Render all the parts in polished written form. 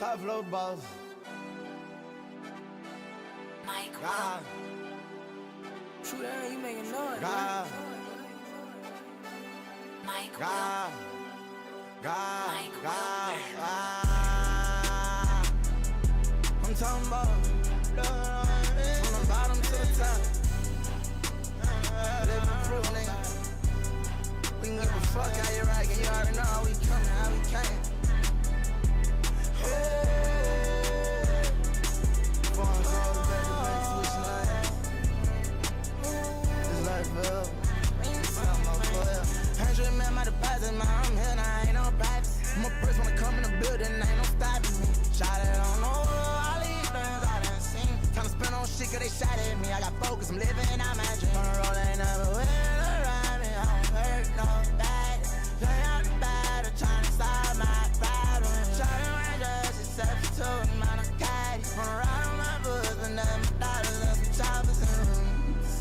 Top flow boss. Mike, God. True that, you making noise. God. Mike, God. God. Mike, God. I'm talking about from the bottom to the top. Living proof, nigga. We can give a fuck how you rockin'. You already know how we coming, how we came. My deposit, my I'm here, now I ain't no practice. My first wanna come in the building, ain't no stopping me. Shot it on all these things I done seen. Tryna spend on shit cause they shot at me. I got focus, I'm living out my dream. On the road, ain't never will around me. I don't hurt nobody. Play out the battle, tryna solve my problem. Shotting my just a substitute, my Ducati. Wanna ride on my books, but nothing but dollars and some choppers and rooms.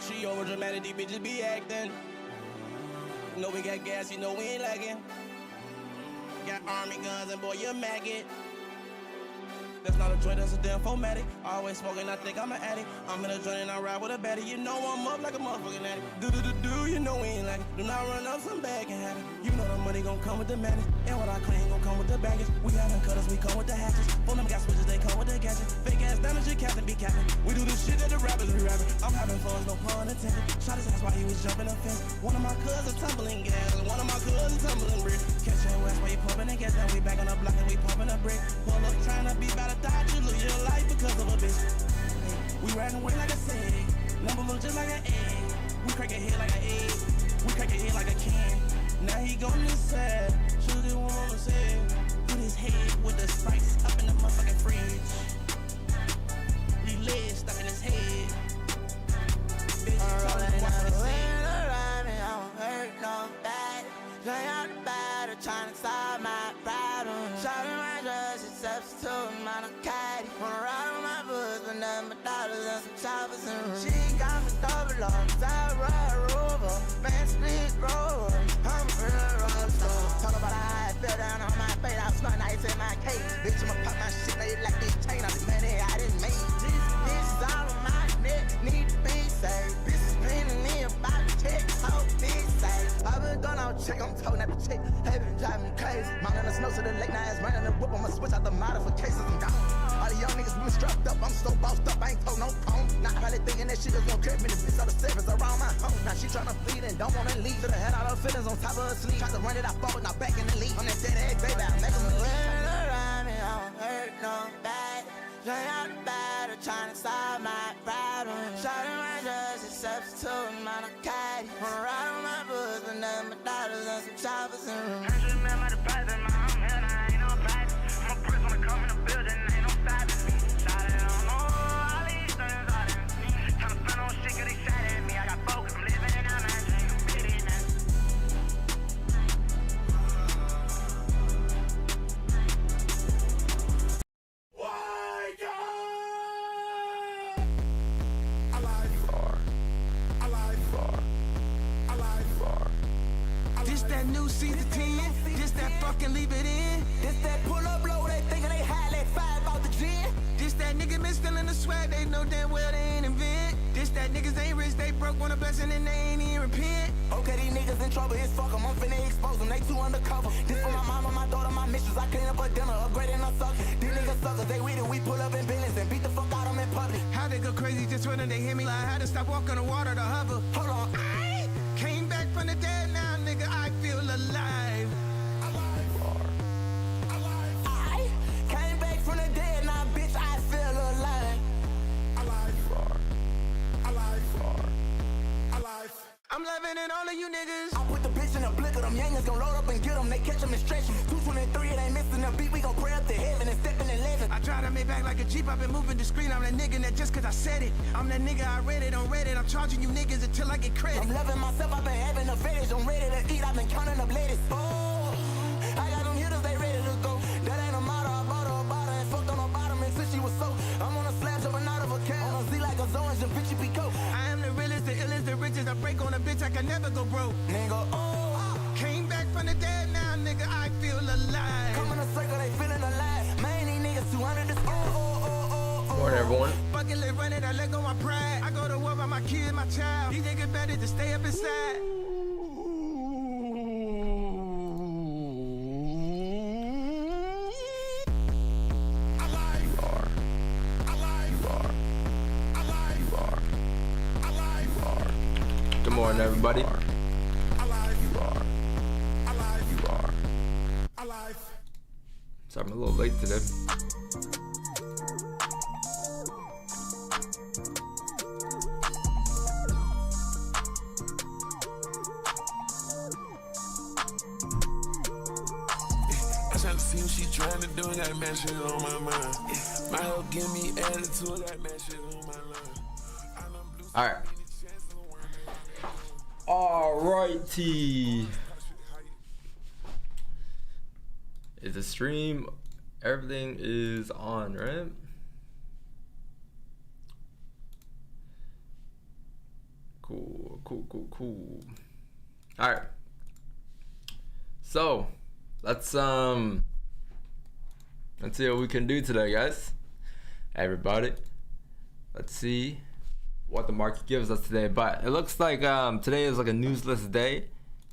She over dramatic, these bitches be acting. You know we got gas, you know we ain't lagging. Got army guns and boy, you maggot. That's not a joint, that's a damn formatic. Always smoking, I think I'm an addict. I'm in a joint and I ride with a baddie. You know I'm up like a motherfucking addict. Do, you know we ain't like it. Do not run up some bag and have it. You know the money gon' come with the madness. And what I claim gon' come with the baggage. We haven't cutters, we come with the hatches. Phone them got switches, they come with the gadgets. Fake ass diamonds, you captain, be captain. We do the shit that the rappers be rapping. I'm having fun, no pun intended. Shot his ass while he was jumping the fence. One of my cousins tumbling gas, and one of my cousins tumbling brick. Catch your ass while you pumping and gas. Now we back on the block and we pumping a brick. Pull up trying to be about to die, you lose your life because of a bitch. We riding away like I said. Number look just like an egg. We crack a head like an egg. We crack a head like a can. Now he gon' inside. Shoot it one on his head. Put his head with the spice up in the motherfucking fridge. He legs stuck in his head. Bitch, tell him what to say. Around me, I don't hurt nobody. Play out the battle, tryna solve my problem. Shotting my drugs, a substitute, my Ducati. Wanna ride on my books, but nothing but dollars and some choppers and rooms. She got me double up, I ride Rover, man split rover. I'm a real rockstar. Talk about how I fell down on my fate, I was not nice in my cake. Bitch, I'ma pop my shit, they like this chain. I'm the money I didn't make. This is all on my neck, need to be saved. Bitch is spinning me about to check, hope be safe. I've been going out check, I'm talking at the check. They been driving me crazy. Mountain the snow to the lake, now it's running the whip. I'ma switch out the modifications, I'm down. All the young niggas been strapped up, I'm so bossed up, I ain't told no phone. Not probably thinking that shit was gonna trip me, the bitch all the sevens around my home. Now she tryna flee and don't wanna leave. To the head all her feelings on top of her sleeve. Tried to run it, I fought, now back in the lead. I'm that dead egg, baby, I make them leave. Around me, I don't hurt nobody. Play out the battle, tryna solve my problem. Shotting my drugs, a substitute, my Ducati. Wanna ride on my books, but nothing but dollars and some choppers and rooms. My deposit, my I'm here, now I ain't no practice. My first wanna come in the building, ain't no stopping me. Shot it on all these things I done seen. Tryna spend on shit cause they shot at me. I got focus, I'm living out my dream. I'm ready now. This that new season 10, this that fucking leave it in. This that pull up low, they thinking they high like 5 out the gym. This that nigga been stealing the swag, they know damn well they ain't invent. This that niggas ain't rich, they broke, want a blessing and they ain't even repent. Okay, these niggas in trouble, it's fuck 'em, I'm finna expose them, they too undercover. This for my mama, my daughter, my mistress, I clean up a dinner, upgrading a sucker. These niggas suckers, they with it, we pull up in business and beat the fuck out 'em in public. How they go crazy just when they hear me like I had to stop walking the water to hover. Hold on, I came back from the dead now, nigga, I feel alive. I came back from the dead now, bitch, I feel alive. I'm loving it, all of you niggas. I put the bitch in a blick of them youngins, gon' load up and get them, they catch them and stretch them. 223, it ain't missing a beat, we gon' pray up to heaven and step in 11. I try to make back like a Jeep, I've been moving discreet, I'm that nigga that just cause I said it. I'm that nigga, I read it on Reddit, I'm charging you niggas until I get credit. I'm loving myself, I've been having a fetish, I'm ready to eat, I've been counting up ladies. Oh, I got them hitters, they ready to go. That ain't a model, I bought her a bottle and fucked on her bottom until she was so. I'm on a slab jumping out of a cab, on a Z like a Xauusd and bitchy Pico. I am the realest, the illest, the richest, I break on a bitch, I can never go broke. Nigga, oh, came back from the dead now, nigga, I feel alive. alive. Come in a circle, they feeling alive. Man, these niggas 200 the sky. Morning, everyone. Fucking live running, I let go my pride. I go to war by my kid, my child. These niggas better to stay up inside. Good morning, everybody. Sorry, I'm a little late today. I try to see what she trying to do, got mad shit on my mind. My help give me attitude, got mad shit on my line. Alright. Alrighty. Is the stream, everything is on, right? Cool. Alright. So let's see what we can do today, guys. Everybody. Let's see what the market gives us today. But it looks like today is like a newsless day.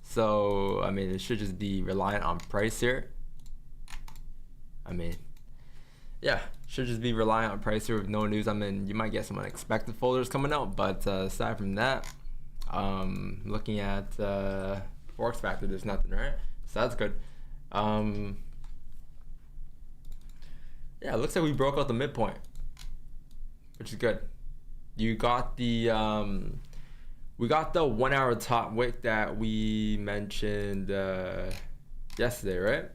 So I mean, it should just be reliant on price here. I mean, yeah, should just be reliant on price here with no news. I mean, you might get some unexpected folders coming out, but aside from that, looking at Forex factor, there's nothing, right? So that's good. Yeah, it looks like we broke out the midpoint, which is good. You got the we got the 1 hour top wick that we mentioned yesterday, right?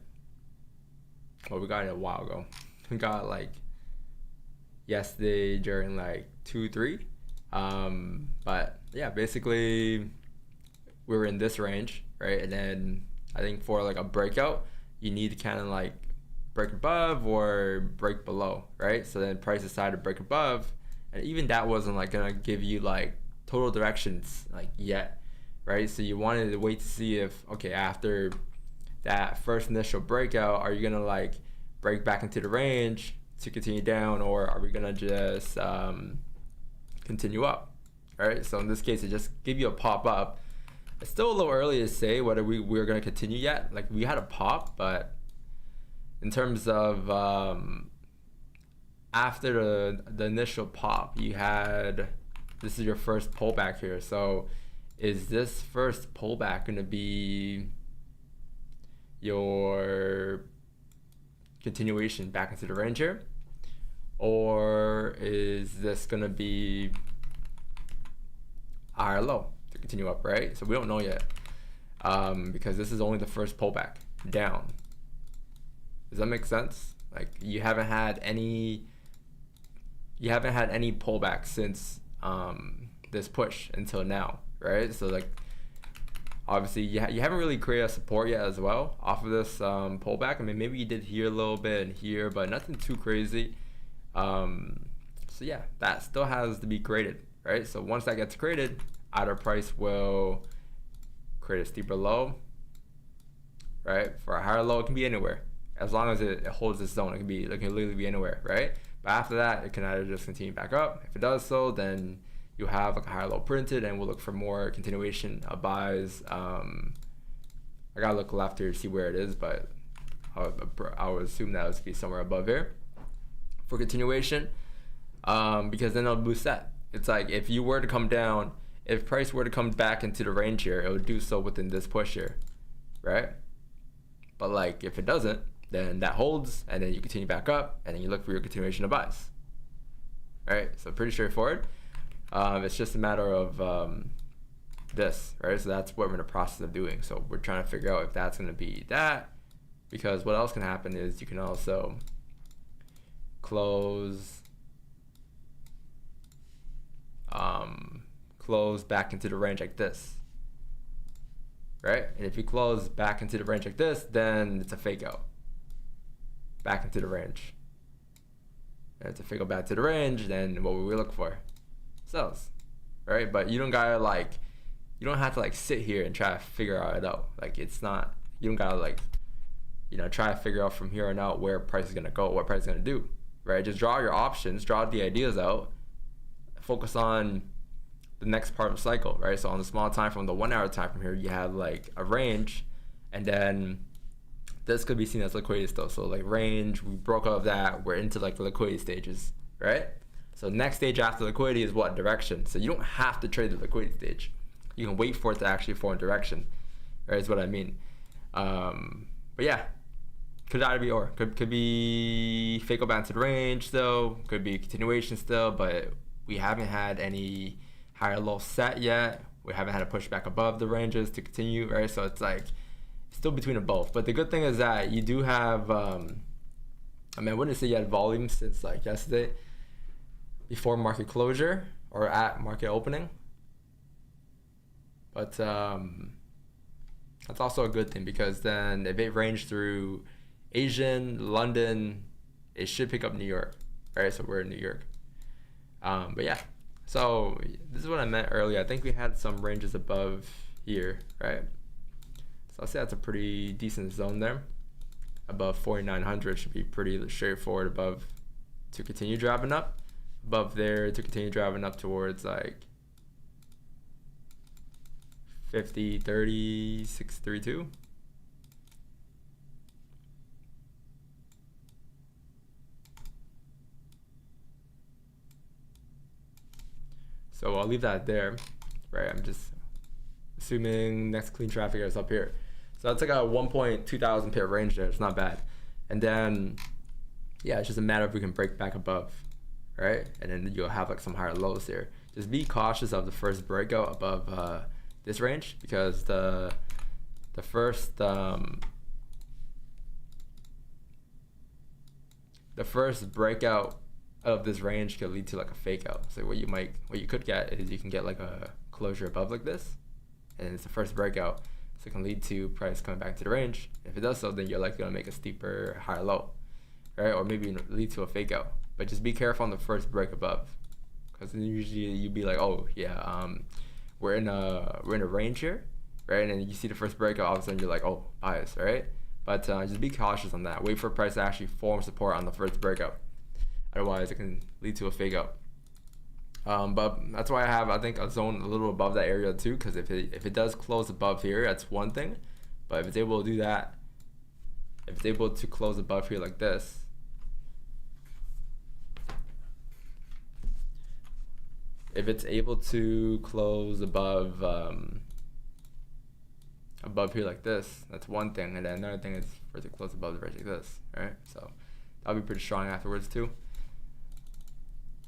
Well, we got it a while ago. We got like yesterday during like 2-3. But yeah, basically we were in this range, right? And then I think for like a breakout, you need to kind of like break above or break below, right? So then price decided to break above, and even that wasn't like gonna give you like total directions like yet, right? So you wanted to wait to see if, okay, after that first initial breakout, are you gonna like break back into the range to continue down, or are we gonna just continue up, right? So in this case, it just give you a pop up. It's still a little early to say whether we're gonna continue yet. Like, we had a pop, but in terms of after the initial pop, you had, this is your first pullback here. So is this first pullback gonna be your continuation back into the range here, or is this gonna be a higher low to continue up, right? So we don't know yet, because this is only the first pullback down. Does that make sense? Like, you haven't had any pullback since this push until now, right? So like, obviously you haven't really created a support yet as well off of this pullback. I mean, maybe you did here a little bit and here, but nothing too crazy. So yeah, that still has to be created, right? So once that gets created, either price will create a steeper low, right? For a higher low, it can be anywhere. As long as it holds this zone, it can literally be anywhere, right? But after that, it can either just continue back up. If it does so, then you have like a higher low printed, and we'll look for more continuation of buys. I gotta look left here to see where it is, but I would assume that would be somewhere above here for continuation, because then it'll boost that. It's like, if you were to come down, if price were to come back into the range here, it would do so within this push here, right? But like, if it doesn't, then that holds, and then you continue back up, and then you look for your continuation of buys. All right, so pretty straightforward. It's just a matter of this, right? So that's what we're in the process of doing. So we're trying to figure out if that's going to be that, because what else can happen is you can also close back into the range like this, right? And if you close back into the range like this, then it's a fake out back into the range. And it's a fake out back to the range, then what we look for? Sells, right? But you don't gotta like, you don't have to like sit here and try to figure it out. Like, it's not, you don't gotta like try to figure out from here on out where price is gonna go, what price is gonna do, right? Just draw your options, draw the ideas out, focus on the next part of the cycle, right? So on the small time from the 1 hour time from here, you have like a range, and then this could be seen as liquidity still. So like range, we broke out of that, we're into like the liquidity stages, right? So next stage after liquidity is what? Direction. So you don't have to trade the liquidity stage. You can wait for it to actually form direction, right? Is what I mean. But yeah, could either be or. Could be fake up to the range still, could be continuation still, but we haven't had any higher low set yet. We haven't had a push back above the ranges to continue, right? So it's like still between them both. But the good thing is that you do have, I wouldn't say you had volume since like yesterday before market closure or at market opening. But that's also a good thing, because then if it ranged through Asian, London, it should pick up New York, right? So we're in New York. But yeah, so this is what I meant earlier. I think we had some ranges above here, right? So I'll say that's a pretty decent zone there. Above 4,900 should be pretty straightforward above to continue driving up. Above there to continue driving up towards like 50, 30, 632. So I'll leave that there, right? I'm just assuming next clean traffic is up here. So that's like a 1,200 pip range there. It's not bad. And then, yeah, it's just a matter of we can break back above, right? And then you'll have like some higher lows here. Just be cautious of the first breakout above this range, because the first breakout of this range could lead to like a fake out. So what you could get is you can get like a closure above like this, and it's the first breakout, so it can lead to price coming back to the range. If it does so, then you're likely gonna make a steeper higher low, right? Or maybe lead to a fake out. But just be careful on the first break above, because then usually you'd be like, oh yeah, we're in a range here, right? And then you see the first breakout, all of a sudden you're like, oh, bias, right? But just be cautious on that. Wait for price to actually form support on the first breakout. Otherwise, it can lead to a fake out. But that's why I have, I think, a zone a little above that area too, because if it does close above here, that's one thing. But if it's able to do that, if it's able to close above here like this, if it's able to close above above here like this, that's one thing. And then another thing is for it to close above the range like this, right? So that'll be pretty strong afterwards too.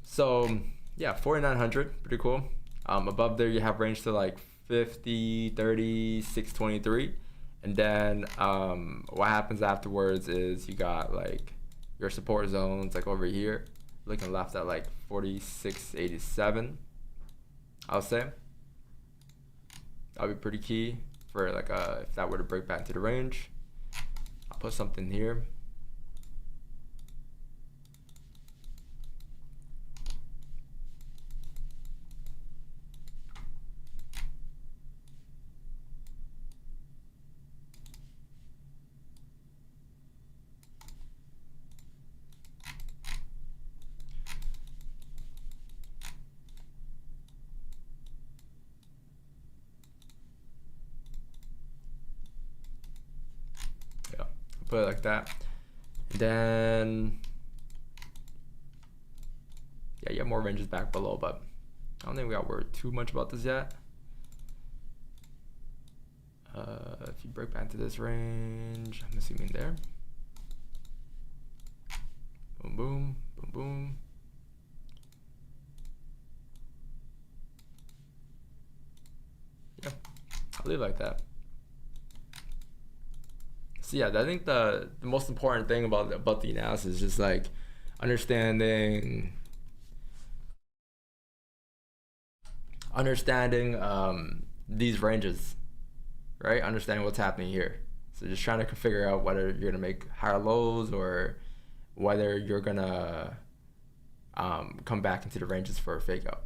So yeah, 4,900, pretty cool. Above there you have range to like 50, 30, 623. And then what happens afterwards is you got like your support zones like over here, looking left at like 46.87, I'll say. That'll be pretty key for like if that were to break back to the range. I'll put something here. Put it like that. Then yeah, you have more ranges back below, but I don't think we got worried too much about this yet. If you break back to this range, I'm assuming there. Boom, boom, boom, boom. Yeah, I'll leave it like that. So yeah, I think the most important thing about the analysis is just like understanding these ranges, right? Understanding what's happening here. So just trying to figure out whether you're gonna make higher lows or whether you're gonna come back into the ranges for a fake out,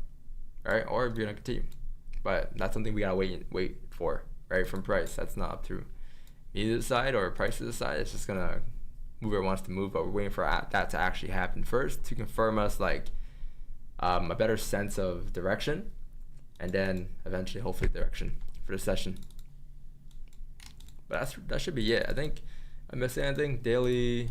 right? Or if you're gonna continue. But that's something we gotta wait for, right? From price, that's not up to me to decide or price to decide. It's just gonna move where it wants to move, but we're waiting for that to actually happen first to confirm us like a better sense of direction, and then eventually hopefully direction for the session. But that should be it. I think I missed anything. Daily,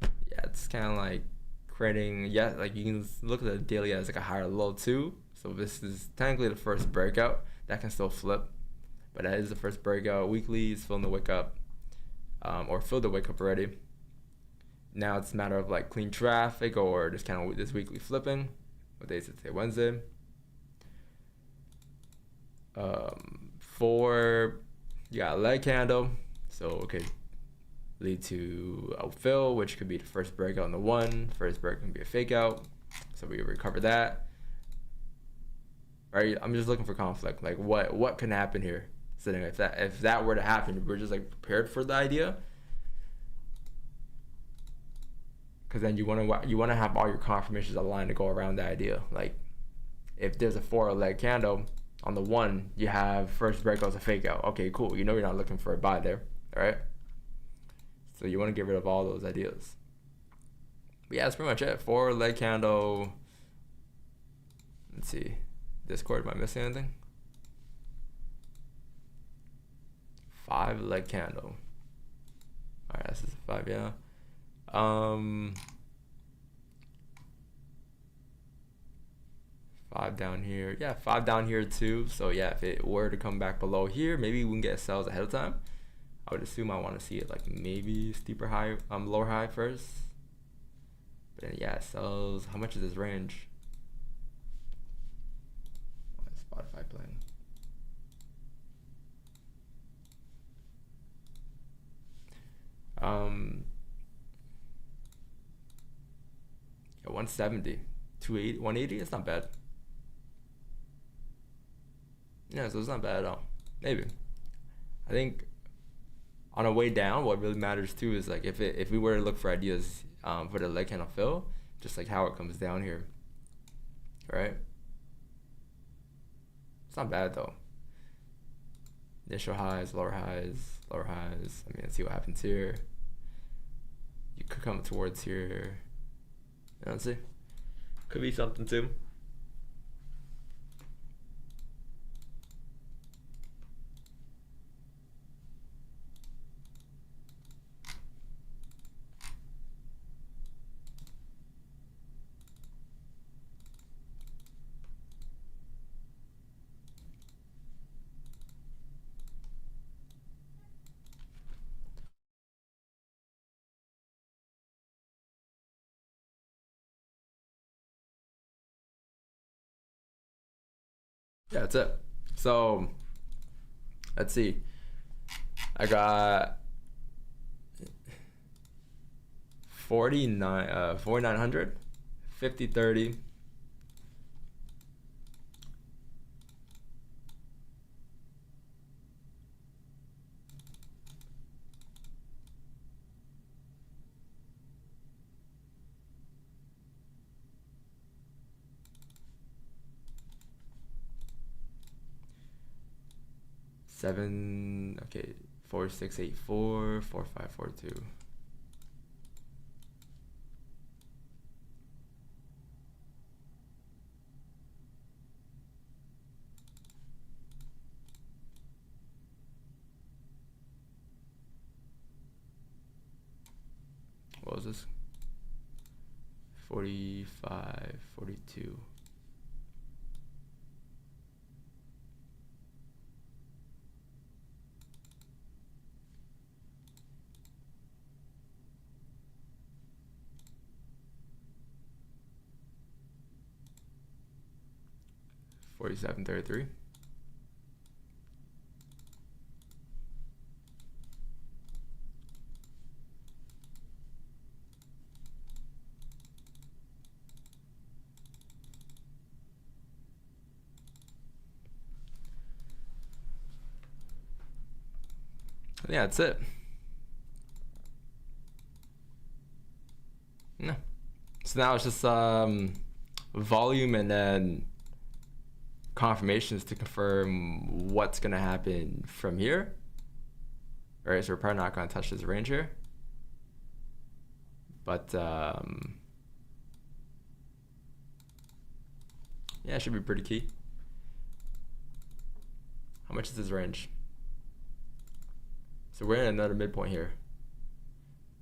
yeah, it's kind of like creating, yeah, like you can look at the daily as like a higher low too. So this is technically the first breakout. That can still flip, but that is the first breakout. Weekly is filling the wick up, or filled the wick up already. Now it's a matter of like clean traffic or just kind of this weekly flipping. What day is it today? Wednesday. For you got a leg candle, so okay, lead to a fill, which could be the first breakout on the one. First break can be a fake out, so we recover that. Right, I'm just looking for conflict. Like what can happen here? So then if that were to happen, we're just like prepared for the idea. Because then you want to have all your confirmations aligned to go around the idea. Like if there's a 4-leg candle on the one, you have first breakout as a fake out. Okay, cool. You know you're not looking for a buy there, all right? So you want to get rid of all those ideas. But yeah, that's pretty much it. 4-leg candle. Let's see. Discord, am I missing anything? 5-leg candle. All right, this is a 5, yeah. 5 down here. Yeah, 5 down here too. So yeah, if it were to come back below here, maybe we can get sells ahead of time. I would assume I want to see it like maybe steeper high, lower high first. But then yeah, sells. How much is this range? Why is Spotify playing? Yeah, 170, 280, 180. It's not bad. Yeah, so it's not bad at all. Maybe. I think on a way down, what really matters too is like if we were to look for ideas for the leg candle fill, just like how it comes down here. Right? It's not bad though. Initial highs, lower highs, lower highs. I mean, let's see what happens here. You could come towards here. Let's see. Could be something too. Yeah, that's it. So let's see. I got 4,900, 50, 30. Seven, okay, 4, 6, 8, 4, 4, 5, 4, 2. What was this? 45, 42. $47, 33. Yeah, that's it. No. So now it's just volume and then confirmations to confirm what's gonna happen from here. right? So we're probably not going to touch this range here. But yeah, it should be pretty key. How much is this range? So we're in another midpoint here.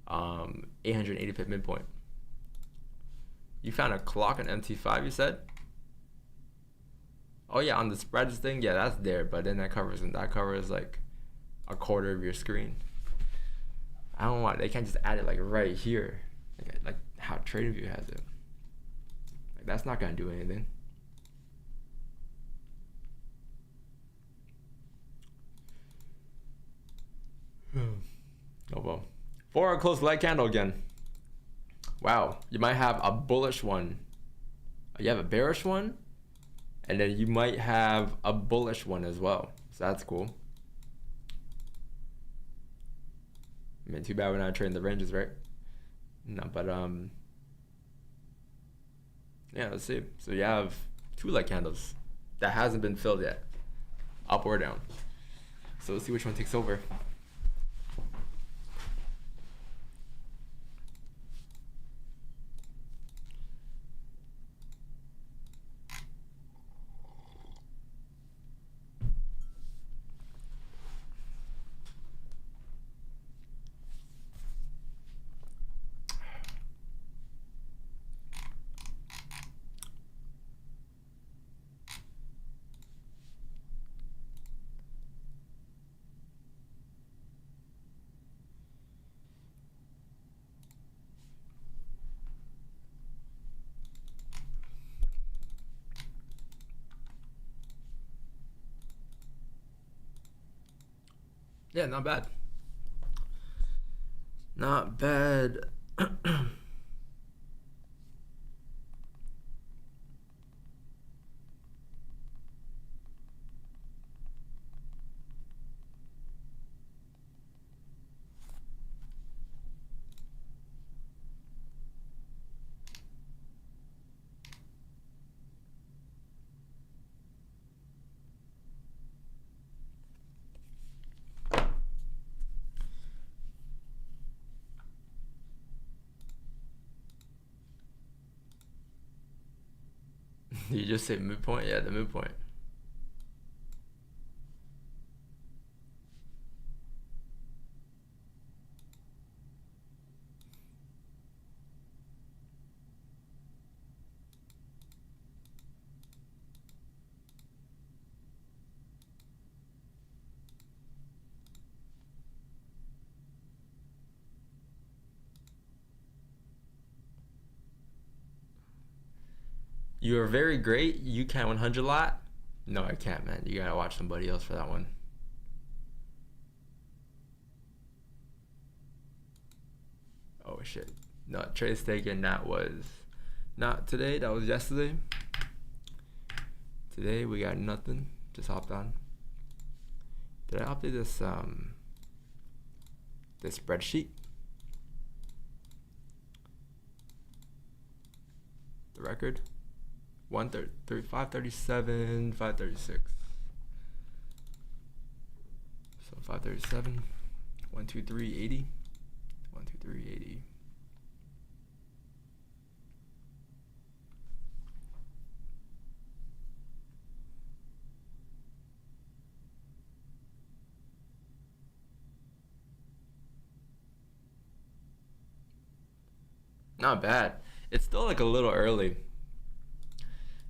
880 pip midpoint. You found a clock on MT5, you said? Oh yeah, on the spreads thing, yeah, that's there, but then that covers like a quarter of your screen. I don't want, they can't just add it like right here, like how TradingView has it. Like, that's not gonna do anything. Oh well. 4-hour close leg candle again. Wow, you might have a bullish one. You have a bearish one, and then you might have a bullish one as well. So that's cool. I mean, too bad we're not trading the ranges, right? No, but yeah, let's see. So you have 2 leg candles that hasn't been filled yet, up or down. So let's see which one takes over. Yeah, not bad. Not bad. You just say midpoint? Yeah, the midpoint. You are very great. You can't 100 lot. No, I can't, man. You gotta watch somebody else for that one. Oh shit. No, trade's taken. That was not today. That was yesterday. Today we got nothing. Just hopped on. Did I update this spreadsheet? The record. 537, 536. So 537, 123, 80, 123, 80. Not bad. It's still like a little early.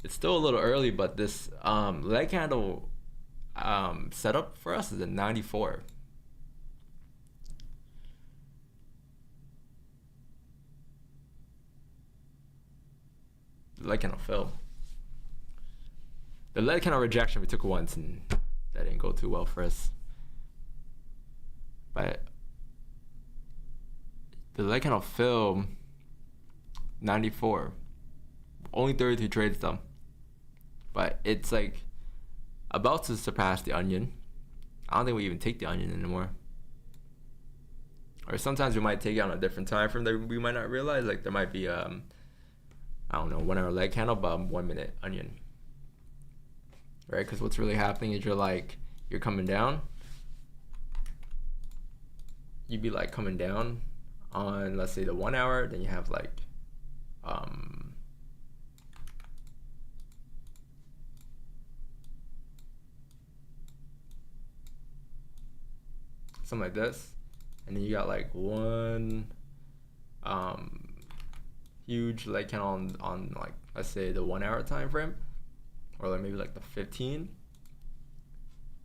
It's still a little early, but this leg candle setup for us is at 94. The leg candle fell. The leg candle rejection we took once, and that didn't go too well for us. But the leg candle fell 94. Only 32 trades though. But it's like about to surpass the onion. I don't think we even take the onion anymore. Or sometimes we might take it on a different time frame that we might not realize. Like there might be I don't know, 1 hour leg candle, but 1 minute onion. Right? Because what's really happening is you're coming down, you'd be like coming down on, let's say, the 1 hour, then you have like something like this, and then you got like one huge leg candle on like, let's say, the 1 hour time frame, or like maybe like the 15,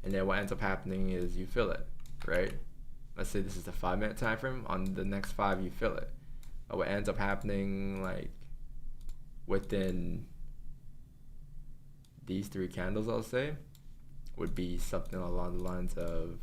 and then what ends up happening is you fill it, right? Let's say this is the 5 minute time frame. On the next 5 you fill it, but what ends up happening, like within these 3 candles, I'll say, would be something along the lines of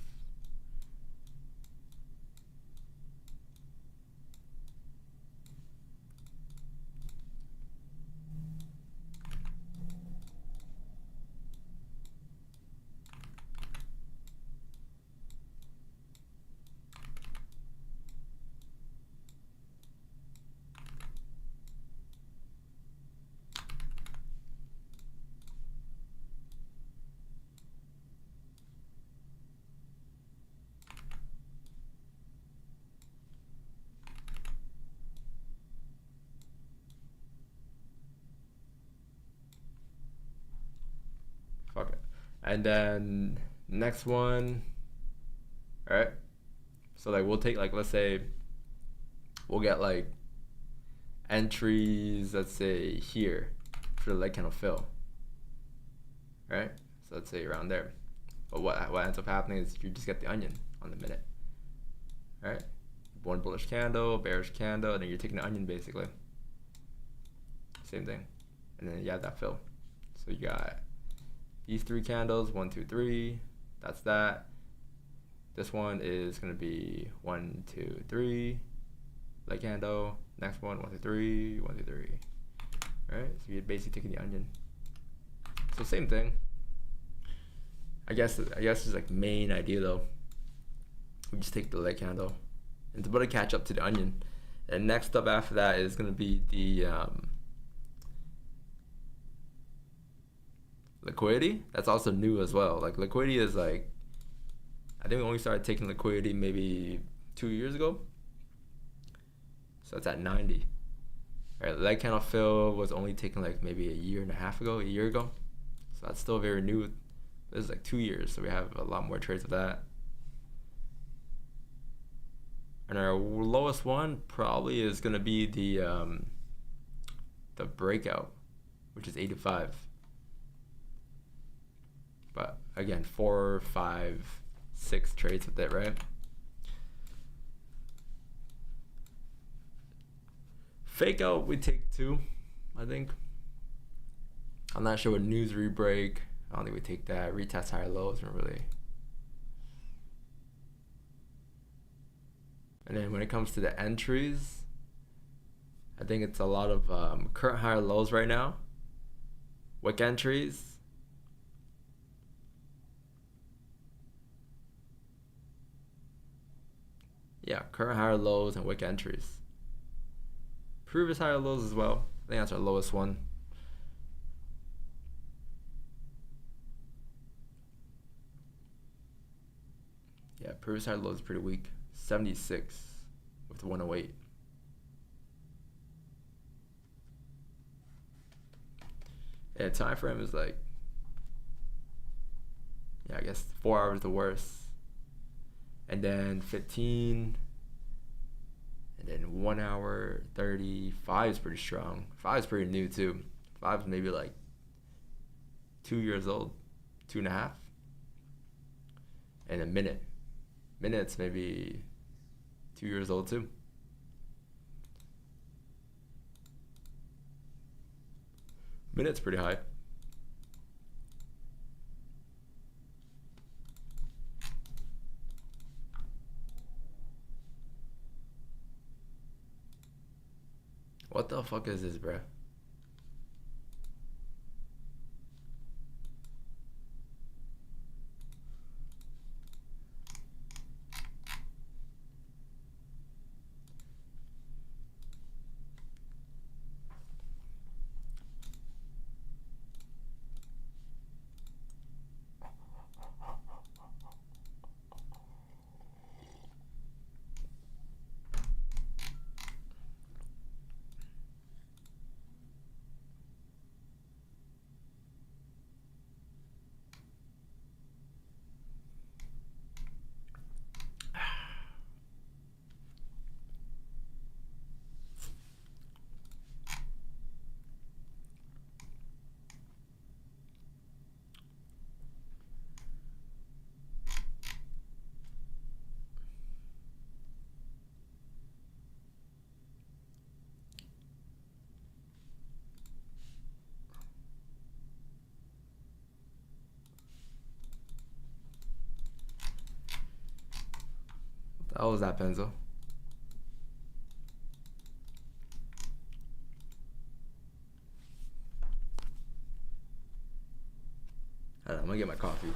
fuck it. And then next one, all right, so like we'll take, like, let's say we'll get like entries, let's say here for the leg candle fill, right? So let's say around there, but what ends up happening is you just get the onion on the minute, right? One bullish candle, bearish candle, and then you're taking the onion basically, same thing, and then you have that fill. So you got these 3 candles, 1, 2, 3. That's that. This one is gonna be 1, 2, 3. Leg candle. Next one, 1, 2, 3. 1, 2, 3. Right. So you're basically taking the onion. So same thing. I guess it's like main idea though. We just take the leg candle. It's about to catch up to the onion. And next up after that is gonna be the liquidity. That's also new as well. Like liquidity is like, I think we only started taking liquidity maybe 2 years ago. So it's at 90. All right, leg candle fill was only taken like maybe a year ago. So that's still very new. This is like 2 years, so we have a lot more trades of that. And our lowest one probably is gonna be the breakout, which is 85. But again, 4, 5, 6 trades with it, right? Fake out, we take 2, I think. I'm not sure what news rebreak. I don't think we take that. Retest higher lows, not really. And then when it comes to the entries, I think it's a lot of current higher lows right now. Wick entries. Yeah, current higher lows and wick entries. Previous higher lows as well. I think that's our lowest one. Yeah, previous higher lows is pretty weak. 76 with 108. Yeah, time frame is like, yeah, I guess 4 hours the worst. And then 15, and then 1 hour, 30. 5 is pretty strong. 5 is pretty new too. 5 is maybe like 2 years old, 2.5. And a minute. Minute's maybe 2 years old too. Minute's pretty high. What the fuck is this, bruh? The hell was that, Benzo? Hold on, I'm gonna get my coffee.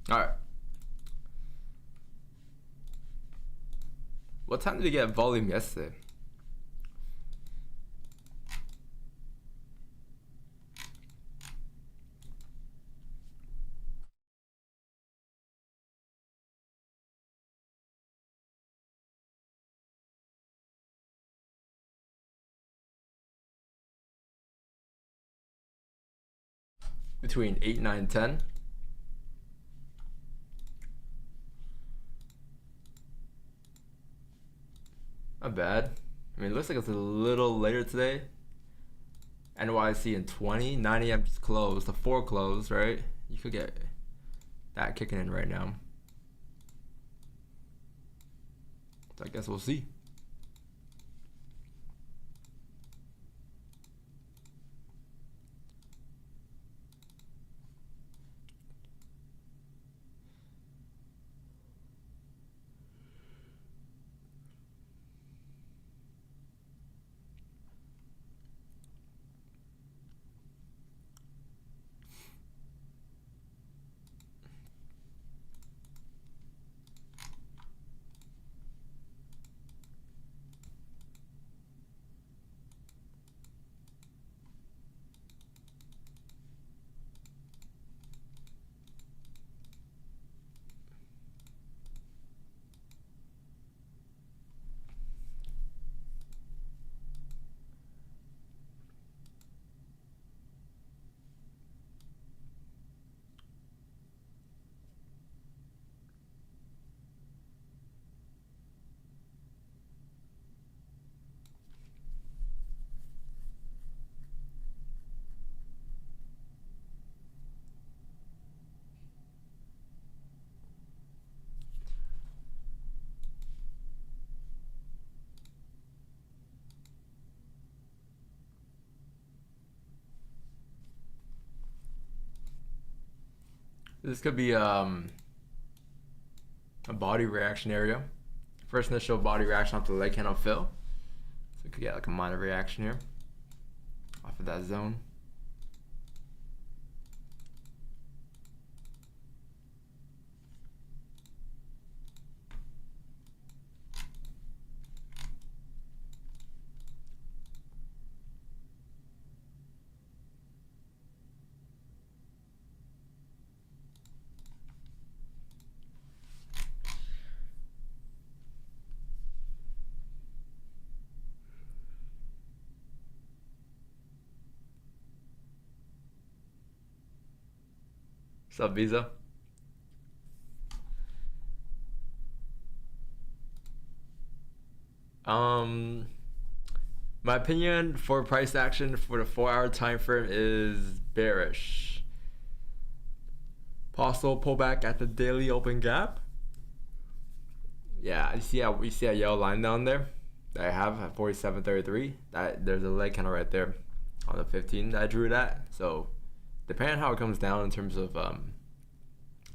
All right. What time did we get volume yesterday? Between 8, 9, 10. Not bad. I mean, it looks like it's a little later today. NYC in 20, 9 a.m. just closed. The 4 closed, right? You could get that kicking in right now. So I guess we'll see. This could be a body reaction area. First initial body reaction off the leg candle fill. So we could get like a minor reaction here off of that zone. What's up, Visa? My opinion for price action for the 4-hour time frame is bearish. Possible pullback at the daily open gap. Yeah, we see a yellow line down there that I have at 47.33. That there's a leg candle right there on the 15 that I drew it at. So depending on how it comes down in terms of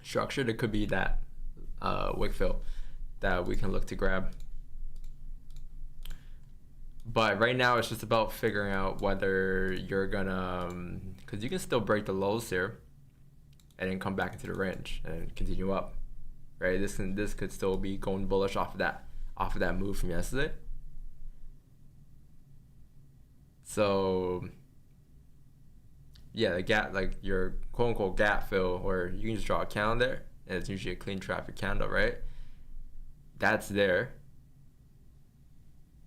structure, there could be that wick fill that we can look to grab. But right now it's just about figuring out whether you're gonna, because you can still break the lows here and then come back into the range and continue up, right? This could still be going bullish off of that move from yesterday. So yeah, the gap, like your quote unquote gap fill, or you can just draw a candle there, and it's usually a clean traffic candle, right? That's there.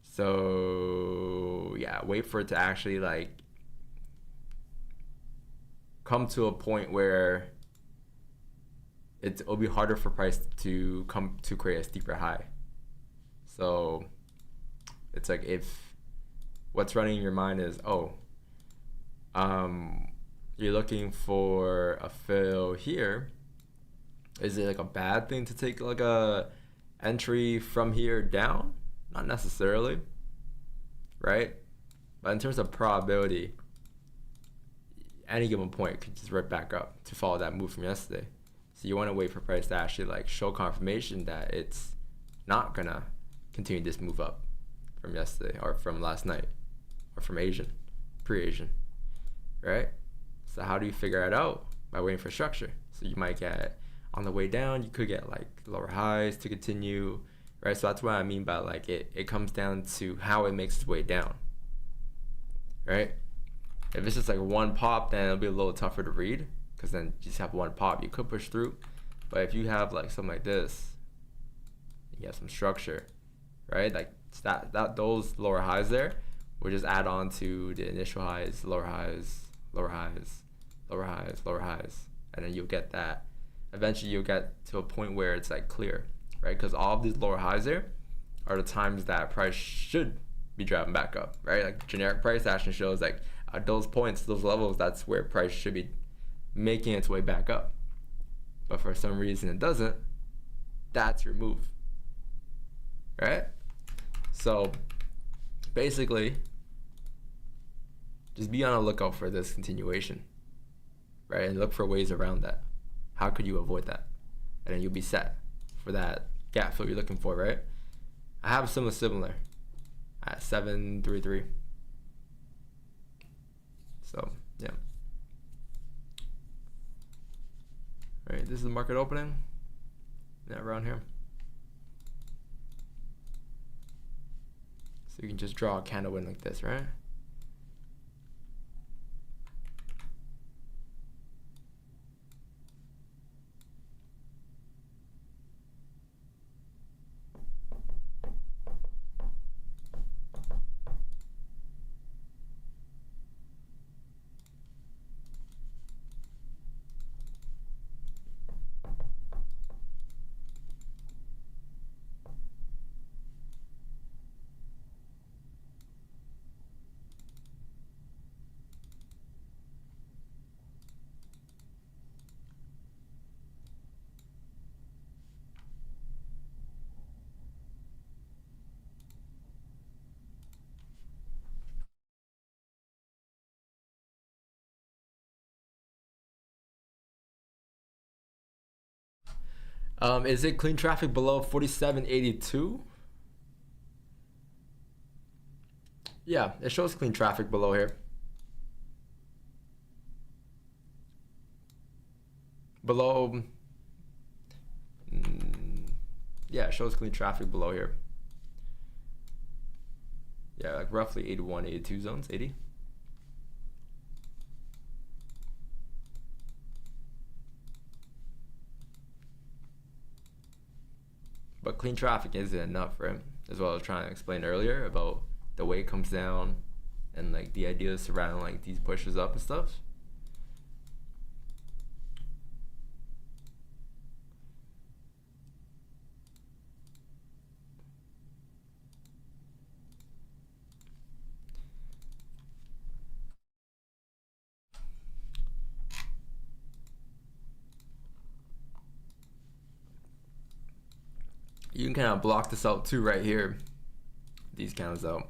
So yeah, wait for it to actually like come to a point where it'll be harder for price to come to create a steeper high. So it's like, if what's running in your mind is, you're looking for a fill here, is it like a bad thing to take like a entry from here down? Not necessarily, right? But in terms of probability, any given point could just right back up to follow that move from yesterday. So you want to wait for price to actually like show confirmation that it's not gonna continue this move up from yesterday or from last night or from pre-Asian, right? So how do you figure it out? By waiting for structure. So you might get, on the way down, you could get like lower highs to continue, right? So that's what I mean by like it comes down to how it makes its way down, right? If it's just like one pop, then it'll be a little tougher to read, because then you just have one pop, you could push through. But if you have like something like this, you have some structure, right? Like those lower highs there will just add on to the initial highs, lower highs, lower highs, lower highs, lower highs, and then you'll get that. Eventually you'll get to a point where it's like clear, right? Because all of these lower highs there are the times that price should be driving back up, right? Like generic price action shows like at those points, those levels, that's where price should be making its way back up. But for some reason it doesn't. That's your move, right? So basically, just be on a lookout for this continuation, right? And look for ways around that. How could you avoid that? And then you'll be set for that gap fill you're looking for, right? I have something similar at 733. So yeah. All right, this is the market opening. Yeah, around here. So you can just draw a candle in like this, right? Is it clean traffic below 47.82? Yeah, it shows clean traffic below here. Below, yeah, it shows clean traffic below here. Yeah, like roughly 81, 82 zones, 80. But clean traffic isn't enough, right? As well as trying to explain earlier about the way it comes down and like the ideas surrounding like these pushes up and stuff. You can kind of block this out too right here. These candles out.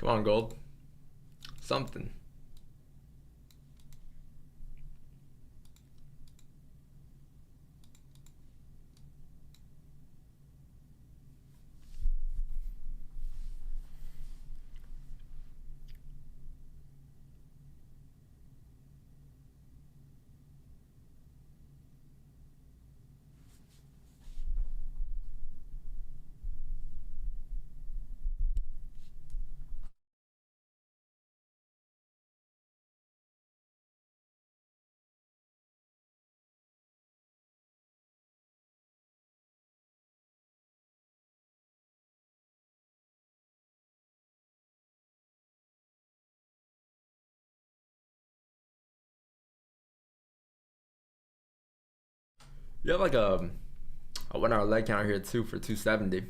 Come on, gold. Something. You have like a 1 hour leg counter here too for 270,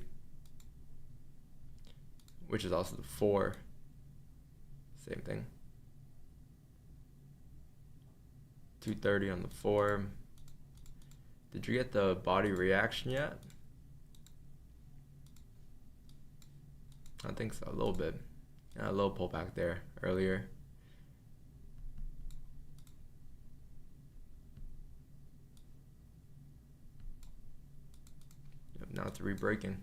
which is also the 4. Same thing. 230 on the 4. Did you get the body reaction yet? I think so, a little bit. Yeah, a little pullback there earlier. Yep, now it's re-breaking.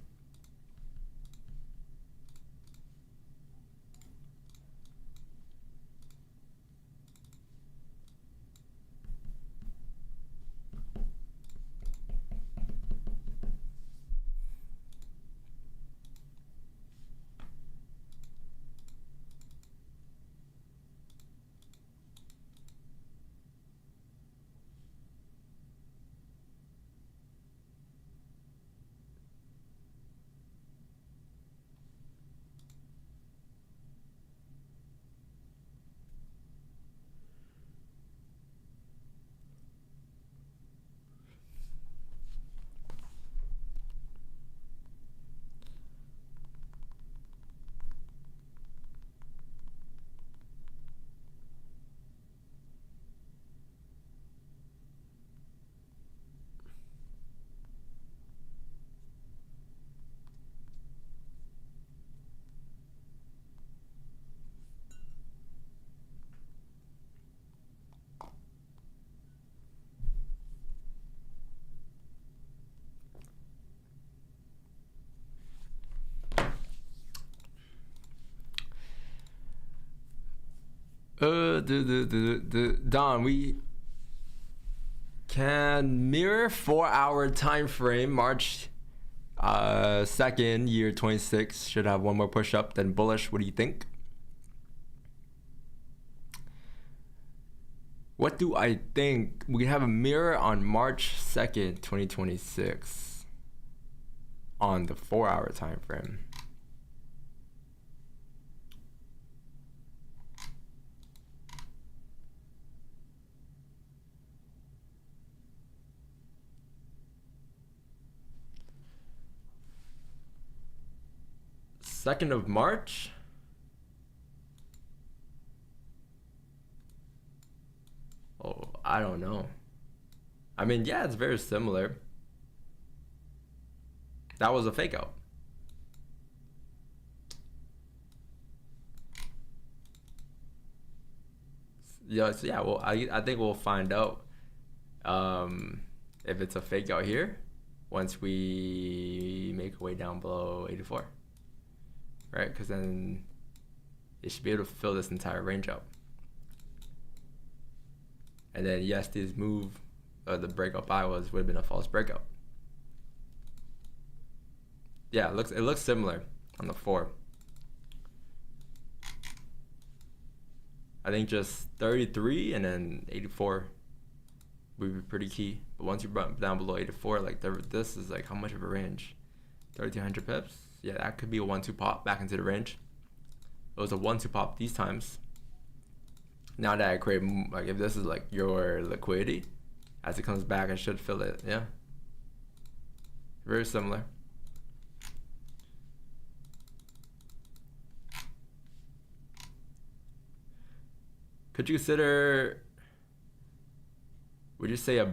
Don, we can mirror 4-hour time frame. March 2nd, year 26 should have one more push up, then bullish. What do you think? What do I think? We have a mirror on March 2nd, 2026 on the 4-hour time frame. Second of March. Oh, I don't know. I mean, yeah, it's very similar. That was a fake out. Yeah, so yeah, well, I think we'll find out if it's a fake out here once we make our way down below 84. Right, because then it should be able to fill this entire range up. And then yes, this move, the breakout buy would have been a false breakout. Yeah, it looks similar on the 4. I think just 33 and then 84 would be pretty key. But once you bump down below 84, like this is like how much of a range? 3,200 pips. Yeah, that could be a 1-2 pop back into the range. It was a 1-2 pop these times. Now that I create, like, if this is like your liquidity, as it comes back, I should fill it. Yeah, very similar. Could you consider? Would you say a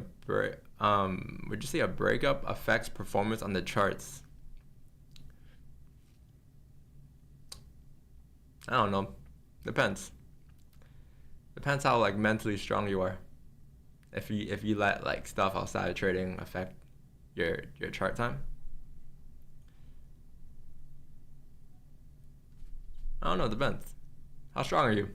breakup affects performance on the charts? I don't know. Depends. Depends how like mentally strong you are. If you let like stuff outside of trading affect your chart time. I don't know. Depends. How strong are you?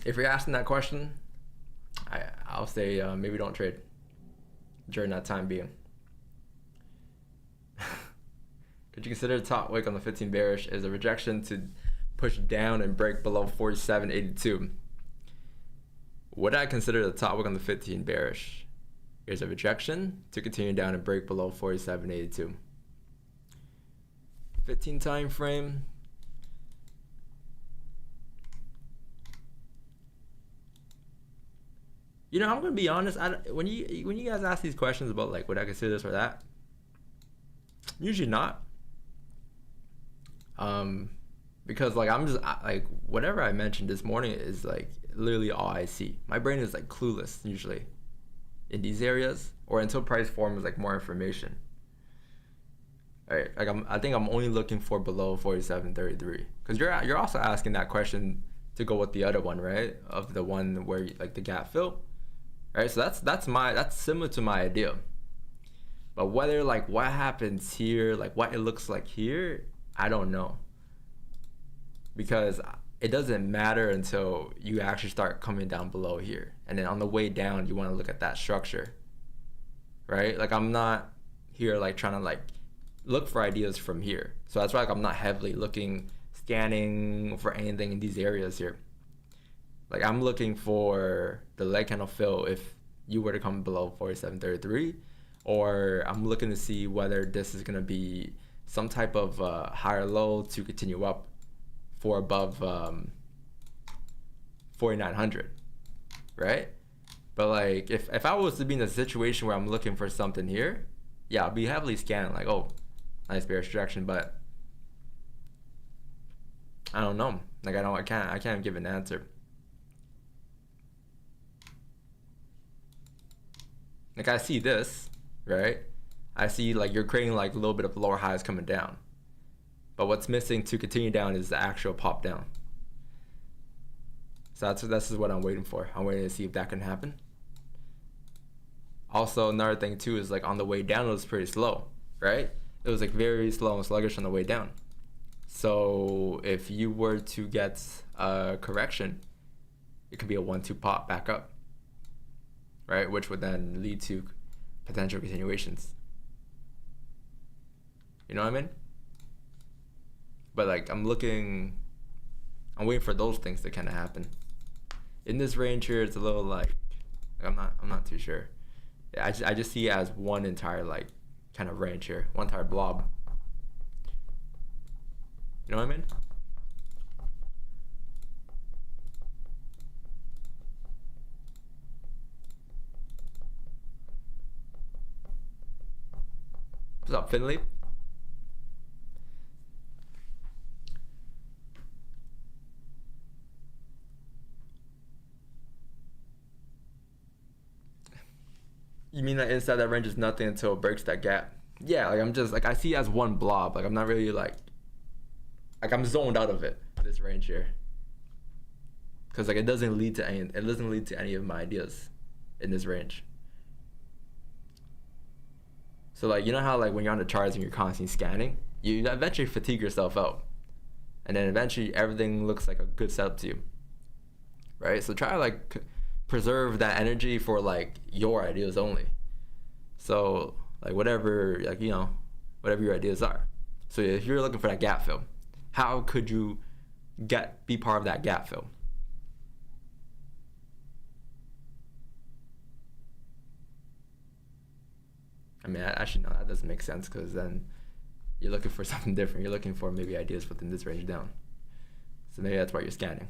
If you're asking that question, I'll say maybe don't trade during that time being. Could you consider the top wick on the 15 bearish is a rejection to push down and break below 47.82? Would I consider the top wick on the 15 bearish is a rejection to continue down and break below 47.82? 15 time frame. You know, I'm gonna be honest. When you guys ask these questions about like would I consider this or that, usually not. Because like I'm just like whatever I mentioned this morning is like literally all I see. My brain is like clueless usually in these areas, or until price forms like more information. All right, like I think I'm only looking for below 47.33 because you're also asking that question to go with the other one, right? Of the one where like the gap fill. Right, so that's similar to my idea. But whether like what happens here, like what it looks like here, I don't know. Because it doesn't matter until you actually start coming down below here. And then on the way down, you want to look at that structure. Right? Like I'm not here like trying to like look for ideas from here. So that's why like I'm not heavily scanning for anything in these areas here. Like I'm looking for the leg candle fill if you were to come below 47.33, or I'm looking to see whether this is gonna be some type of higher low to continue up for above 4,900, right? But like if I was to be in a situation where I'm looking for something here, yeah, I'll be heavily scanning like, oh, nice bearish direction, but I don't know. Like I can't give an answer. Like I see this, right? I see like you're creating like a little bit of lower highs coming down. But what's missing to continue down is the actual pop down. So that's what I'm waiting for. I'm waiting to see if that can happen. Also, another thing too is like on the way down, it was pretty slow, right? It was like very slow and sluggish on the way down. So if you were to get a correction, it could be a 1-2 pop back up, right? Which would then lead to potential continuations. You know what I mean? But like I'm waiting for those things to kind of happen. In this range here, it's a little like I'm not too sure. I just see it as one entire like kind of range here, one entire blob. You know what I mean? What's up, Finley? You mean that inside that range is nothing until it breaks that gap? Yeah, like I'm just like I see it as one blob. Like I'm not really like I'm zoned out of it, this range here. Cause like it doesn't lead to any of my ideas in this range. So like you know how like when you're on the charts and you're constantly scanning, you eventually fatigue yourself out. And then eventually everything looks like a good setup to you. Right? So try to like preserve that energy for like your ideas only. So like whatever like whatever your ideas are. So if you're looking for that gap fill, how could you be part of that gap fill? I mean, actually no, that doesn't make sense because then you're looking for something different. You're looking for maybe ideas within this range down. So maybe that's why you're scanning.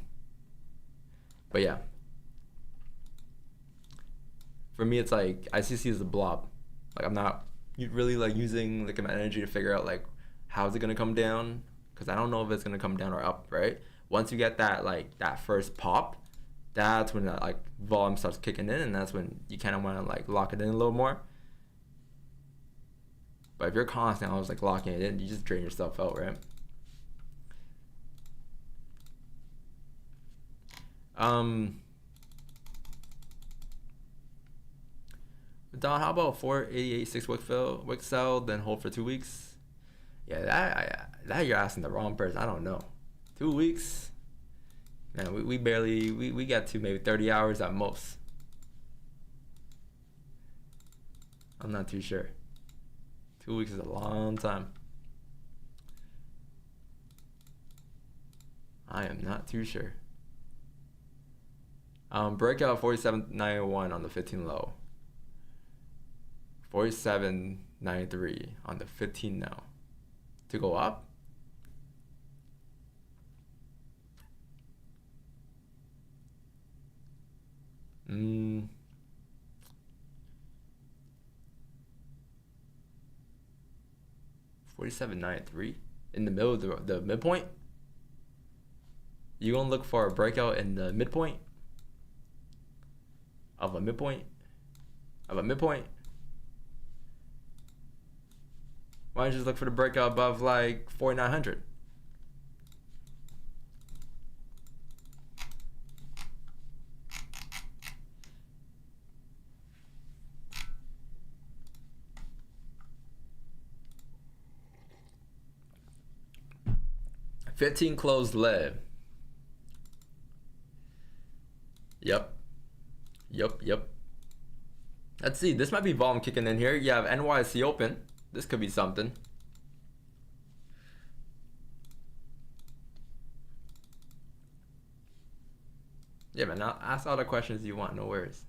But yeah. For me, it's like ICC is a blob. Like I'm not really like using like my energy to figure out like how is it gonna come down, because I don't know if it's gonna come down or up, right? Once you get that like that first pop, that's when that like volume starts kicking in, and that's when you kind of want to like lock it in a little more. But if you're constantly always like locking it in, you just drain yourself out, right? Don, how about 488.6 wick sell, then hold for 2 weeks? Yeah, that you're asking the wrong person. I don't know. 2 weeks? Man, we barely, we got to maybe 30 hours at most. I'm not too sure. 2 weeks is a long time. I am not too sure. Breakout 47.91 on the 15 low. 47.93 on the 15 now. To go up? Mm. $47.93 in the middle of the midpoint. You gonna look for a breakout in the midpoint of a midpoint of a midpoint? Why don't you just look for the breakout above like 4,900? $15 closed lead. Yep. Let's see. This might be volume kicking in here. You have NYC open. This could be something. Yeah, man. Now ask all the questions you want. No worries.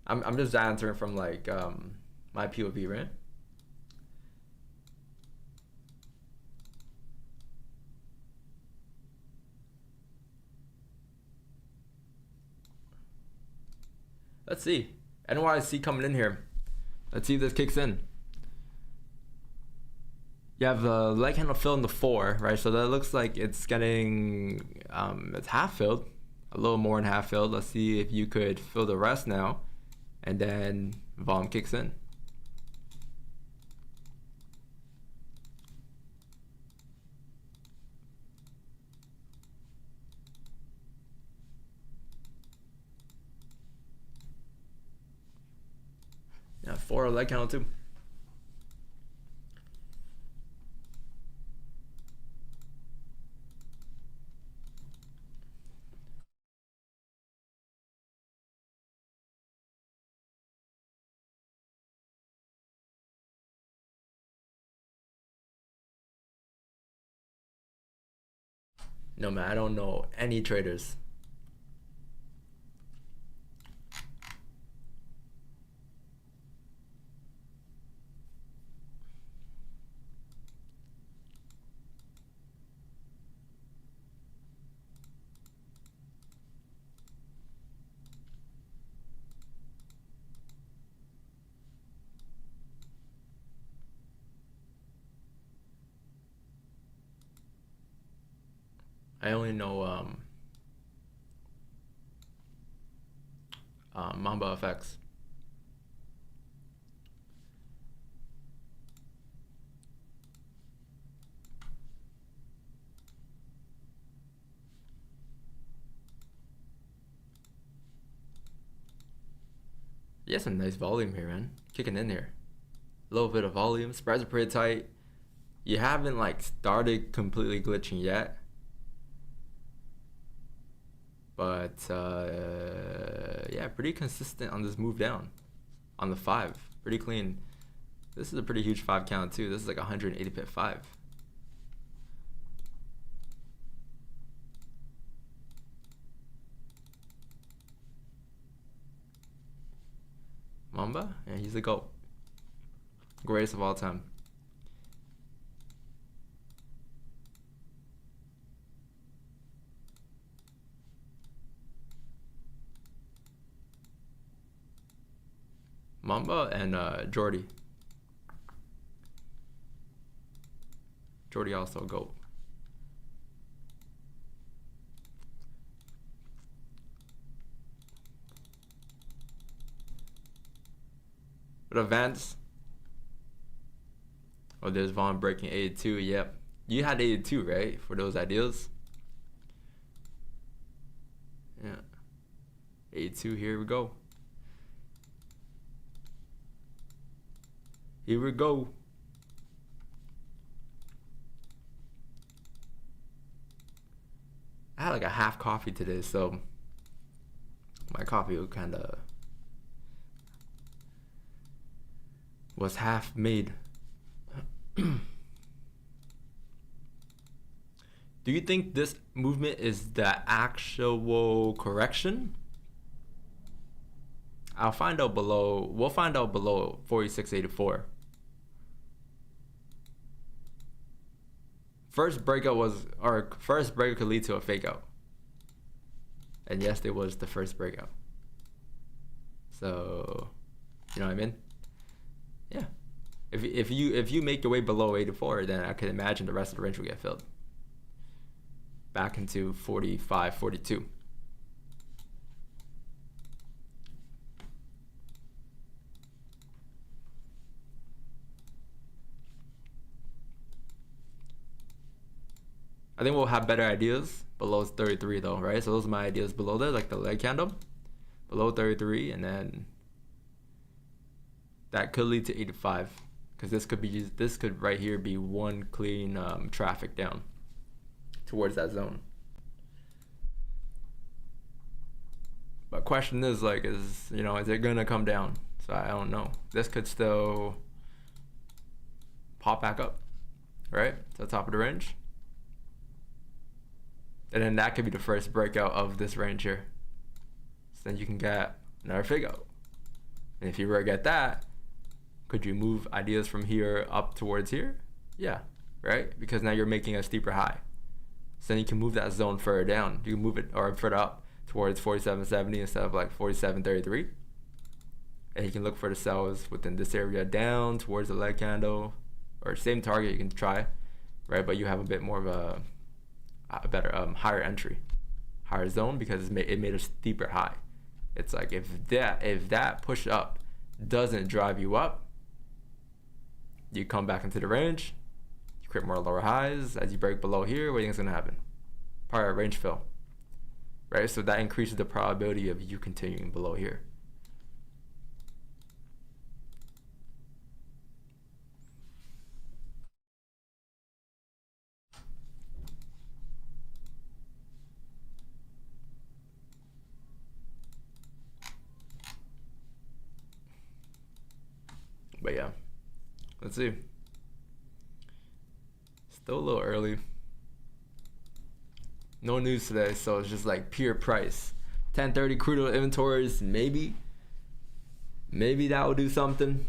I'm just answering from like my POV, right? Let's see. NYC coming in here. Let's see if this kicks in. You have the leg handle fill in the 4, right? So that looks like it's getting, it's half filled. A little more than half filled. Let's see if you could fill the rest now. And then volume kicks in. or a leg candle too. No man, I don't know any traders. I only know Mamba FX. Yeah, some nice volume here, man. Kicking in here. A little bit of volume. Spreads are pretty tight. You haven't like started completely glitching yet. But yeah, pretty consistent on this move down. On the 5. Pretty clean. This is a pretty huge 5 count too. This is like 180 pip 5. Mamba? Yeah, he's the GOAT. Greatest of all time. Mamba and Jordy. Jordy also GOAT. But events. Oh, there's Vaughn breaking 82. Yep. You had 82, right? For those ideas. Yeah. 82, here we go. Here we go. I had like a half coffee today, so my coffee was half made. Do you think this movement is the actual correction? I'll find out below. We'll find out below 46.84. First breakout could lead to a fake out. And yes, it was the first breakout. So, you know what I mean? Yeah. If you make your way below 84, then I could imagine the rest of the range will get filled. Back into 45, 42. I think we'll have better ideas below 33 though, right? So those are my ideas below there, like the leg candle below 33, and then that could lead to 85, because this could right here be one clean traffic down towards that zone. But question is like, is it gonna come down? So I don't know. This could still pop back up, right, to the top of the range. And then that could be the first breakout of this range here. So then you can get another fig out. And if you were to get that, could you move ideas from here up towards here? Yeah, right? Because now you're making a steeper high. So then you can move that zone further down. You can move it or further up towards 47.70 instead of like 47.33. And you can look for the sells within this area down towards the leg candle, or same target you can try, right? But you have a bit more of a better higher entry, higher zone, because it made a steeper high. It's like if that push up doesn't drive you up, you come back into the range, you create more lower highs. As you break below here, what do you think is gonna happen? Probably a range fill, right? So that increases the probability of you continuing below here. Let's see. Still a little early. No news today, so it's just like pure price. 10:30 crude oil inventories, maybe that will do something.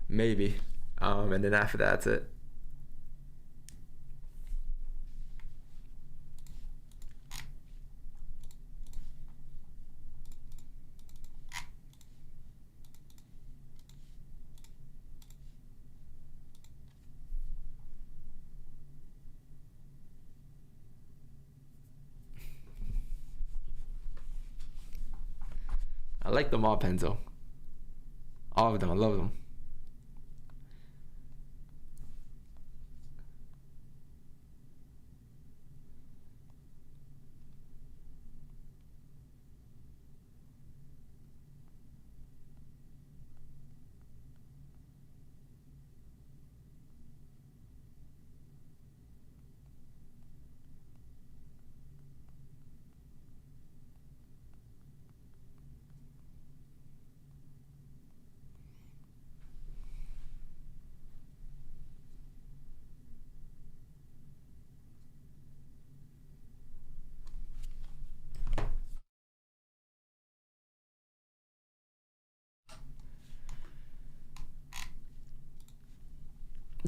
Maybe. And then after that's it. I like them all, Penzo. All of them, I love them.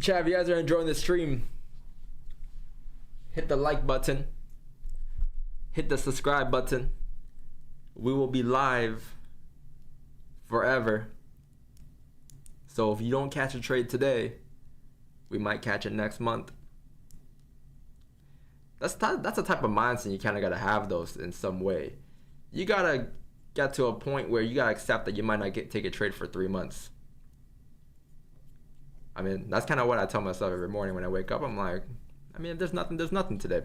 Chat, if you guys are enjoying the stream, hit the like button, hit the subscribe button. We will be live forever. So if you don't catch a trade today, we might catch it next month. That's a type of mindset you kind of got to have those in some way. You got to get to a point where you got to accept that you might not take a trade for 3 months. I mean, that's kind of what I tell myself every morning when I wake up. I'm like, I mean, if there's nothing today,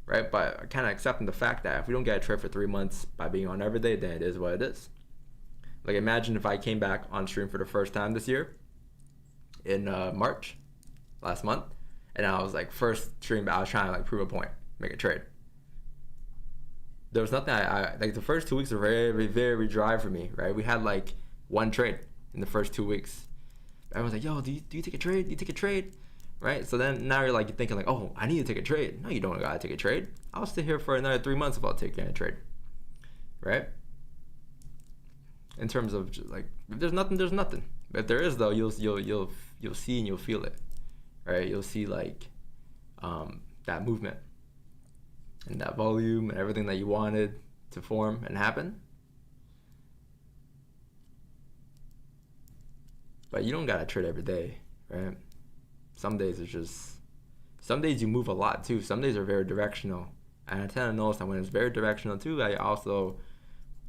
right? But kind of accepting the fact that if we don't get a trade for 3 months by being on every day, then it is what it is. Like, imagine if I came back on stream for the first time this year in March, last month, and I was like, first stream, I was trying to like prove a point, make a trade. There was nothing. I like the first 2 weeks were very, very dry for me, right? We had like one trade in the first 2 weeks. Everyone's like, yo, do you take a trade? Do you take a trade? Right? So then now you're like thinking like, oh, I need to take a trade. No, you don't gotta take a trade. I'll stay here for another 3 months if I'll take a trade. Right? In terms of just like, if there's nothing, there's nothing. But if there is though, you'll see and you'll feel it. Right? You'll see like that movement and that volume and everything that you wanted to form and happen. But you don't gotta trade every day, right? Some days some days you move a lot too. Some days are very directional. And I tend to notice that when it's very directional too,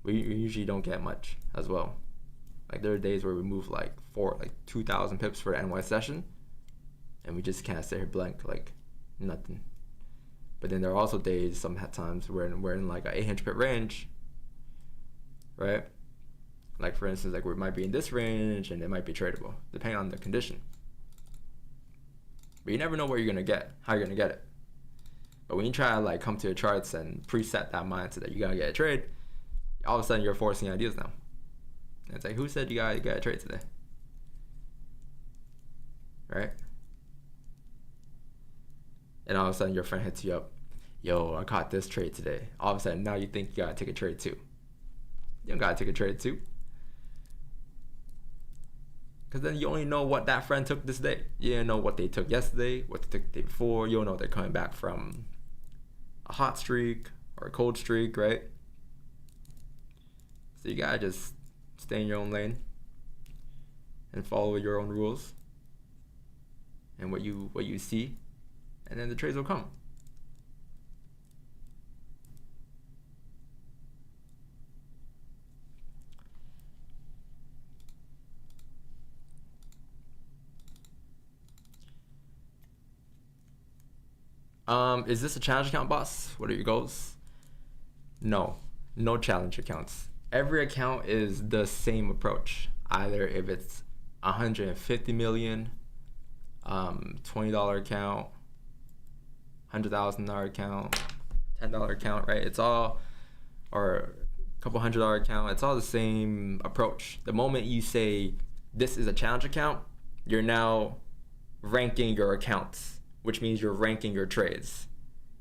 we usually don't get much as well. Like there are days where we move like 2,000 pips for the NY session, and we just can't sit here blank, like nothing. But then there are also days, sometimes we're in like an 800 pip range, right? Like for instance, like we might be in this range and it might be tradable, depending on the condition. But you never know what you're gonna get, how you're gonna get it. But when you try to like come to your charts and preset that mindset that you gotta get a trade, all of a sudden you're forcing ideas now. And it's like, who said you gotta get a trade today? Right? And all of a sudden your friend hits you up, yo, I caught this trade today. All of a sudden now you think you gotta take a trade too. You don't gotta take a trade too. Because then you only know what that friend took this day. You don't know what they took yesterday, what they took the day before. You don't know if they're coming back from a hot streak or a cold streak, right? So you gotta just stay in your own lane and follow your own rules and what you see, and then the trades will come. Is this a challenge account, boss? What are your goals? No challenge accounts. Every account is the same approach. Either if it's 150 million, $20 account, $100,000 account, $10 account, right? It's all, or a couple $100 account. It's all the same approach. The moment you say this is a challenge account, you're now ranking your accounts, which means you're ranking your trades.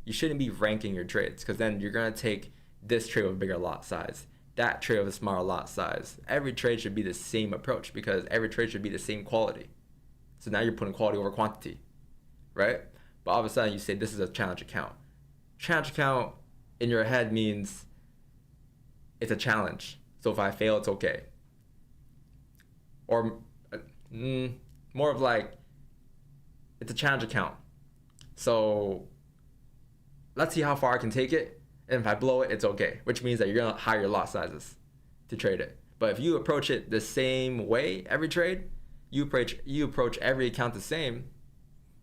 You shouldn't be ranking your trades, because then you're going to take this trade with a bigger lot size, that trade with a smaller lot size. Every trade should be the same approach, because every trade should be the same quality. So now you're putting quality over quantity, right? But all of a sudden you say this is a challenge account. Challenge account in your head means it's a challenge. So if I fail, it's okay. Or more of like, it's a challenge account. So let's see how far I can take it. And if I blow it, it's okay. Which means that you're gonna higher lot sizes to trade it. But if you approach it the same way every trade, you approach every account the same,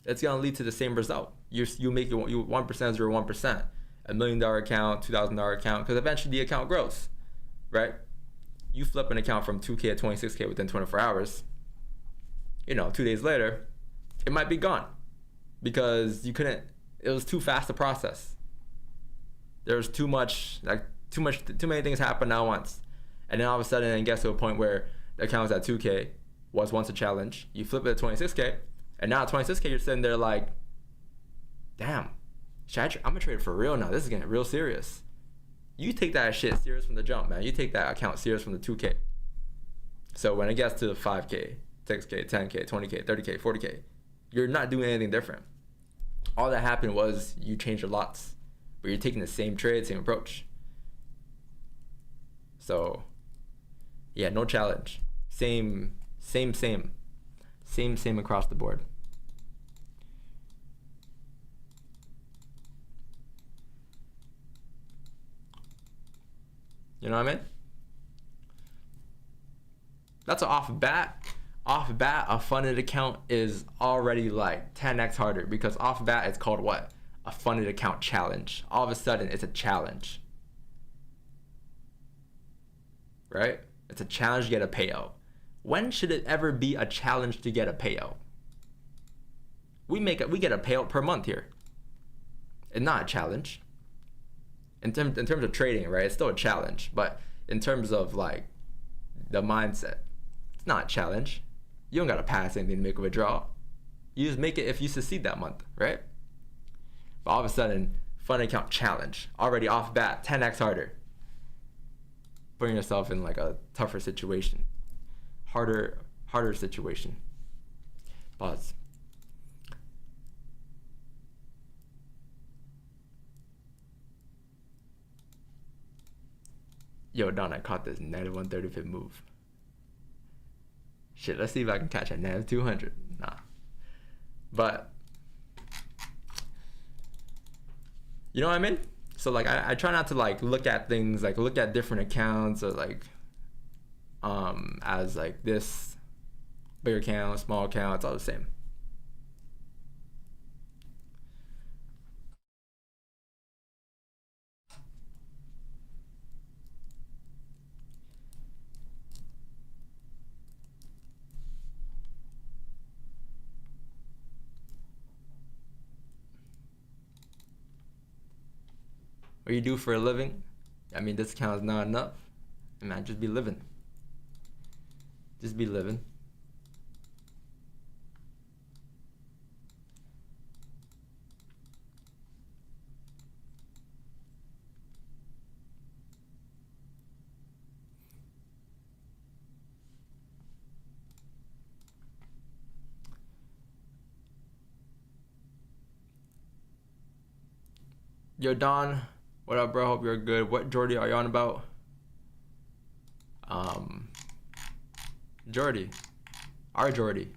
it's gonna lead to the same result. You make it 1% 0.1%, $1 million account, $2,000 account, because eventually the account grows, right? You flip an account from 2K to 26K within 24 hours. 2 days later, it might be gone because you couldn't. It was too fast to process. There was too many things happened at once, and then all of a sudden it gets to a point where the account was at 2K, was once a challenge. You flip it to 26K, and now at 26K you're sitting there like, damn, I'm gonna trade for real now. This is getting real serious. You take that shit serious from the jump, man. You take that account serious from the 2K. So when it gets to 5K, 6K, 10K, 20K, 30K, 40K, you're not doing anything different. All that happened was you changed your lots, but you're taking the same trade, same approach. So yeah, no challenge. Same across the board. You know what I mean? That's an off bat, a funded account is already like 10x harder, because off bat it's called what? A funded account challenge. All of a sudden it's a challenge, right? It's a challenge to get a payout. When should it ever be a challenge to get a payout? We get a payout per month here. It's not a challenge. In terms of trading, right? It's still a challenge, but in terms of like the mindset, it's not a challenge. You don't gotta pass anything to make a withdrawal. You just make it if you succeed that month, right? But all of a sudden, fund account challenge, already off bat, 10x harder. Putting yourself in like a tougher situation, harder situation. Pause. Yo, Don, I caught this negative 135 move. Shit, let's see if I can catch a negative 200. Nah. But, you know what I mean? So like, I try not to like look at things, like look at different accounts or like, as like this big account, small account, it's all the same. What you do for a living? I mean, this account is not enough. Man, just be living. Just be living. Yo, Don. What up, bro? Hope you're good. What Jordy are you on about? Jordy. Our Jordy.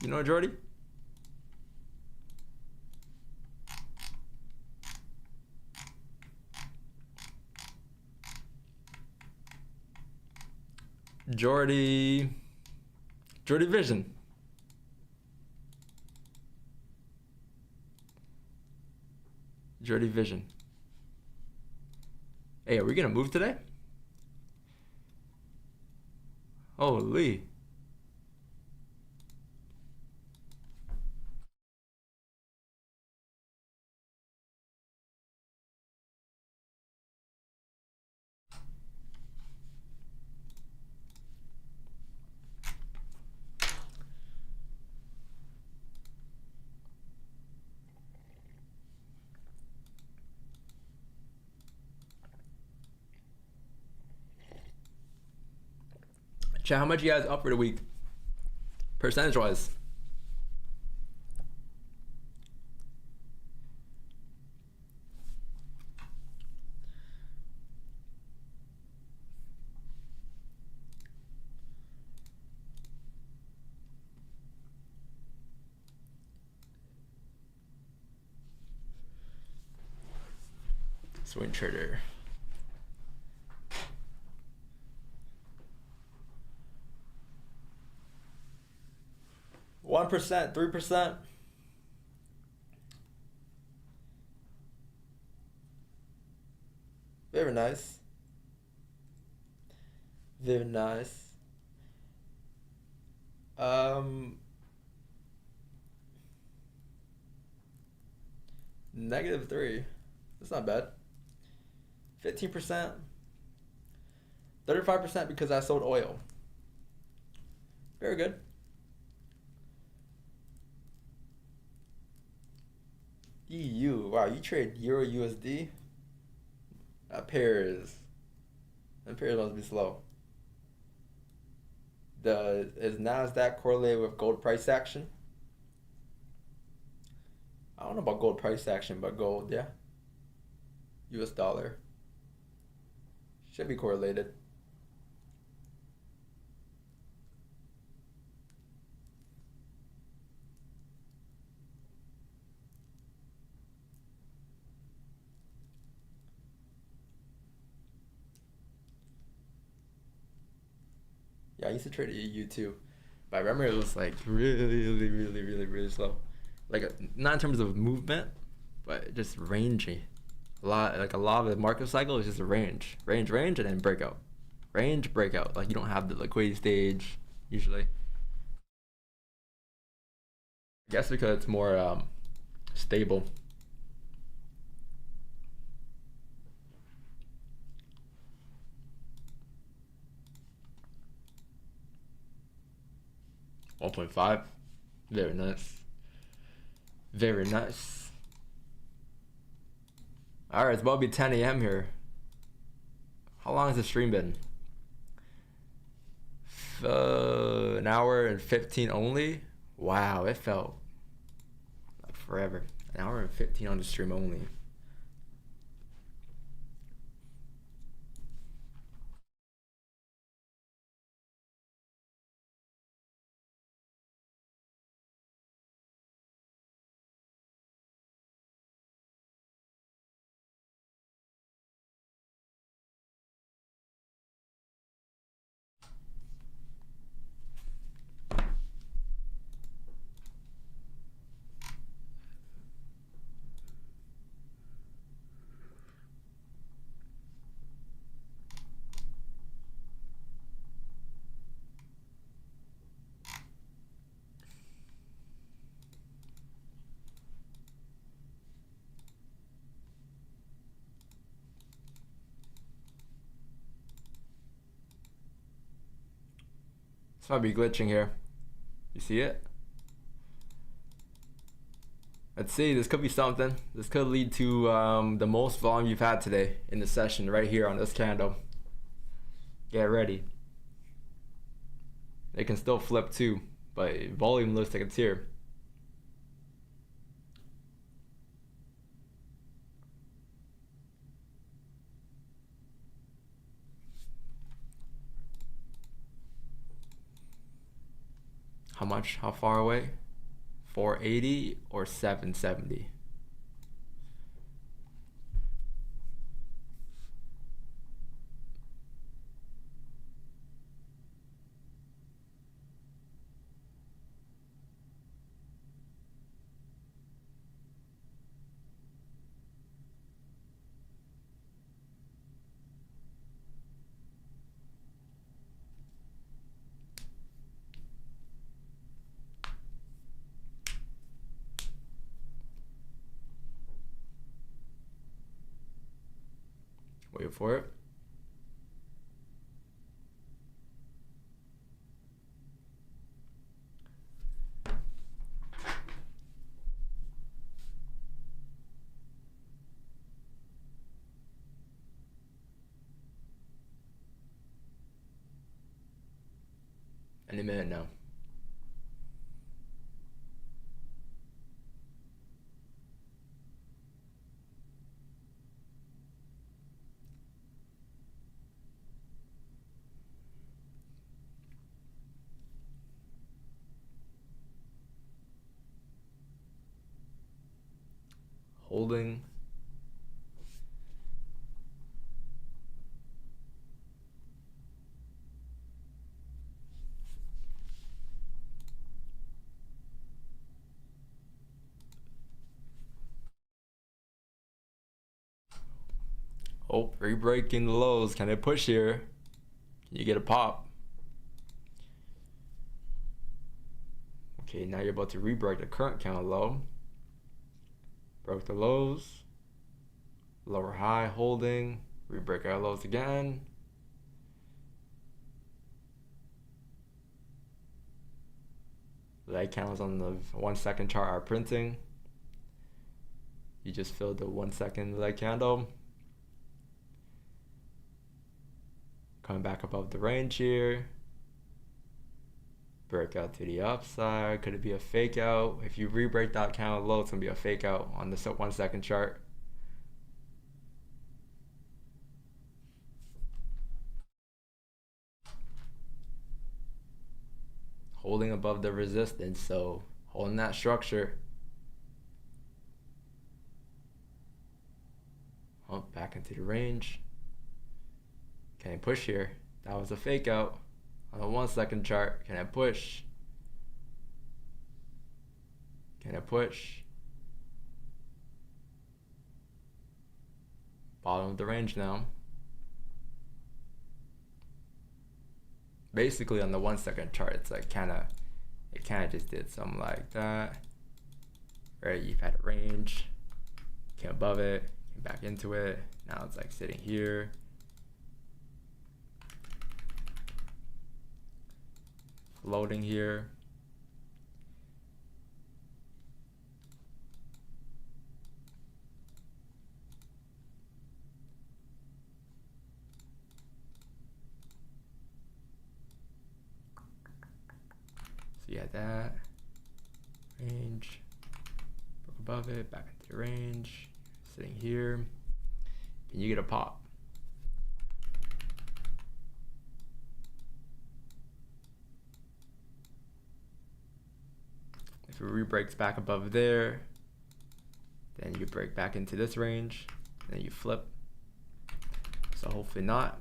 You know Jordy? Jordy Vision. Jordy Vision. Hey, are we gonna move today? Holy. Chat, how much you guys up for the week? Percentage wise. Swing trader. One 3%. Very nice. Very nice. -3. That's not bad. 15%. 35% because I sold oil. Very good. EU. Wow, you trade Euro USD? That pair must be slow. Is NASDAQ correlated with gold price action? I don't know about gold price action, but gold, yeah. US dollar. Should be correlated. Yeah, I used to trade at EU too. But I remember it was like really slow. Like not in terms of movement, but just rangy. A lot of the market cycle is just a range, and then breakout. Range, breakout. Like you don't have the liquidity stage usually. I guess because it's more stable. $1.5. Very nice. Very nice. Alright, it's about to be 10 a.m. here. How long has the stream been? An hour and 15 only? Wow, it felt like forever. An hour and 15 on the stream only. This might be glitching here. You see it? Let's see, this could be something. This could lead to the most volume you've had today in the session right here on this candle. Get ready. It can still flip too, but volume looks like it's here. How much? How far away? 480 or 770? Wait for it. Any minute now. Holding. Oh, re-breaking the lows. Can it push here? Can you get a pop? Okay, now you're about to re-break the current candle low. Broke the lows. Lower high, holding. Re-break our lows again. Leg candles on the 1 second chart are printing. You just filled the 1 second leg candle. Coming back above the range here. Breakout to the upside. Could it be a fake out? If you re-break that candle low, it's gonna be a fake out on the 1 second chart. Holding above the resistance, so holding that structure. Oh, back into the range. Can I push here? That was a fake out on the 1 second chart. Can I push? Can I push? Bottom of the range now. Basically on the 1 second chart, it's like it kinda just did something like that. Right, you've had a range, came above it, came back into it. Now it's like sitting here. Floating here. So you had that range, broke above it, back into the range, sitting here. Can you get a pop? If it re-breaks back above there, then you break back into this range, and then you flip. So hopefully not.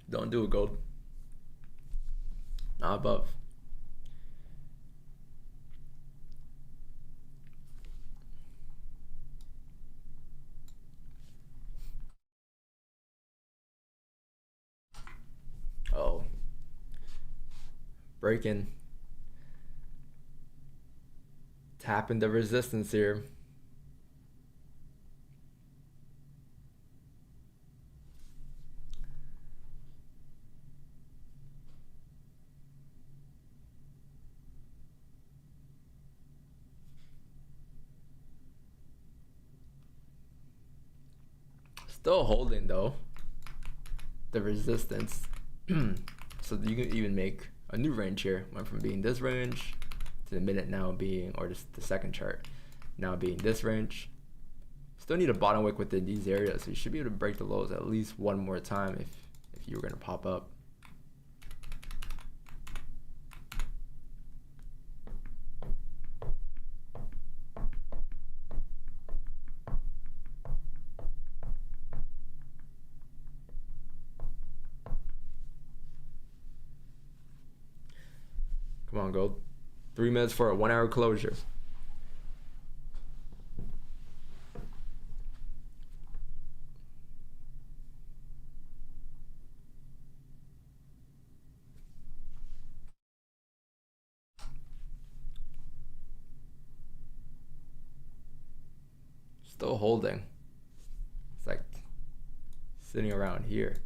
Don't do it, gold. Not above. Oh. Breaking. Tapping the resistance here. Still holding though, the resistance. So you can even make a new range here. Went from being this range to the minute now being, or just the second chart, now being this range. Still need a bottom wick within these areas, so you should be able to break the lows at least one more time if you were gonna pop up. Come on, gold. 3 minutes for a 1 hour closure. Still holding. It's like sitting around here.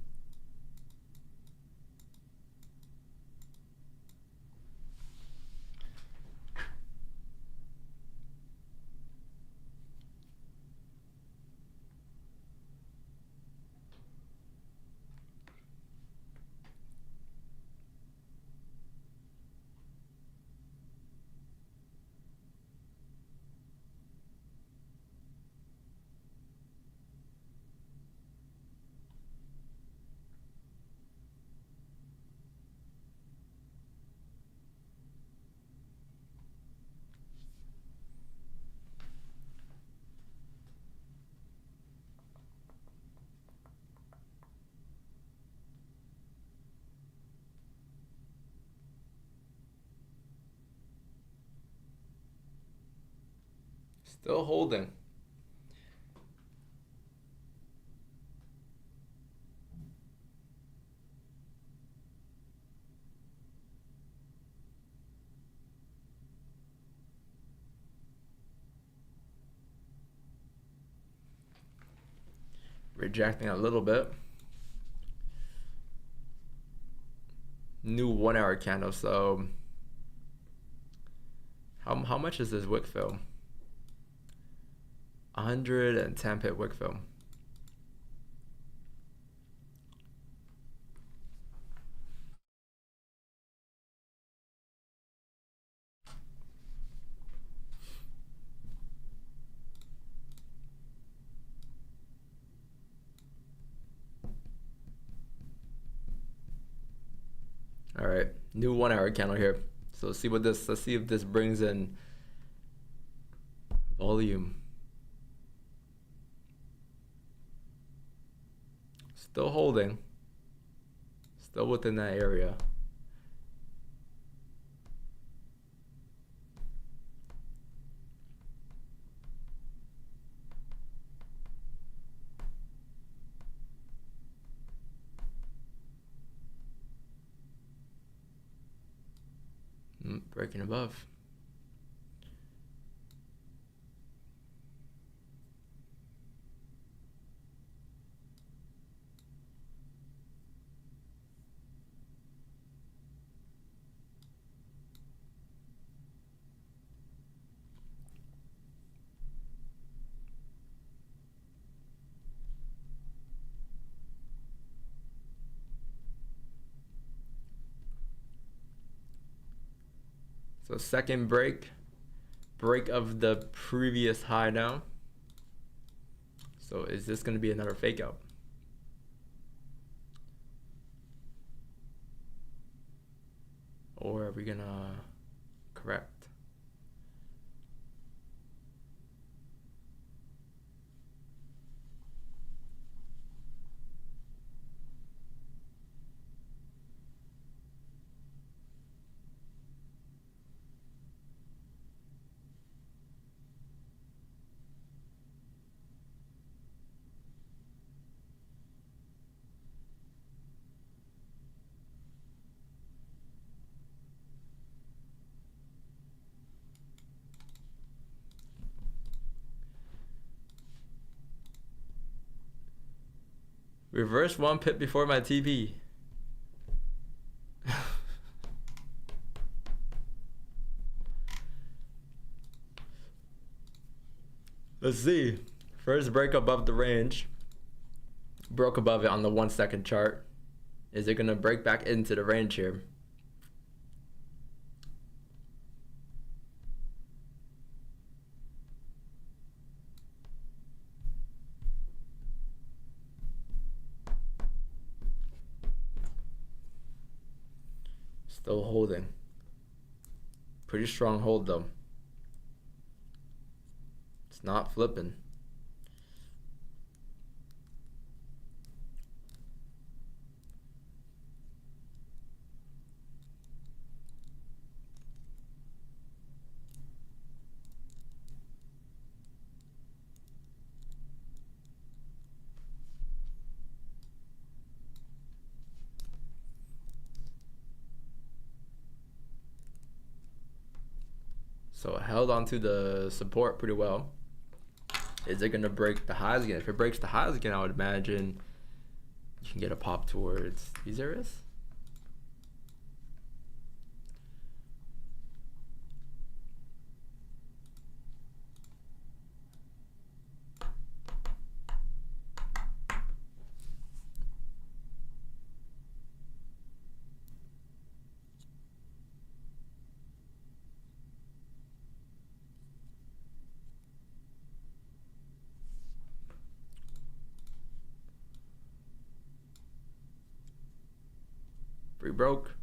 Still holding. Rejecting a little bit. New 1 hour candle. So how much is this wick fill? 110 pip wick fill. All right, new 1 hour candle here. So let's see if this brings in volume. Still holding. Still within that area. Breaking above. So second break of the previous high now. So is this going to be another fake out? Or are we going to correct? Reverse 1 pip before my TP. Let's see. First break above the range. Broke above it on the 1 second chart. Is it gonna break back into the range here? Still holding. Pretty strong hold though. It's not flipping. So it held onto the support pretty well. Is it gonna break the highs again? If it breaks the highs again, I would imagine you can get a pop towards these areas. Free broke.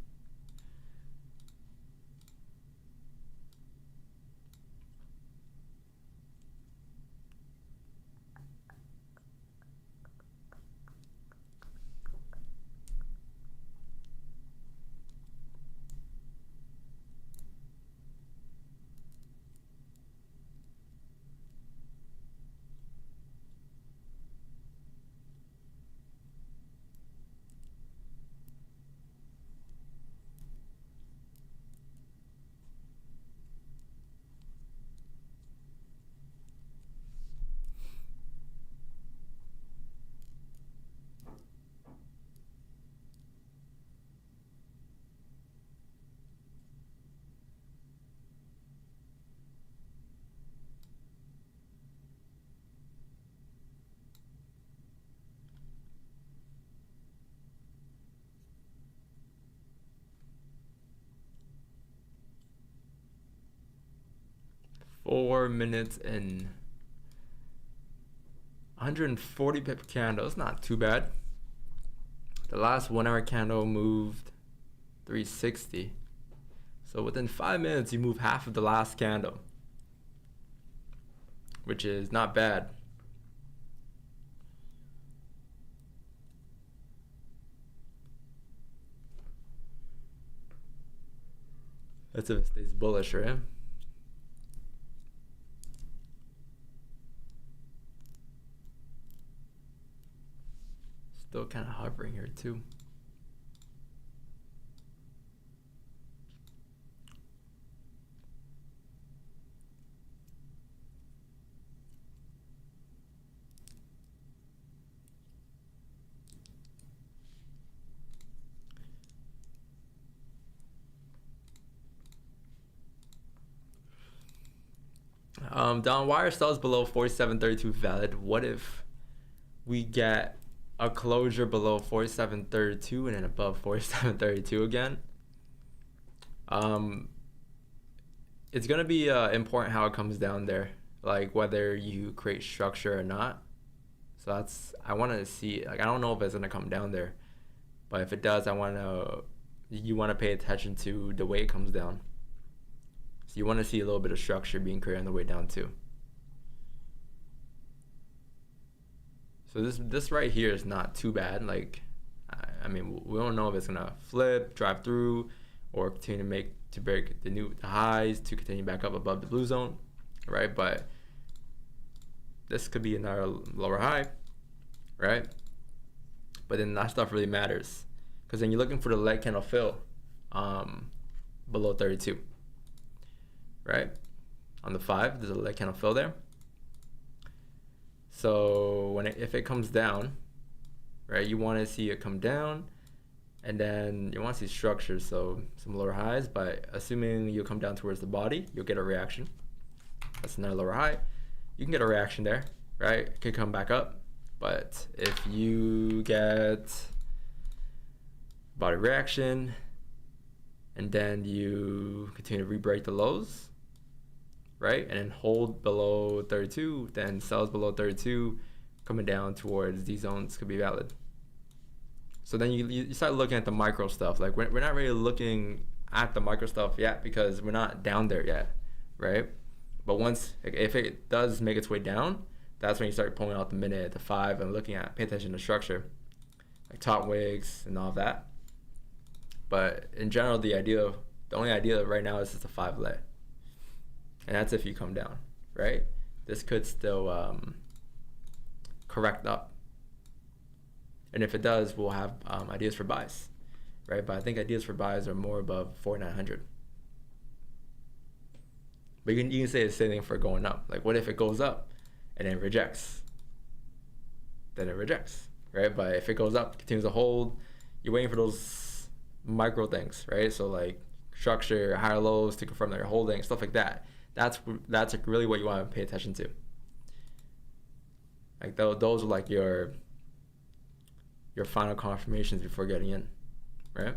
Four minutes and 140 pip candle. It's not too bad. The last 1 hour candle moved 360. So within 5 minutes, you move half of the last candle, which is not bad. That's if it stays bullish, right? Still kind of hovering here too. Down wire sells below 47.32 valid. What if we get a closure below 47.32 and then above 47.32 again? It's gonna be important how it comes down there, like whether you create structure or not. So that's, I want to see, like, I don't know if it's gonna come down there, but if it does, you want to pay attention to the way it comes down. So you want to see a little bit of structure being created on the way down too. So this right here is not too bad. Like, I mean, we don't know if it's gonna flip, drive through, or continue to break the highs to continue back up above the blue zone, right? But this could be another lower high, right? But then that stuff really matters, because then you're looking for the leg candle fill below 32, right? On the 5, there's a leg candle fill there. So if it comes down, right, you want to see it come down, and then you want to see structure, so some lower highs. But assuming you come down towards the body, you'll get a reaction. That's another lower high. You can get a reaction there, right? It could come back up. But if you get body reaction and then you continue to re-break the lows, right, and then hold below 32, then sells below 32, coming down towards these zones could be valid. So then you start looking at the micro stuff. Like, we're not really looking at the micro stuff yet because we're not down there yet, right? But once, if it does make its way down, that's when you start pulling out the minute, the 5, and pay attention to structure, like top wicks and all of that. But in general, the only idea right now is just a 5 leg. And that's if you come down, right? This could still correct up. And if it does, we'll have ideas for buys, right? But I think ideas for buys are more above 4,900. But you can say the same thing for going up. Like, what if it goes up and then rejects. Then it rejects, right? But if it goes up, continues to hold, you're waiting for those micro things, right? So like structure, higher lows to confirm that you're holding, stuff like that. That's like really what you want to pay attention to. Like those are like your final confirmations before getting in, right?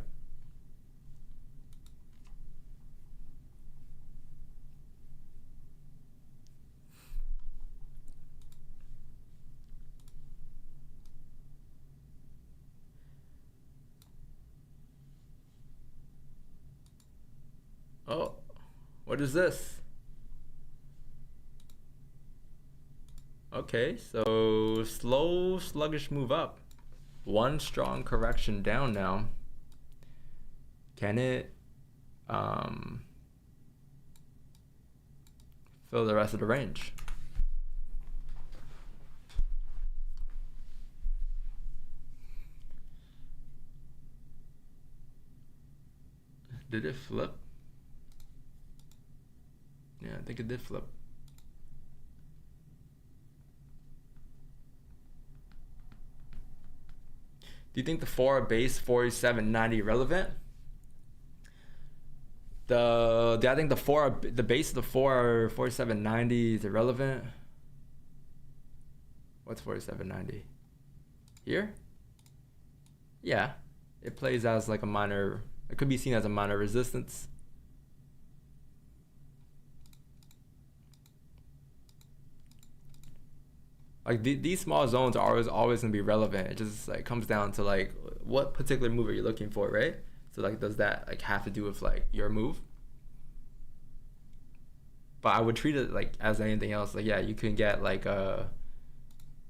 Oh, what is this? Okay, so slow, sluggish move up. One strong correction down now. Can it fill the rest of the range? Did it flip? Yeah, I think it did flip. Do you think the 4 base 47.90 relevant? I think the base of the 47.90 is irrelevant. What's 47.90? Here? Yeah, it plays as like a minor. It could be seen as a minor resistance. Like these small zones are always gonna be relevant. It just like comes down to like what particular move are you looking for, right? So like does that like have to do with like your move? But I would treat it like as anything else. Like yeah, you can get like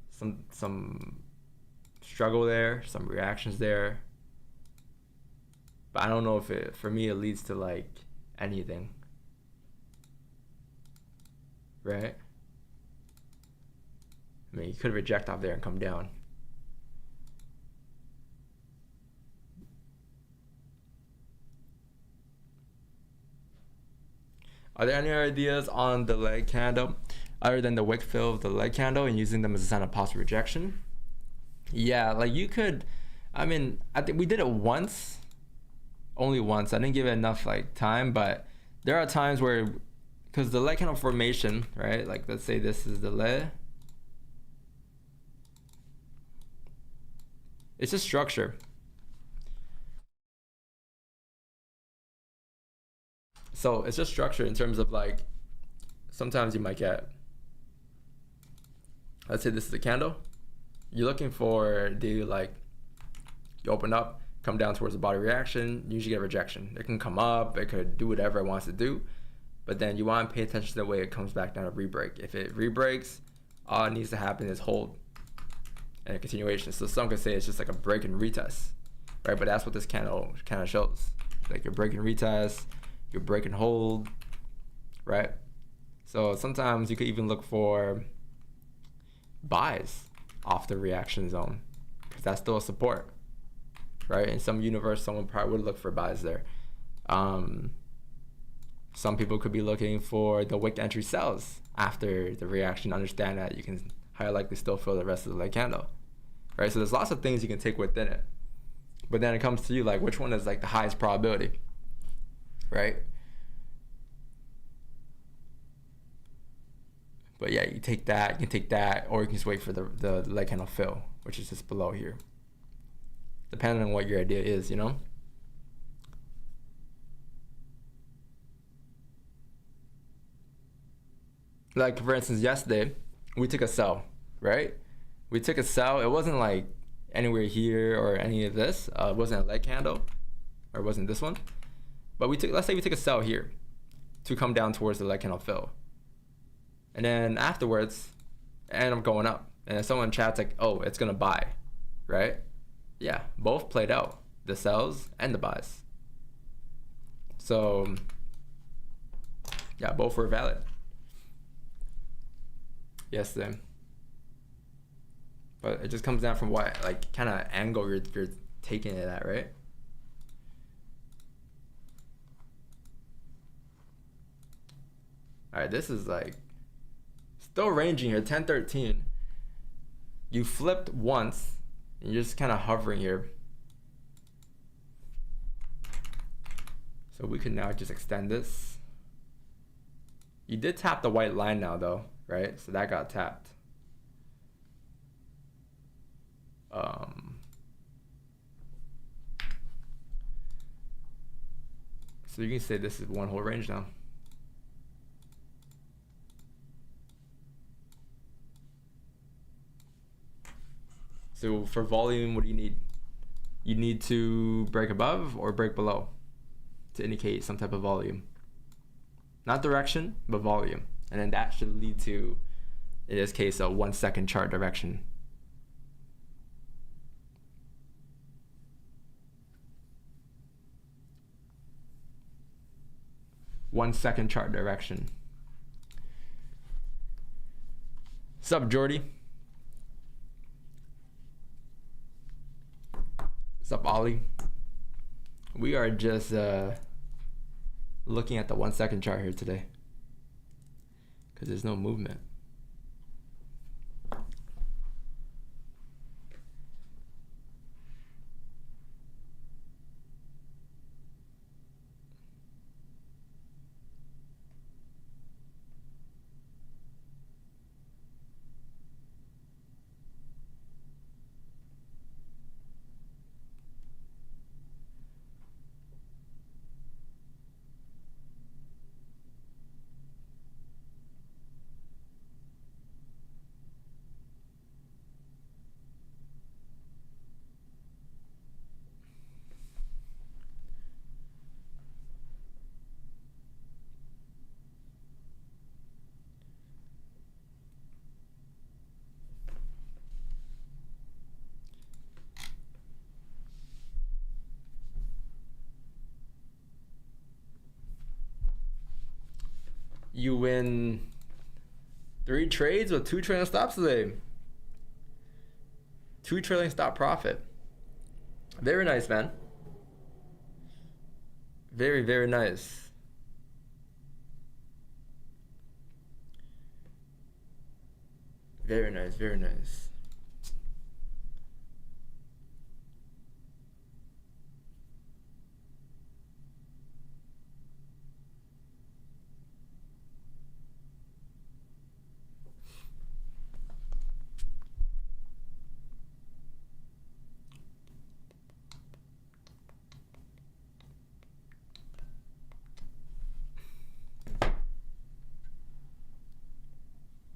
some struggle there, some reactions there. But I don't know if for me it leads to like anything. Right? I mean, you could reject off there and come down. Are there any ideas on the leg candle other than the wick fill of the leg candle and using them as a sign of possible rejection? Yeah, like you could, I mean, I think we did it once, only once. I didn't give it enough like time, but there are times where, because the leg candle formation, right? Like let's say this is the leg. It's just structure. So it's just structure in terms of like, sometimes you might get, let's say this is a candle. You're looking for you open up, come down towards the body reaction, you usually get rejection. It can come up, it could do whatever it wants to do, but then you want to pay attention to the way it comes back down to re-break. If it re-breaks, all it needs to happen is hold and a continuation. So some could say it's just like a break and retest, right? But that's what this candle kind of shows. Like you're breaking retest, you're breaking hold, right? So sometimes you could even look for buys off the reaction zone because that's still a support, right? In some universe, someone probably would look for buys there. Some people could be looking for the wick entry sells after the reaction. Understand that you can highly likely still fill the rest of the leg candle, right? So there's lots of things you can take within it, but then it comes to you like which one is like the highest probability, right? But yeah, you can take that, or you can just wait for the leg candle fill, which is just below here, depending on what your idea is, you know. Like for instance, yesterday we took a sell, right? We took a sell. It wasn't like anywhere here or any of this. It wasn't a leg candle, or it wasn't this one. But let's say we took a sell here to come down towards the leg candle fill, and then afterwards, it ended up going up. And then someone chats like, "Oh, it's gonna buy," right? Yeah, both played out, the sells and the buys. So yeah, both were valid. Yes, then. But it just comes down from what like kind of angle you're taking it at, right? All right, this is like Still ranging here, 10-13. You flipped once, and you're just kind of hovering here. So we can now just extend this. You did tap the white line now though, right? So that got tapped. So you can say this is one whole range now. So for volume, what do you need? You need to break above or break below to indicate some type of volume. Not direction, but volume. And then that should lead to, in this case, a 1 second chart direction. One second chart direction. Sup, Jordy? Sup, Ollie? We are just looking at the 1 second chart here today because there's no movement. You win 3 trades with 2 trailing stops today. 2 trailing stop profit. Very nice, man. Very, very nice. Very nice, very nice.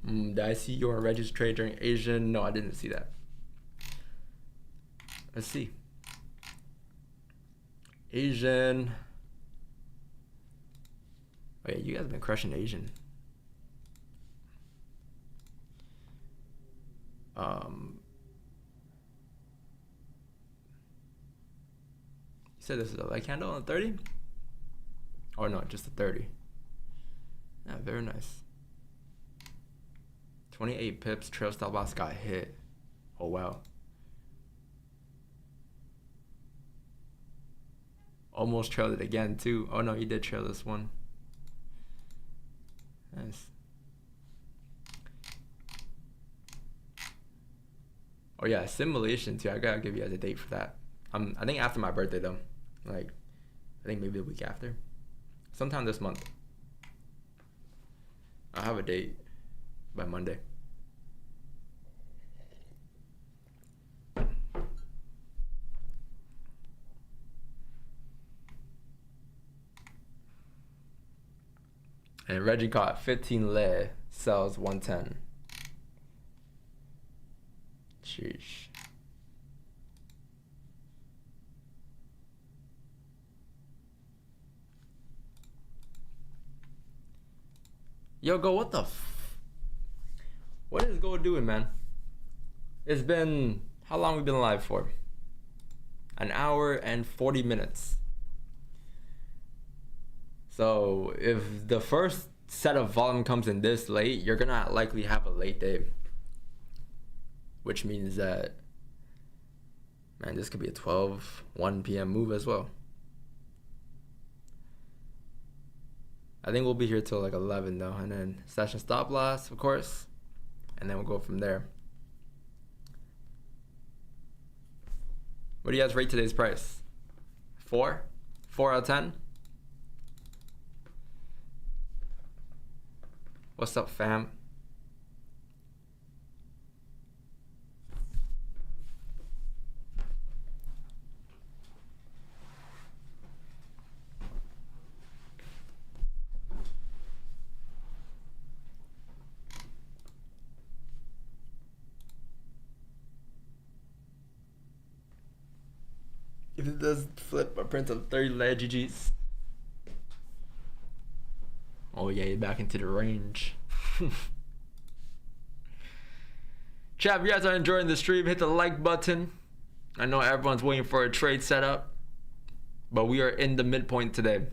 Did I see your registered trade during Asian? No, I didn't see that. Let's see. Asian. Oh yeah, you guys have been crushing Asian. You said this is a leg candle on 30? Or no, just a 30. Yeah, very nice. 28 pips, trail stop loss got hit. Oh wow. Almost trailed it again too. Oh no, you did trail this one. Nice. Oh yeah, simulation too. I gotta give you guys a date for that. I think after my birthday though. Like, I think maybe the week after. Sometime this month. I'll have a date by Monday. And Reggie caught 15 lei, sells 110. Sheesh. Yo, Go, what the what is Go doing, man? It's been, how long we been live for? 1 hour and 40 minutes. So if the first set of volume comes in this late, you're gonna likely have a late day. Which means that, man, this could be a 1 p.m. move as well. I think we'll be here till like 11 though, and then session stop loss, of course, and then we'll go from there. What do you guys rate today's price? 4? 4 out of 10? What's up, fam? If it does flip, I print on 30 leg GGs. Oh yeah, you're back into the range. Chat, if you guys are enjoying the stream, hit the like button. I know everyone's waiting for a trade setup, but we are in the midpoint today.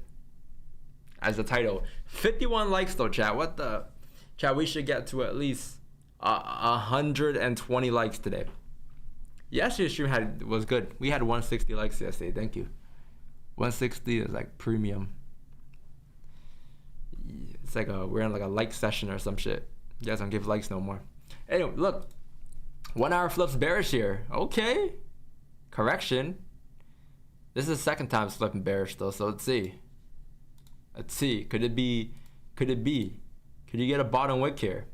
As the title, 51 likes though, chat. What the? Chat, we should get to at least 120 likes today. Yesterday's stream was good. We had 160 likes yesterday. Thank you. 160 is like premium. It's like we're in like a like session or some shit. You guys don't give likes no more. Anyway, look, 1 hour flips bearish here. Okay, correction. This is the second time it's flipping bearish though. So let's see. Let's see. Could it be? Could it be? Could you get a bottom wick here,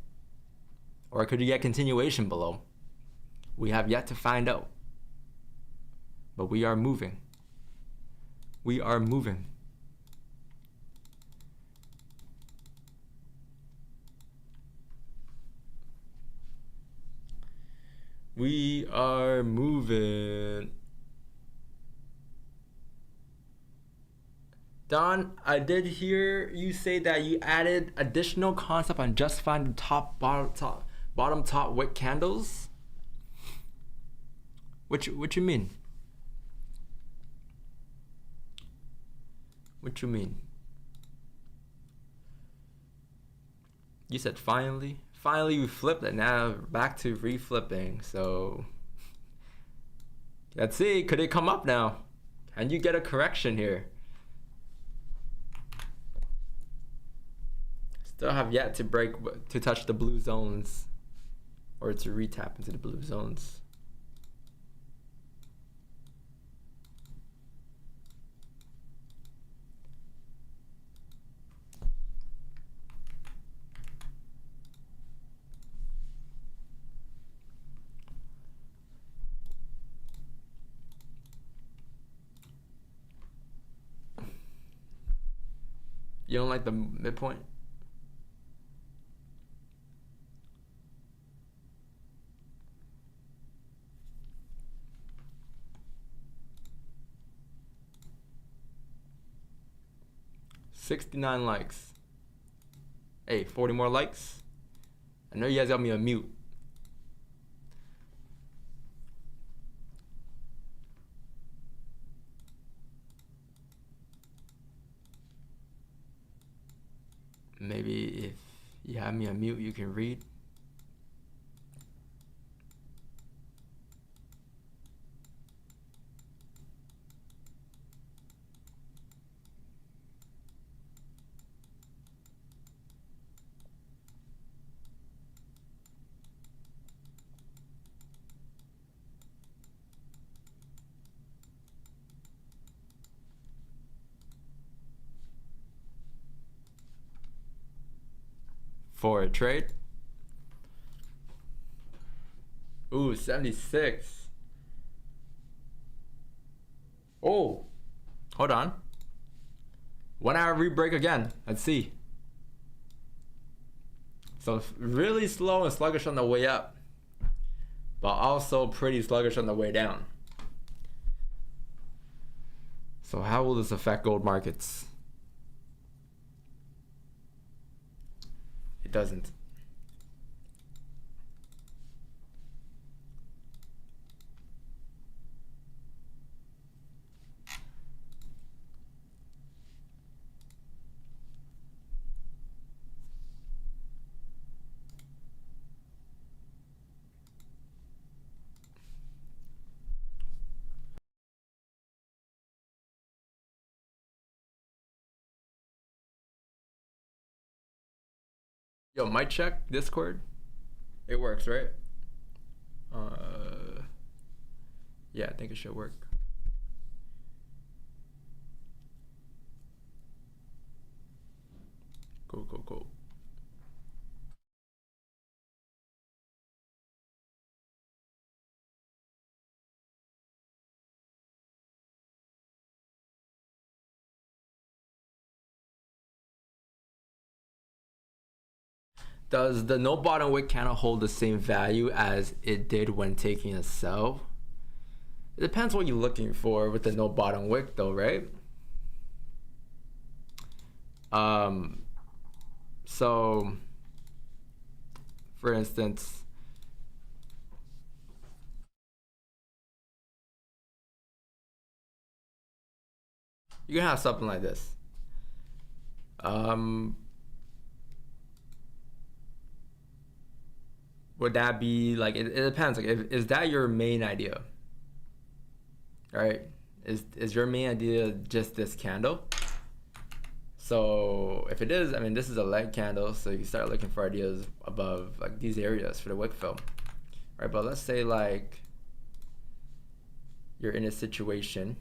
or could you get continuation below? We have yet to find out, but we are moving. We are moving. We are moving. Don, I did hear you say that you added additional concept on just finding bottom top wick candles. What you mean? What you mean? You said finally? Finally we flipped it. Now back to reflipping. So let's see. Could it come up now? Can you get a correction here? Still have yet to touch the blue zones, or to retap into the blue zones. You don't like the midpoint? $69 likes. Hey, 40 more likes. I know you guys got me on mute. Maybe if you have me on mute, you can read. For a trade. Ooh, 76. Oh, hold on. 1 hour rebreak again. Let's see. So really slow and sluggish on the way up, but also pretty sluggish on the way down. So how will this affect gold markets? It doesn't. Yo, mic check Discord. It works, right? Yeah, I think it should work. Cool. Does the no bottom wick candle hold the same value as it did when taking a sell? It depends what you're looking for with the no bottom wick though, right? So for instance, you can have something like this. Would that be like, it depends, like is that your main idea? Right? Is your main idea just this candle? So if it is, I mean, this is a leg candle, so you start looking for ideas above like these areas for the wick fill, right? But let's say like you're in a situation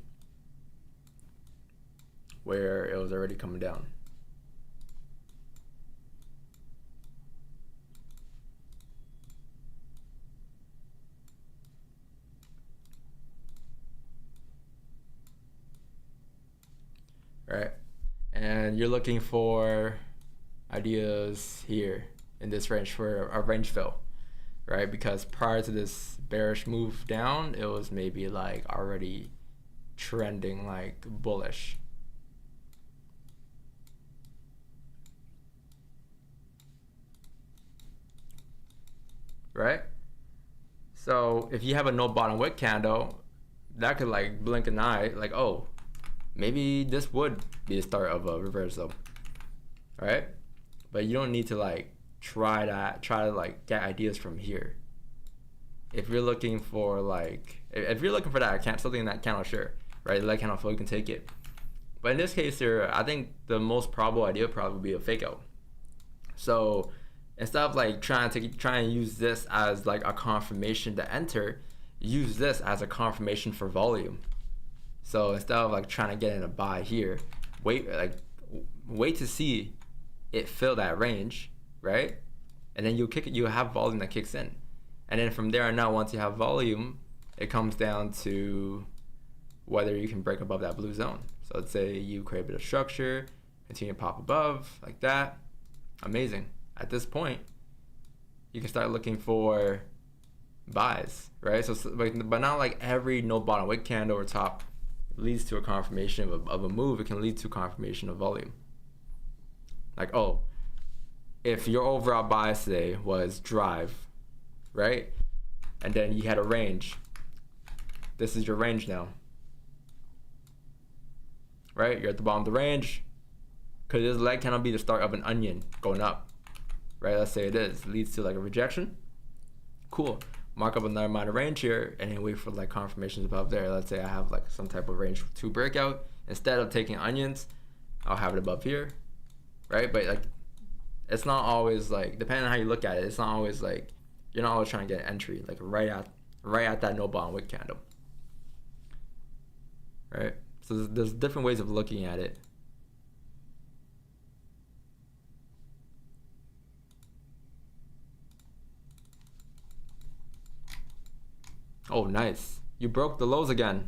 where it was already coming down. Right? And you're looking for ideas here in this range for a range fill, right? Because prior to this bearish move down, it was maybe like already trending like bullish. Right? So if you have a no bottom wick candle, that could like blink an eye, like, oh, maybe this would be the start of a reversal, right? But you don't need to like try to like get ideas from here. If you're looking for like, if you're looking for that something in that candle, sure, right? The leg candle flow, you can take it. But in this case here, I think the most probable idea would probably be a fake out. So instead of like trying to use this as like a confirmation to enter, use this as a confirmation for volume. So instead of like trying to get in a buy here, wait to see it fill that range, right? And then you have volume that kicks in. And then from there on out, once you have volume, it comes down to whether you can break above that blue zone. So let's say you create a bit of structure, continue to pop above like that. Amazing. At this point, you can start looking for buys, right? So but not like every no bottom wick candle or top leads to a confirmation of a move. It can lead to confirmation of volume. Like, oh, if your overall bias today was drive, right? And then you had a range. This is your range now. Right? You're at the bottom of the range. Could this leg cannot be the start of an onion going up? Right? Let's say it is. It leads to like a rejection. Cool. Mark up another amount of range here and then wait for like confirmations above there. Let's say I have like some type of range 2 breakout. Instead of taking onions, I'll have it above here, right? But like, it's not always like, depending on how you look at it, it's not always like, you're not always trying to get an entry like right at that no bottom wick candle, right? So there's different ways of looking at it. Oh, nice. You broke the lows again.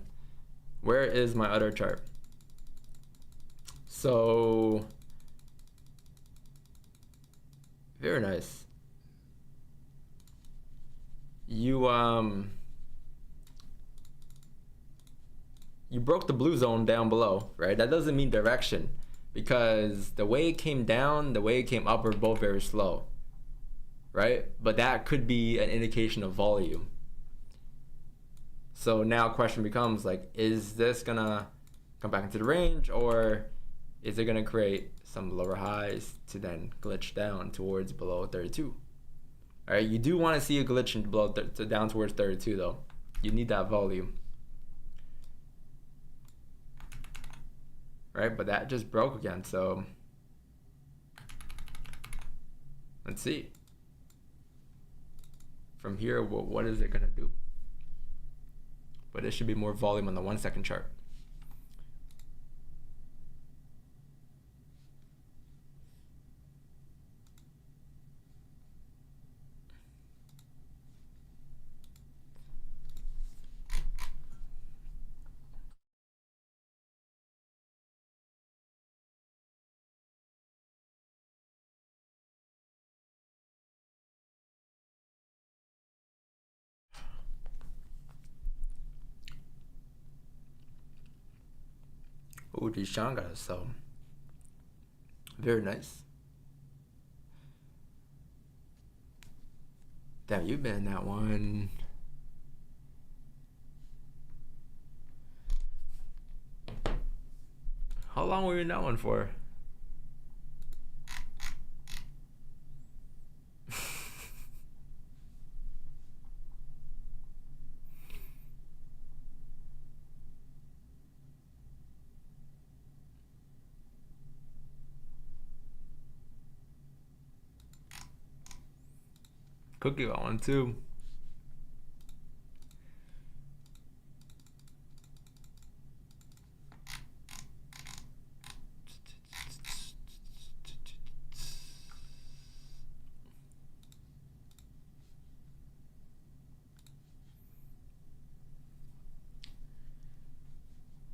Where is my other chart? So, very nice. You broke the blue zone down below, right? That doesn't mean direction, because the way it came down, the way it came up are both very slow, right? But that could be an indication of volume. So now question becomes like, is this gonna come back into the range, or is it gonna create some lower highs to then glitch down towards below 32? All right, you do want to see a glitch in below down towards 32 though. You need that volume, right? But that just broke again. So let's see. From here, what is it gonna do? But it should be more volume on the 1 second chart. Oh, Deshaun got us, so very nice. Damn, you've been in that one. How long were you in that one for? Cookie got one too.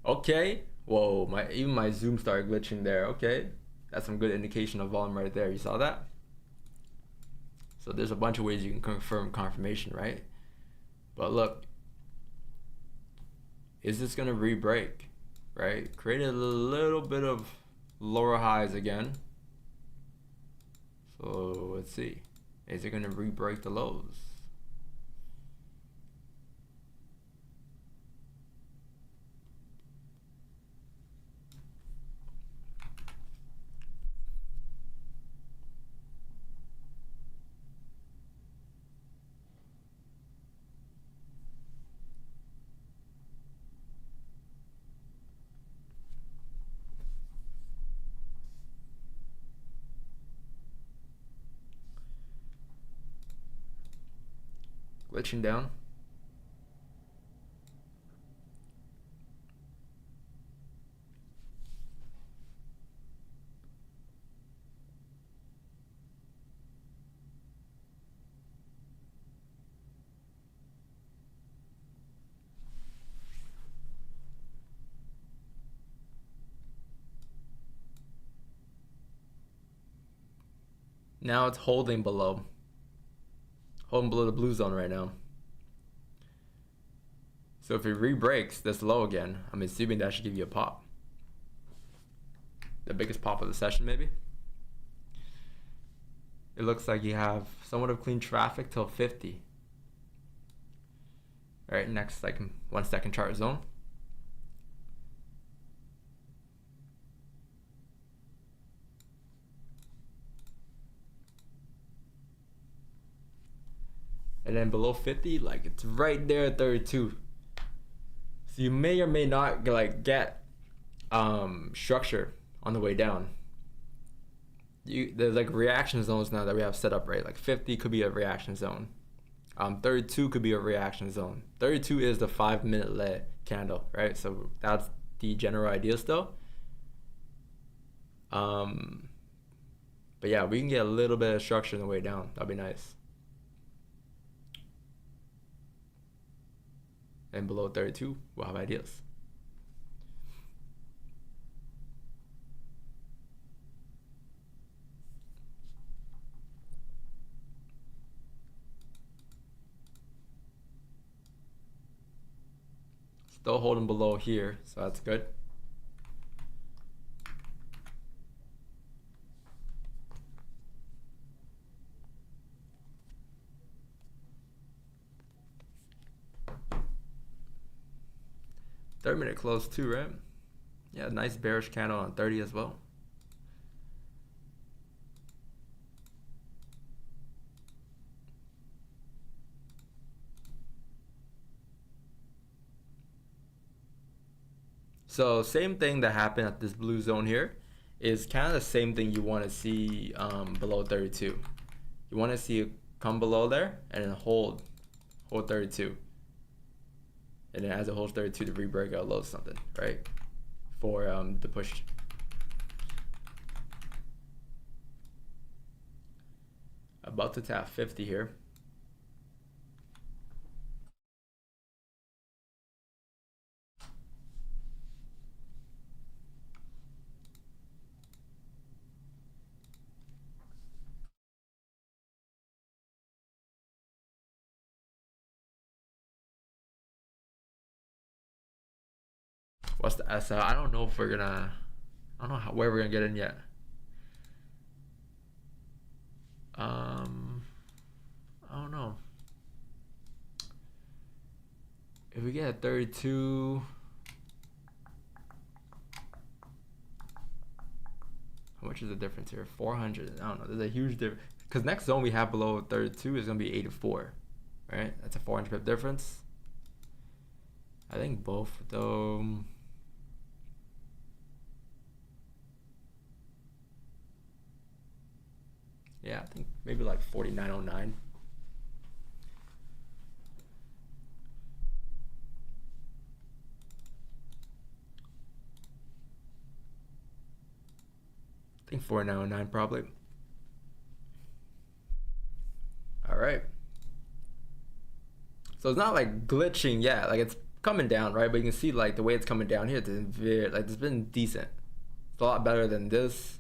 Okay. Whoa, even my zoom started glitching there. Okay. That's some good indication of volume right there. You saw that? So there's a bunch of ways you can confirm confirmation, right? But look, is this gonna re-break, right? Create a little bit of lower highs again. So let's see, is it gonna re-break the lows? Glitching down. Now it's holding below the blue zone right now. So if it re-breaks this low again, I'm assuming that should give you a pop. The biggest pop of the session, maybe. It looks like you have somewhat of clean traffic till 50. All right, next like 1 second chart zone. And then below 50, like it's right there at 32. So you may or may not like get structure on the way down. There's like reaction zones now that we have set up, right? Like 50 could be a reaction zone. 32 could be a reaction zone. 32 is the 5-minute leg candle, right? So that's the general idea still. But yeah, we can get a little bit of structure on the way down. That'd be nice. And below 32, we'll have ideas. Still holding below here, so that's good. Third-minute close too, right? Yeah, nice bearish candle on 30 as well. So same thing that happened at this blue zone here is kind of the same thing you want to see below 32. You want to see it come below there and then hold 32. And then as it holds 32, the rebreakout loads something, right? For the push. About to tap 50 here. What's the SL? I don't know if we're gonna, I don't know where we're gonna get in yet. I don't know. If we get a 32, how much is the difference here? 400. I don't know. There's a huge difference because next zone we have below 32 is gonna be 84, right? That's a 400 pip difference. I think both though. Yeah, I think maybe like 49.09. I think 49.09 probably. All right. So it's not like glitching yet, like it's coming down, right? But you can see like the way it's coming down here, it's very, like it's been decent. It's a lot better than this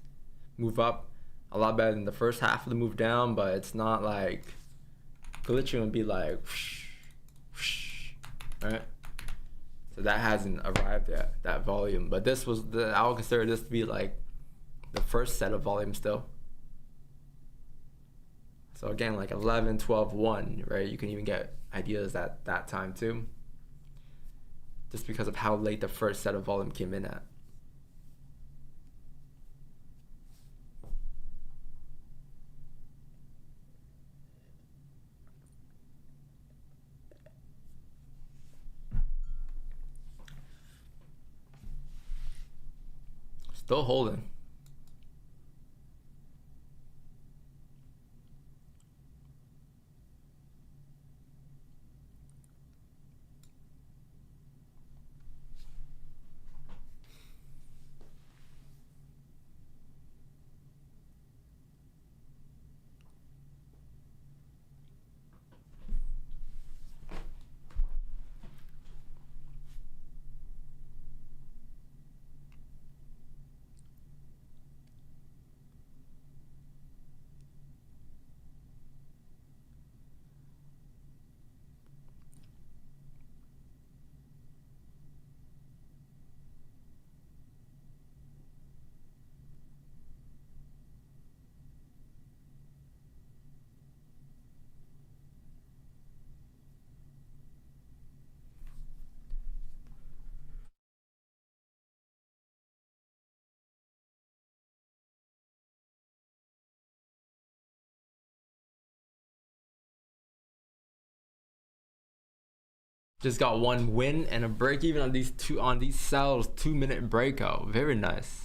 move up, a lot better than the first half of the move down, but it's not like glitching would be like whoosh, whoosh, right? So that hasn't arrived yet, that volume. But this was I would consider this to be like the first set of volume still. So again, like 11, 12, 1, right? You can even get ideas at that time too, just because of how late the first set of volume came in at. Still holding. Just got one win and a break even on these cells, 2-minute breakout. Very nice.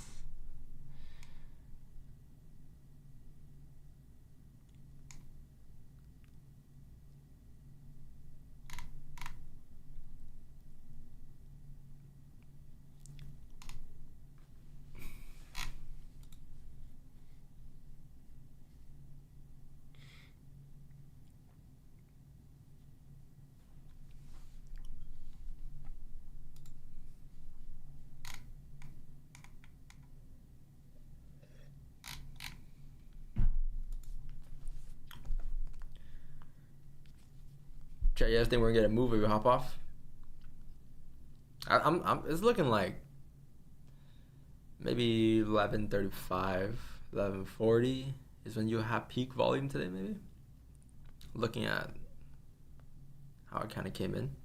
Chat, you guys think we're gonna get a move or we hop off? It's looking like maybe 11:35, 11:40 is when you have peak volume today, maybe. Looking at how it kind of came in.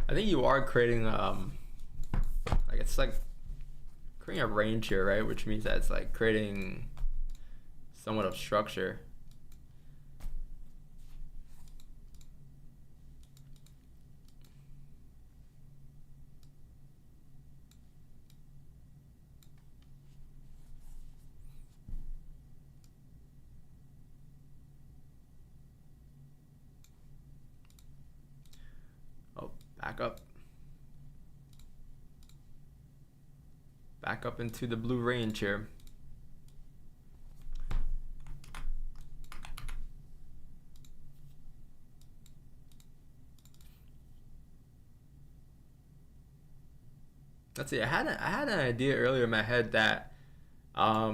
I think you are creating like it's like creating a range here, right? Which means that it's like creating somewhat of structure. Oh, back up. Back up into the blue range here. Let's see, I had an idea earlier in my head that I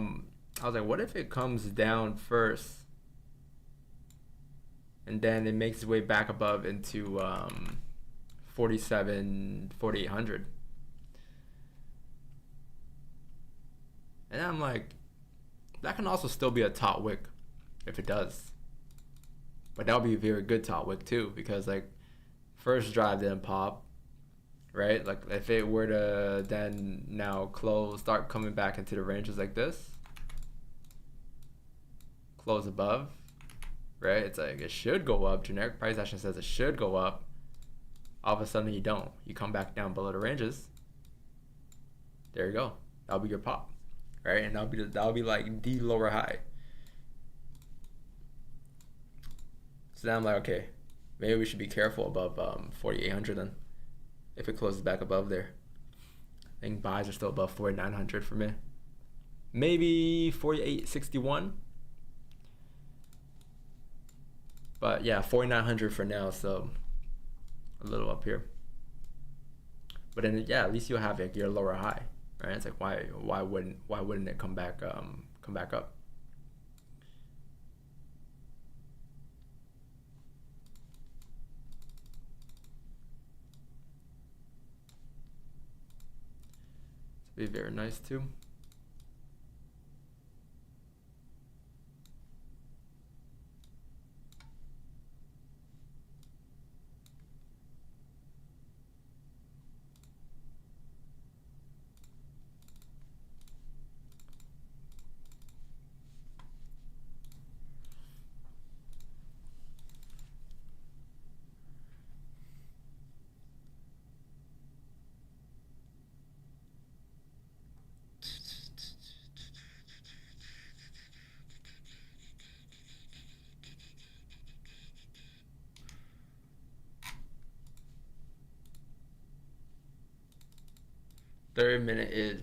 was like, what if it comes down first and then it makes its way back above into 4,800. And I'm like, that can also still be a top wick if it does. But that would be a very good top wick too, because like first drive didn't pop, right? Like if it were to then now close, start coming back into the ranges like this, close above, right? It's like it should go up. Generic price action says it should go up. All of a sudden you don't. You come back down below the ranges. There you go. That'll be your pop, right? And that'll be like the lower high. So then I'm like, okay, maybe we should be careful above 4,800 then. If it closes back above there, I think buys are still above 4,900 for me. Maybe 4,861. But yeah, 4,900 for now, so a little up here. But then yeah, at least you'll have like your lower high, right? It's like why wouldn't it come back up? Be very nice too.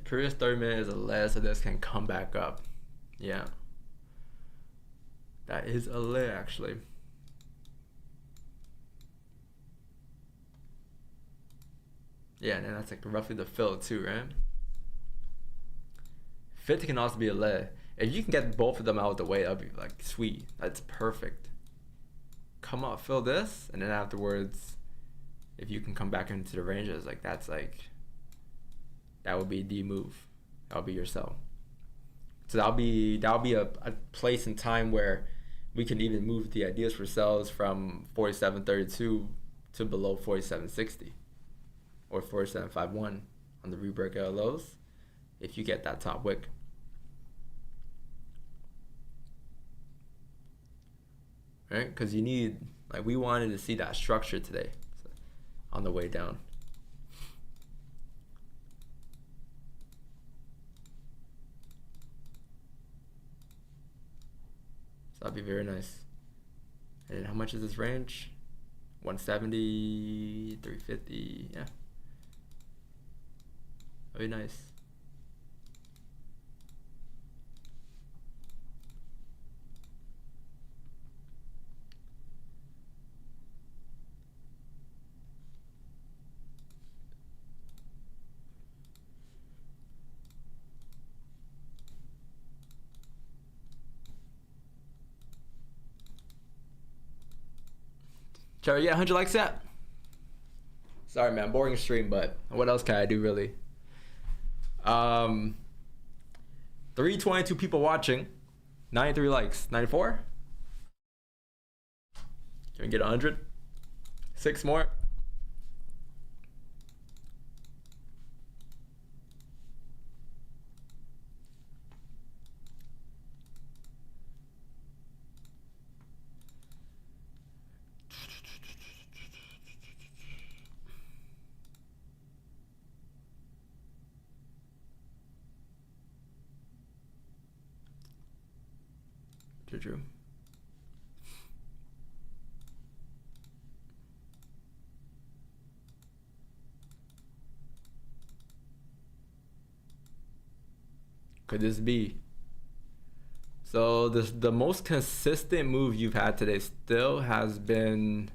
Previous 30 minutes is a less, so this can come back up. Yeah, that is a lay actually. Yeah, and then that's like roughly the fill too, right? 50 can also be a lay. If you can get both of them out of the way, that'd be like sweet. That's perfect. Come up, fill this, and then afterwards, if you can come back into the ranges, like that's like, that would be the move. That'll be your sell. So that'll be a place in time where we can even move the ideas for sells from 47.32 to below 47.60 or 47.51 on the rebreak lows if you get that top wick. Right? Because you need, like, we wanted to see that structure today on the way down. That'd be very nice. And how much is this range? 170, 350, yeah. That'd be nice. Try to get 100 likes yet? Sorry, man, boring stream, but what else can I do, really? 322 people watching, 93 likes, 94? Can we get 100? 6 more? True. Could this be? So the most consistent move you've had today still has been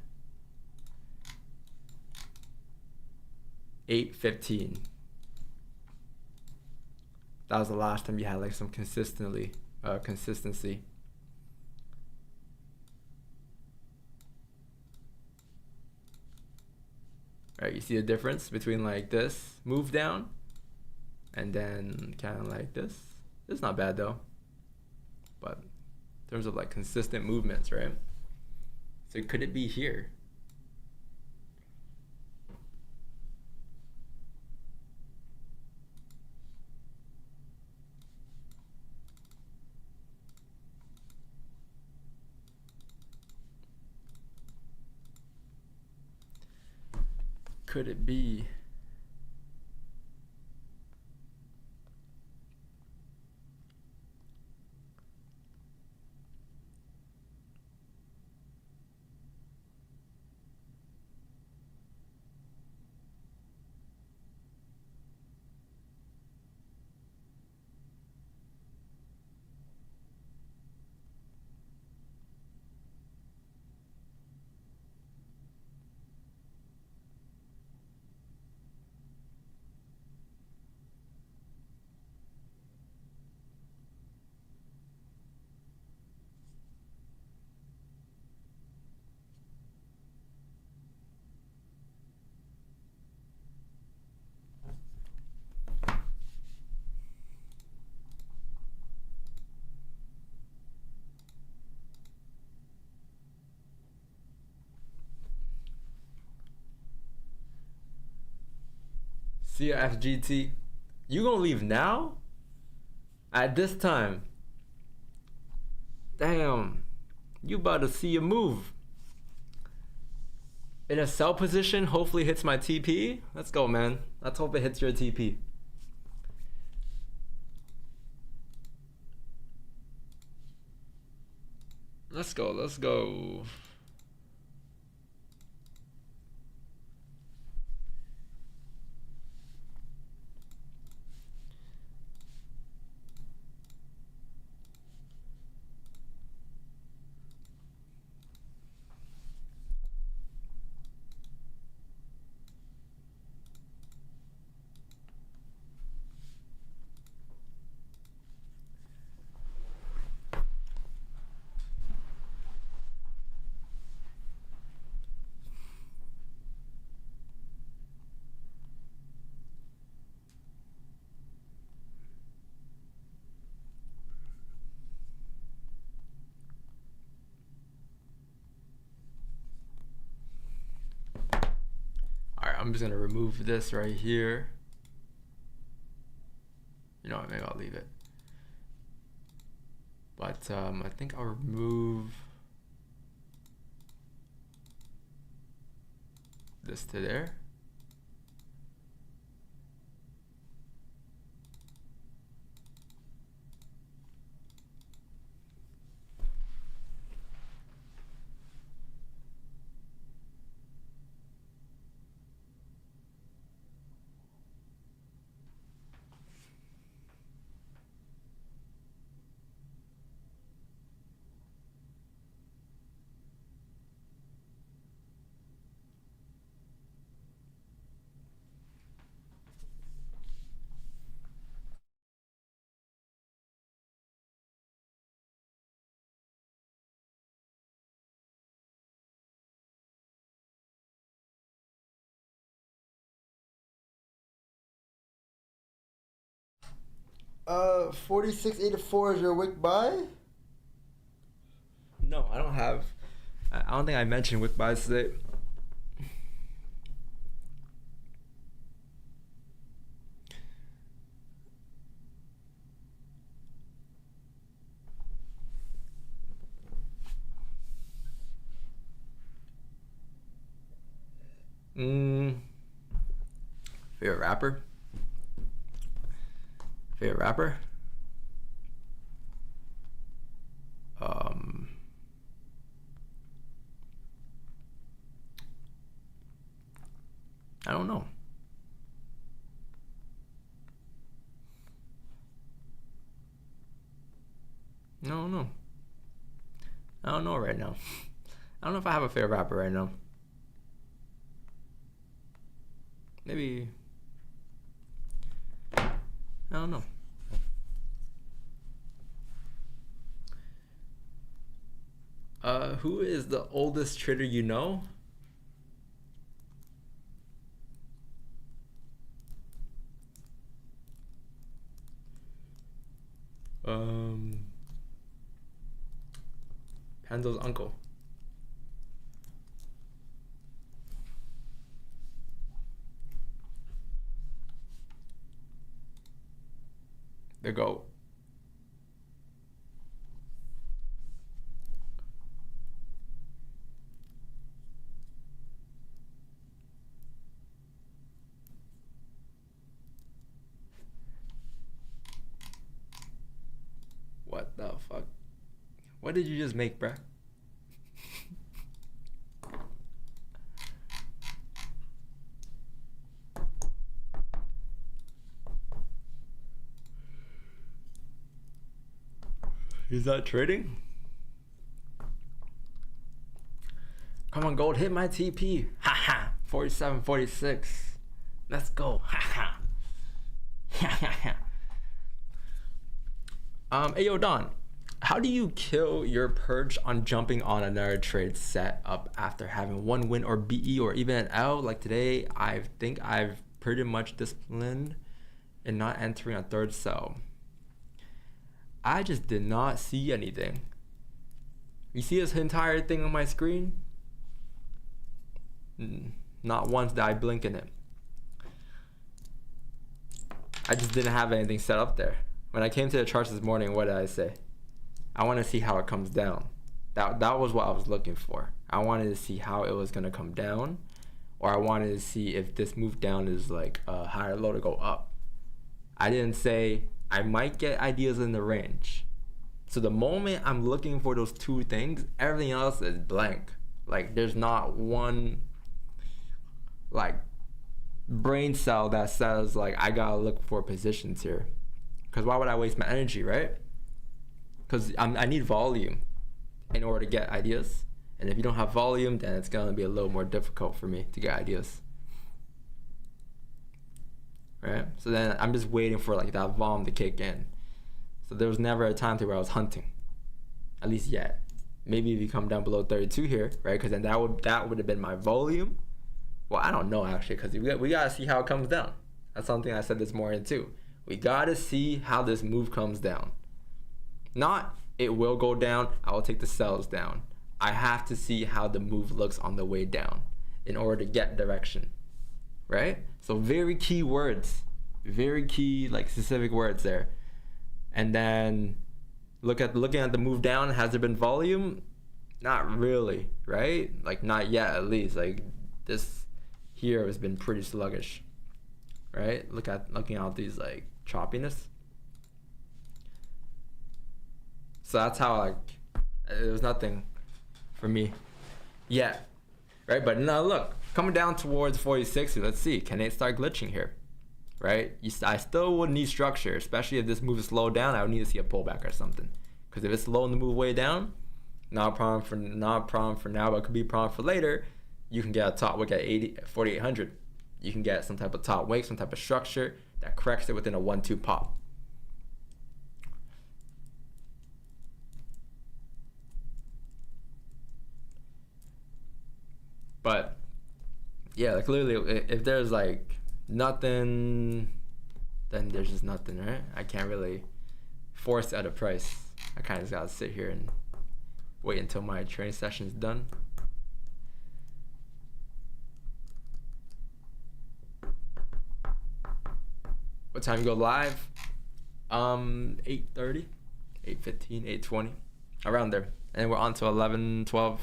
8.15. That was the last time you had like some consistency. Right, you see the difference between like this move down and then kind of like this. It's not bad though, but in terms of like consistent movements, right? So could it be here? Could it be? See ya, FGT. You gonna leave now? At this time? Damn. You about to see a move. In a sell position, hopefully hits my TP. Let's go, man. Let's hope it hits your TP. Let's go, let's go. I'm just gonna remove this right here. You know what, maybe I'll leave it. But I think I'll remove this to there. Uh, 46.84 is your wick buy? No, I don't have. I don't think I mentioned wick buys today. Favorite rapper? Favorite rapper? I don't know. I don't know. I don't know right now. I don't know if I have a favorite rapper right now. Maybe. I don't know. Who is the oldest trader you know? Panzo's uncle. The GOAT. What the fuck? What did you just make, bruh? He's not trading? Come on, gold, hit my TP. Haha. 47, 46. Let's go. Haha. Hey yo, Don, how do you kill your purge on jumping on another trade set up after having one win or BE or even an L? Like today, I think I've pretty much disciplined in not entering a third sell. I just did not see anything. You see this entire thing on my screen? Not once did I blink in it. I just didn't have anything set up there. When I came to the charts this morning, what did I say? I want to see how it comes down. That was what I was looking for. I wanted to see how it was going to come down, or I wanted to see if this move down is like a higher low to go up. I didn't say I might get ideas in the range. So the moment I'm looking for those two things, everything else is blank. Like there's not one like brain cell that says like I gotta look for positions here. Because why would I waste my energy, right? Because I need volume in order to get ideas. And if you don't have volume, then it's gonna be a little more difficult for me to get ideas. Right? So then I'm just waiting for like that volume to kick in. So there was never a time where I was hunting, at least yet. Maybe if you come down below 32 here, right? Because then that would have been my volume. Well, I don't know actually, because we gotta see how it comes down. That's something I said this morning too. We gotta see how this move comes down. Not it will go down, I will take the sells down. I have to see how the move looks on the way down in order to get direction, right? So very key words, very key like specific words there. And then looking at the move down, has there been volume? Not really, right? Like not yet at least. Like this here has been pretty sluggish, right? Looking at these like choppiness. So that's how like there was nothing for me yet, right? But now look, coming down towards 46, let's see, can it start glitching here, right? I still would need structure, especially if this move is slowed down. I would need to see a pullback or something, because if it's slow in the move way down, not a problem for now, but it could be a problem for later. You can get a top wick at 4,800. You can get some type of top wick, some type of structure that corrects it within a 1-2 pop. But yeah, like literally, if there's like nothing, then there's just nothing, right? I can't really force at a price. I kind of just gotta sit here and wait until my training session is done. What time you go live? 8:30, 8:15, 8:20, around there. And then we're on to 11, 12.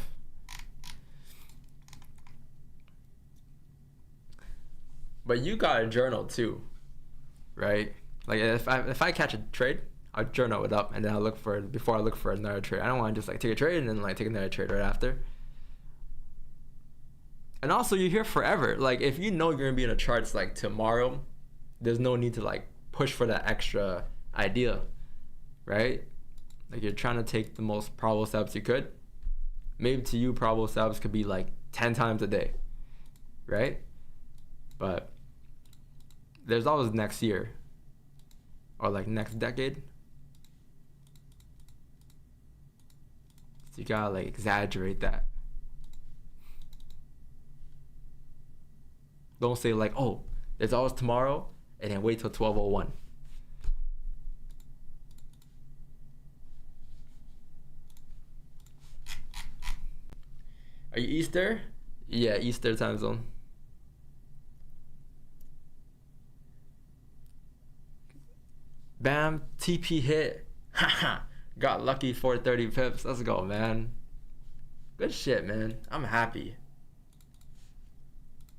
But you got a journal too, right? Like if I catch a trade, I'll journal it up and then I'll look for it before I look for another trade. I don't want to just like take a trade and then like take another trade right after. And also, you're here forever. Like, if you know you're gonna be in the charts like tomorrow, there's no need to like push for that extra idea, right? Like, you're trying to take the most probable steps you could. Maybe to you, probable steps could be like 10 times a day, right? But there's always next year or like next decade. So you gotta like exaggerate that. Don't say like, oh, there's always tomorrow, and then wait till 12:01. Are you Easter? Yeah, Easter time zone. Bam, TP hit. Haha. Got lucky for 30 pips. Let's go, man. Good shit, man. I'm happy.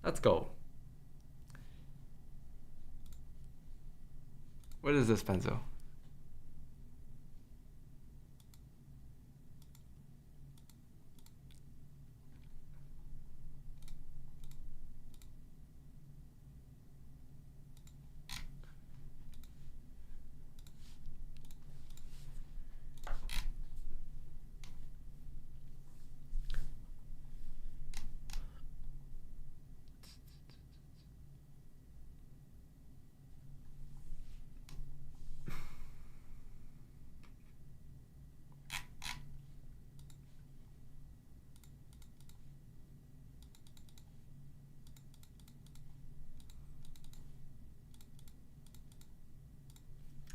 Let's go. What is this, Penzo?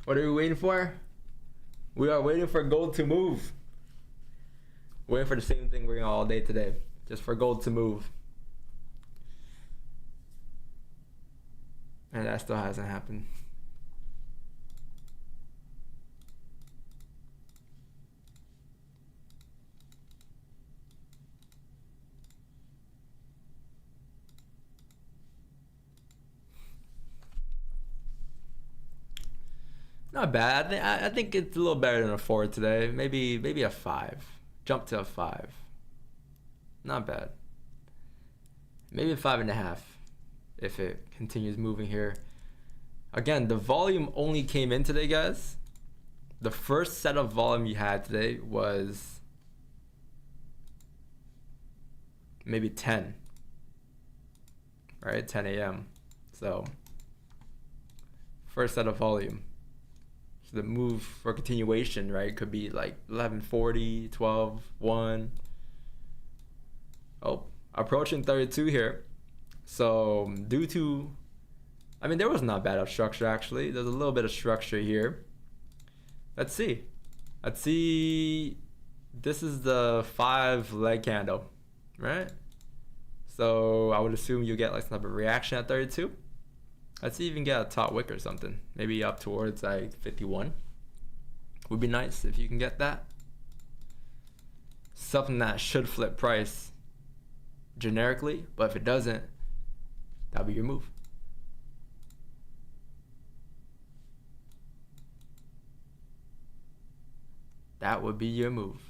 What are we waiting for? We are waiting for gold to move. Waiting for the same thing we're doing all day today. Just for gold to move. And that still hasn't happened. Not bad. I think it's a little better than a 4 today. Maybe a 5. Jump to a 5. Not bad. Maybe a 5.5 if it continues moving here. Again, the volume only came in today, guys. The first set of volume you had today was maybe 10. Right? 10 a.m. So, first set of volume. The move for continuation, right, could be like 11:40, 12, 1. Oh, approaching 32 here. So due to, I mean, there was not bad of structure actually. There's a little bit of structure here. Let's see. This is the 5 leg candle, right? So I would assume you get like some type of reaction at 32. Let's see if you can get a top wick or something. Maybe up towards like 51. Would be nice if you can get that. Something that should flip price generically, but if it doesn't, that'll be your move. That would be your move.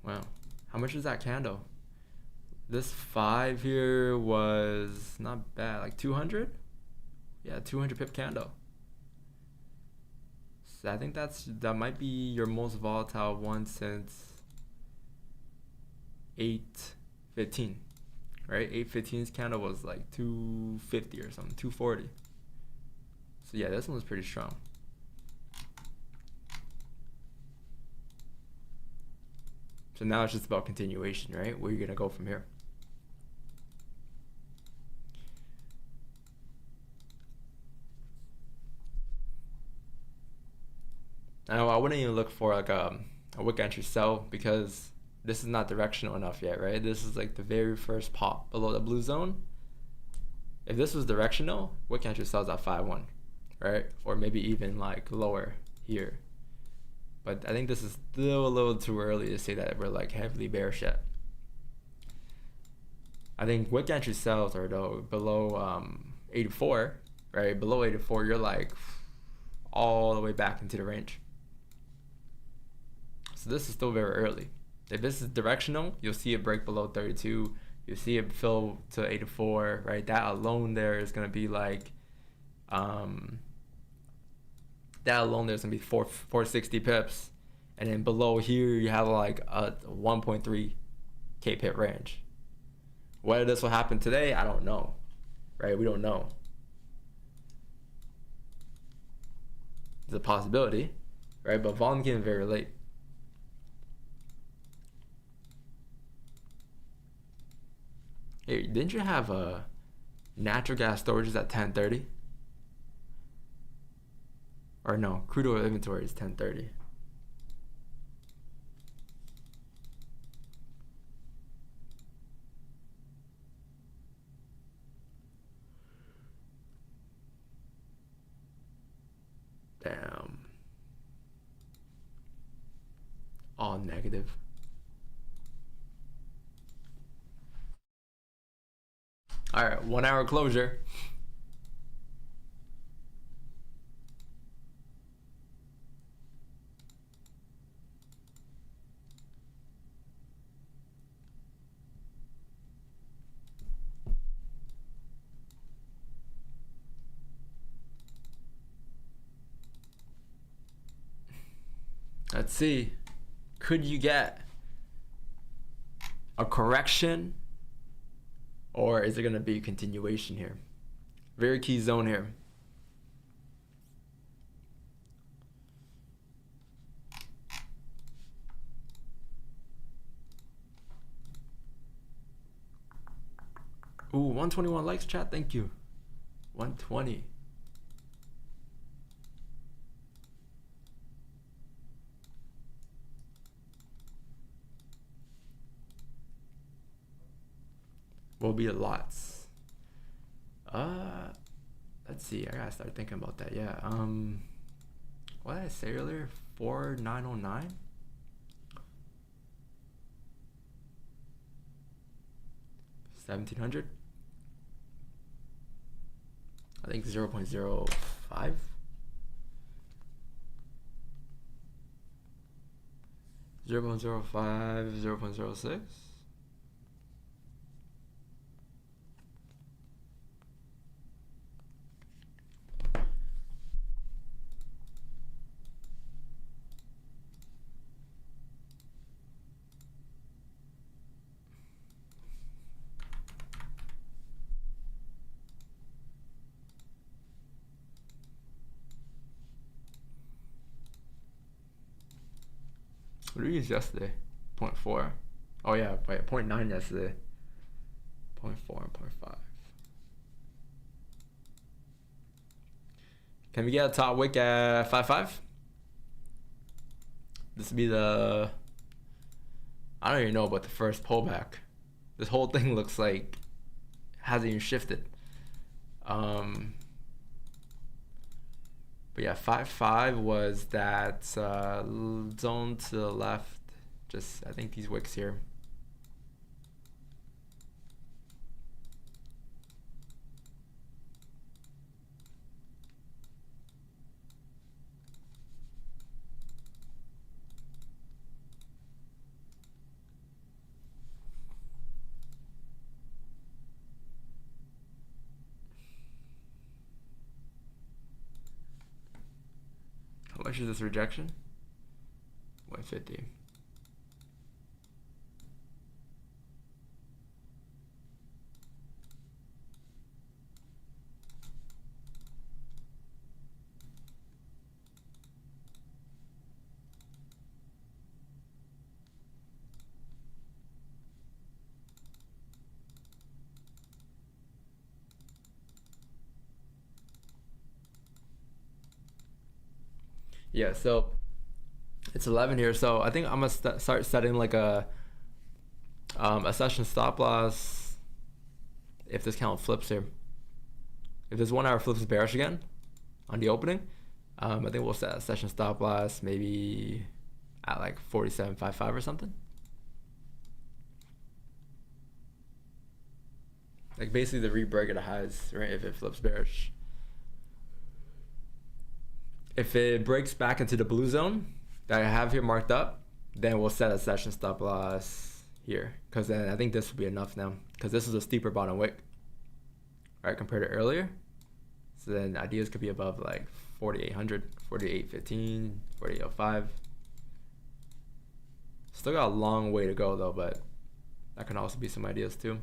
Wow, how much is that candle? This 5 here was not bad, like 200? Yeah, 200 pip candle. So I think that might be your most volatile one since 8.15, right? 8.15's candle was like 250 or something, 240. So yeah, this one was pretty strong. So now it's just about continuation, right? Where you're gonna go from here. Now I wouldn't even look for like a wick entry sell because this is not directional enough yet, right? This is like the very first pop below the blue zone. If this was directional, wick entry sells at 5-1, right? Or maybe even like lower here. But I think this is still a little too early to say that we're like heavily bearish yet. I think wick entry sales are though below 84, right? Below 84, you're like all the way back into the range. So this is still very early. If this is directional, you'll see it break below 32. You'll see it fill to 84, right? That alone there is gonna be like, that alone there's gonna be 460 pips, and then below here you have like a 1.3k pip range. Whether this will happen today, I don't know, right? We don't know. It's a possibility, right? But volume came very late. Hey, didn't you have natural gas storages at 10:30? Or no, crude oil inventory is 10:30. Damn. All negative. All right, 1 hour closure. Let's see. Could you get a correction, or is it going to be a continuation here? Very key zone here. Ooh, 121 likes, chat. Thank you. 120. Will be lots. Let's see. I gotta start thinking about that. Yeah. What did I say earlier? 4909. 1700. I think 0.05. 0.05, 0.06. What did we use yesterday? 0.4. Oh yeah, wait, 0.9 yesterday. 0.4 and 0.5. Can we get a top wick at 5.5? This would be the... I don't even know about the first pullback. This whole thing looks like hasn't even shifted. But yeah, 5.5 was that zone to the left. Just, I think these wicks here. How much is this rejection? 150. Yeah, so it's 11 here, so I think I'm gonna start setting like a session stop loss if this candle flips here. If this 1 hour flips bearish again on the opening, I think we'll set a session stop loss maybe at like 47.55 or something. Like basically the re-break of the highs, right? If it flips bearish. If it breaks back into the blue zone that I have here marked up, then we'll set a session stop loss here. Because then I think this will be enough now. Because this is a steeper bottom wick, right, compared to earlier. So then ideas could be above like 4,800, 4,815, 4,805. Still got a long way to go though, but that can also be some ideas too.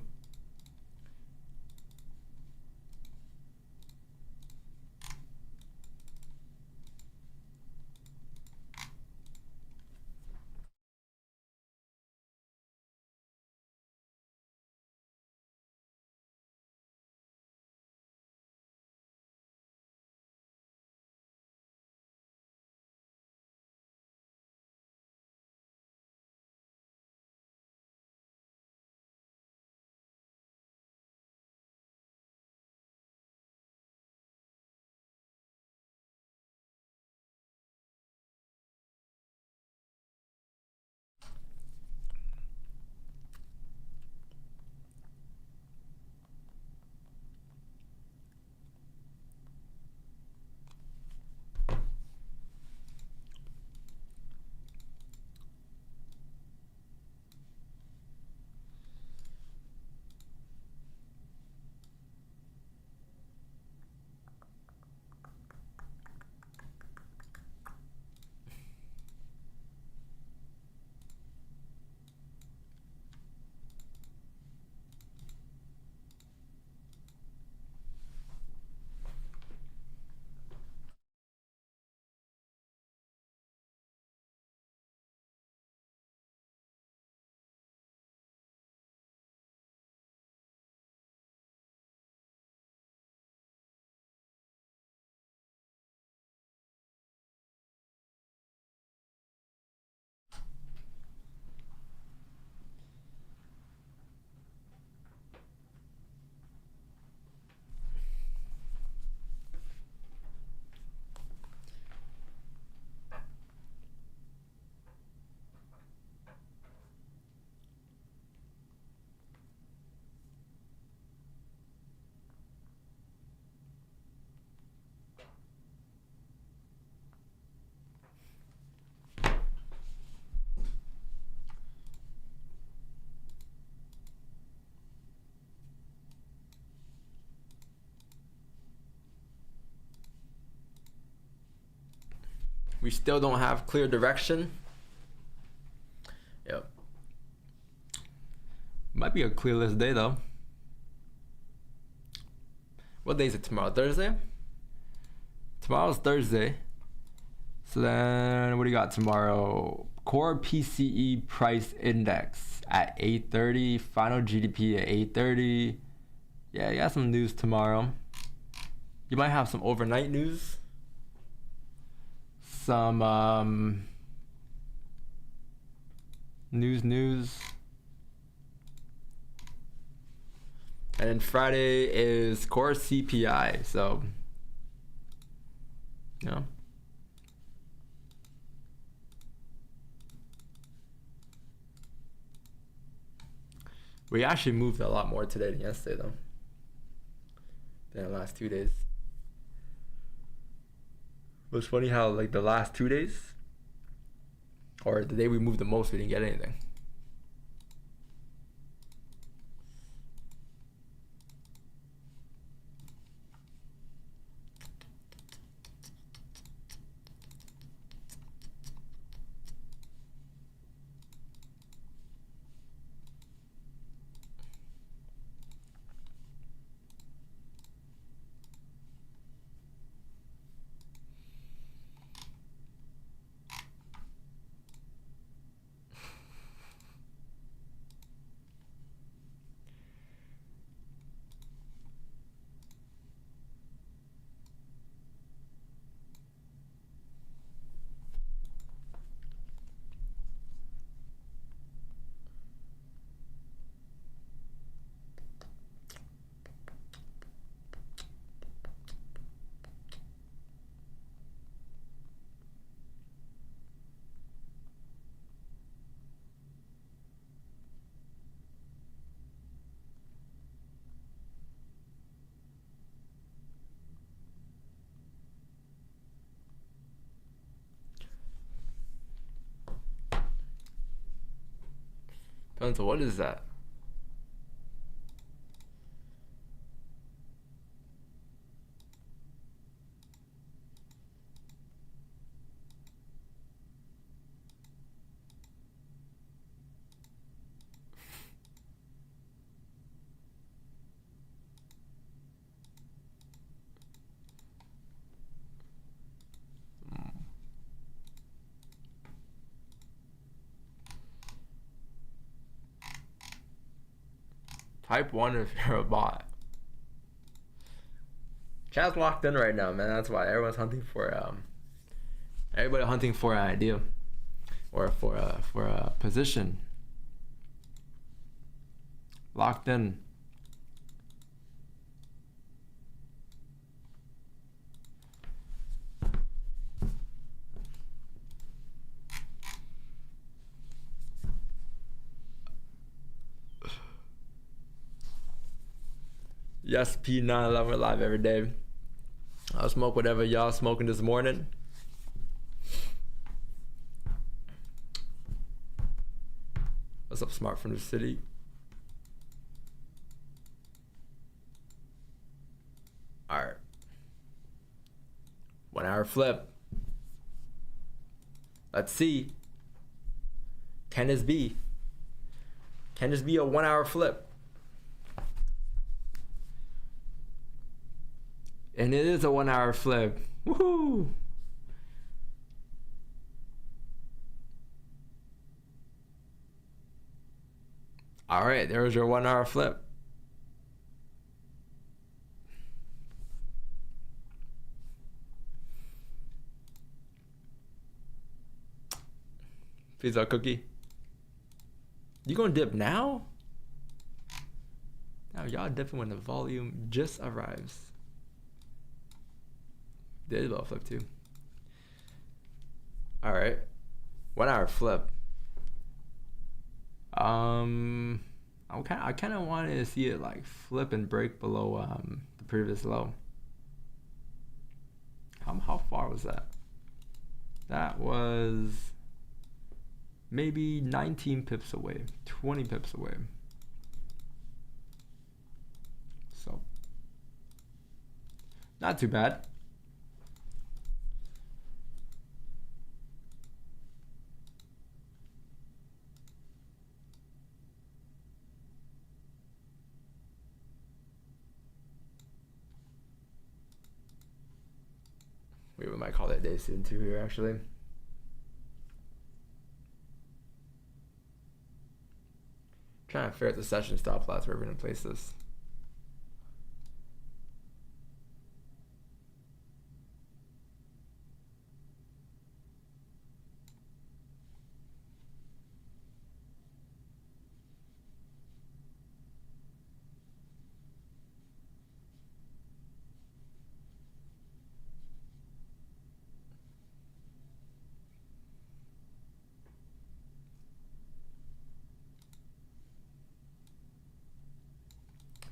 We still don't have clear direction. Yep. Might be a clearless day though. What day is it tomorrow? Thursday? Tomorrow's Thursday. So then what do you got tomorrow? Core PCE price index at 8:30. Final GDP at 8:30. Yeah, you got some news tomorrow. You might have some overnight news. Some news. And then Friday is core CPI. So, yeah. We actually moved a lot more today than yesterday though. Than the last 2 days. It was funny how like the last 2 days, or the day we moved the most, we didn't get anything. So what is that? Type 1 if you're a bot. Chat's locked in right now, man. That's why everyone's hunting for everybody hunting for an idea or for a position. Locked in. Yes, P911, we're live every day. I'll smoke whatever y'all smoking this morning. What's up, Smart from the city? All right. 1 hour flip. Let's see. Can this be? Can this be a 1 hour flip? And it is a 1 hour flip. Woohoo! All right, there's your 1 hour flip. Pizza cookie. You gonna dip now? Now y'all dipping when the volume just arrives. Did about flip too. All right, 1 hour flip. I kind of wanted to see it like flip and break below the previous low. How far was that? That was maybe 19 pips away, 20 pips away. So not too bad. We might call that day soon too here actually. Trying to figure out the session stop loss where we're gonna place this.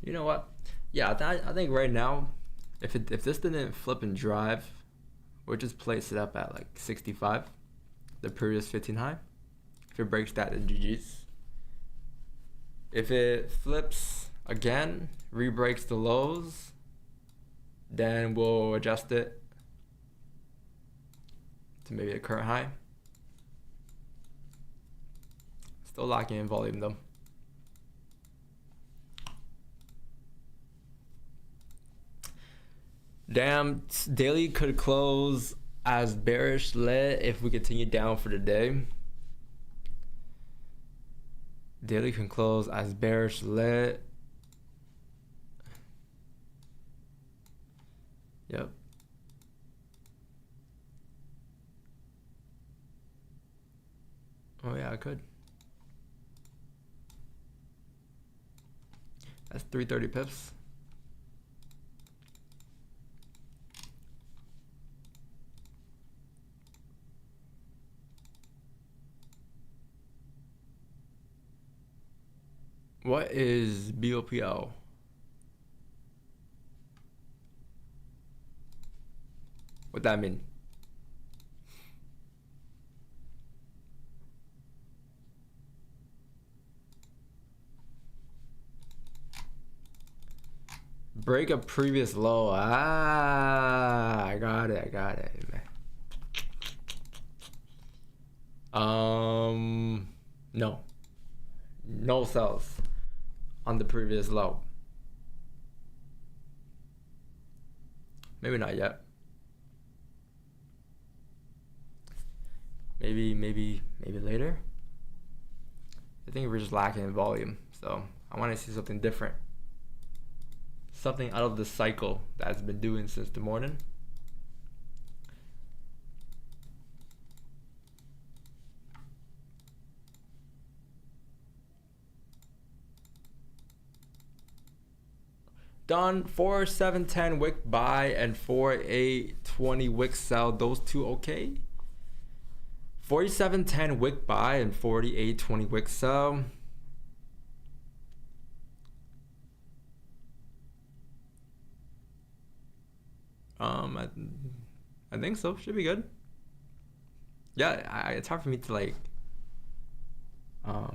You know what? Yeah, I think right now, if this didn't flip and drive, we'll just place it up at like 65, the previous 15 high. If it breaks that, then GG's. If it flips again, re-breaks the lows, then we'll adjust it to maybe a current high. Still locking in volume though. Damn, daily could close as bearish lit if we continue down for the day. Daily can close as bearish lit. Yep. Oh yeah, I could. That's 330 pips. What is BOPL? What that mean? Break a previous low. Ah, I got it. No sells on the previous low. Maybe not yet. Maybe later. I think we're just lacking in volume, so I want to see something different. Something out of the cycle that has been doing since the morning. Done. 4.710 wick buy and 4.820 wick sell. Those two okay. 47.10 wick buy and 48.20 wick sell. I think so. Should be good. Yeah, it's hard for me to like. I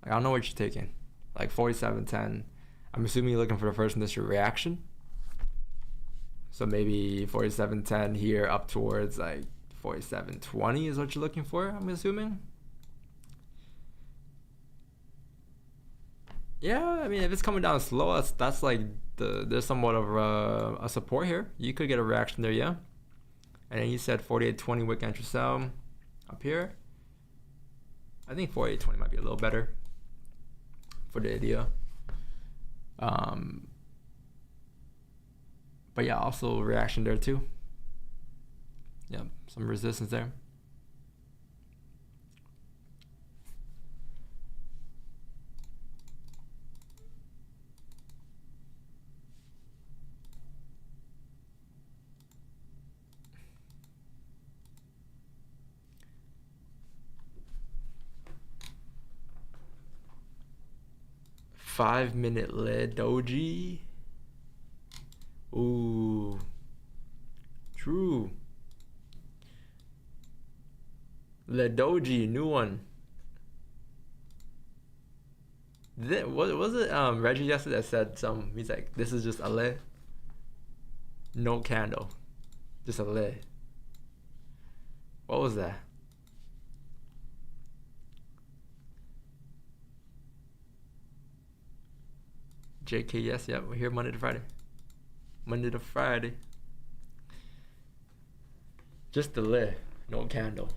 don't know what you're taking. Like 47.10. I'm assuming you're looking for the first initial reaction. So maybe 47.10 here up towards like 47.20 is what you're looking for, I'm assuming. Yeah, I mean, if it's coming down slow, that's like there's somewhat of a support here. You could get a reaction there, yeah. And then you said 48.20 wick entry sell up here. I think 48.20 might be a little better for the idea. But yeah, also reaction there too. Yeah, some resistance there. Five-minute lead doji. Ooh, true. Lead doji, new one. What was it? Reggie yesterday said some. He's like, this is just a lead, no candle, just a lead. What was that? JK, yes, yeah, we're here Monday to Friday. Monday to Friday. Just the lid, no candle.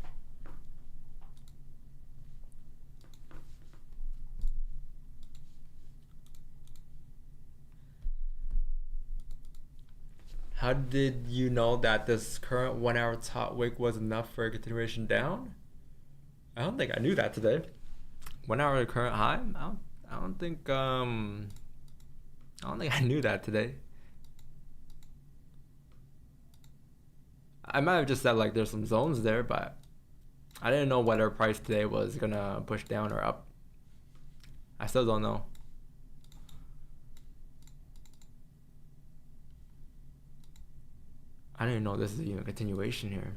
How did you know that this current 1 hour top wick was enough for a continuation down? I don't think I knew that today. 1 hour current high? I don't think I knew that today. I might have just said like there's some zones there, but I didn't know whether price today was gonna push down or up. I still don't know. I didn't know this is even a continuation here.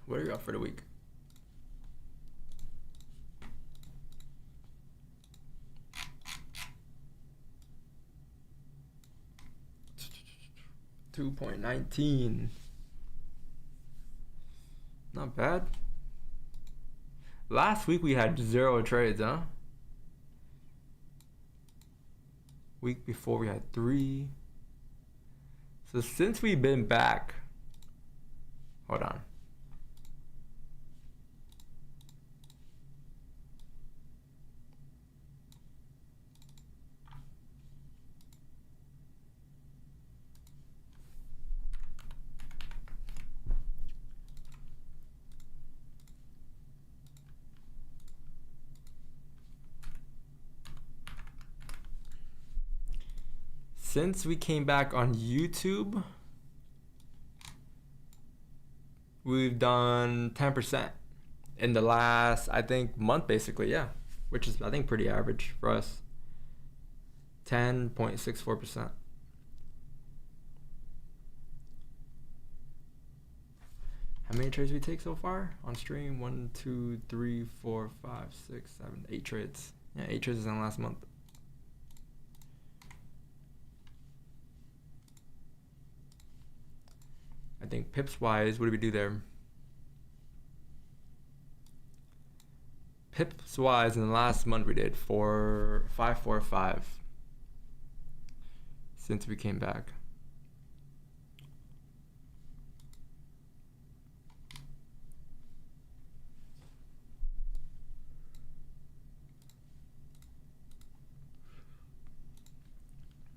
What are you up for the week? $2.19. Not bad. Last week we had 0 trades, huh? Week before we had 3. So since we've been back, hold on. Since we came back on YouTube, we've done 10% in the last, I think, month basically, yeah. Which is, I think, pretty average for us. 10.64%. How many trades we take so far on stream? 1, 2, 3, 4, 5, 6, 7, 8 trades. Yeah, 8 trades in the last month. I think pips wise, what do we do there? Pips wise, in the last month we did 545 since we came back.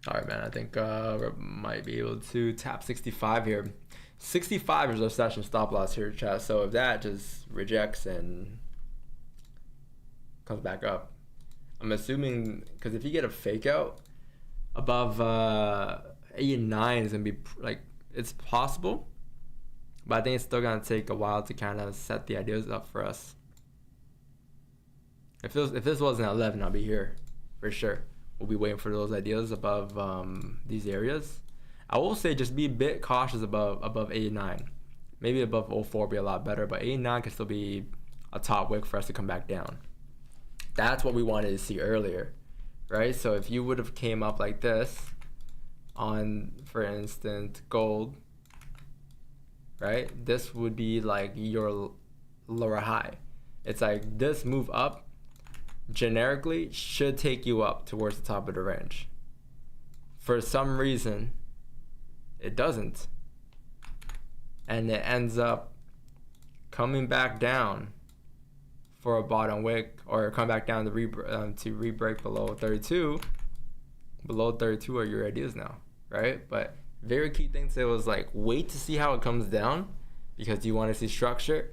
All right, man. I think we might be able to tap 65 here. 65 is our session stop loss here, chat. So if that just rejects and comes back up, I'm assuming, because if you get a fake out above 8 and 9 is gonna be like, it's possible, but I think it's still gonna take a while to kind of set the ideas up for us. If this wasn't at 11, I'll be here for sure. We'll be waiting for those ideas above these areas. I will say just be a bit cautious above 8 and 9. Maybe above 04 will be a lot better, but 8 and 9 can still be a top wick for us to come back down. That's what we wanted to see earlier, right? So if you would have came up like this on, for instance, gold, right? This would be like your lower high. It's like this move up generically should take you up towards the top of the range. For some reason, it doesn't. And it ends up coming back down for a bottom wick, or come back down to re-break below 32. Below 32 are your ideas now, right? But very key thing to say was like, wait to see how it comes down, because you want to see structure.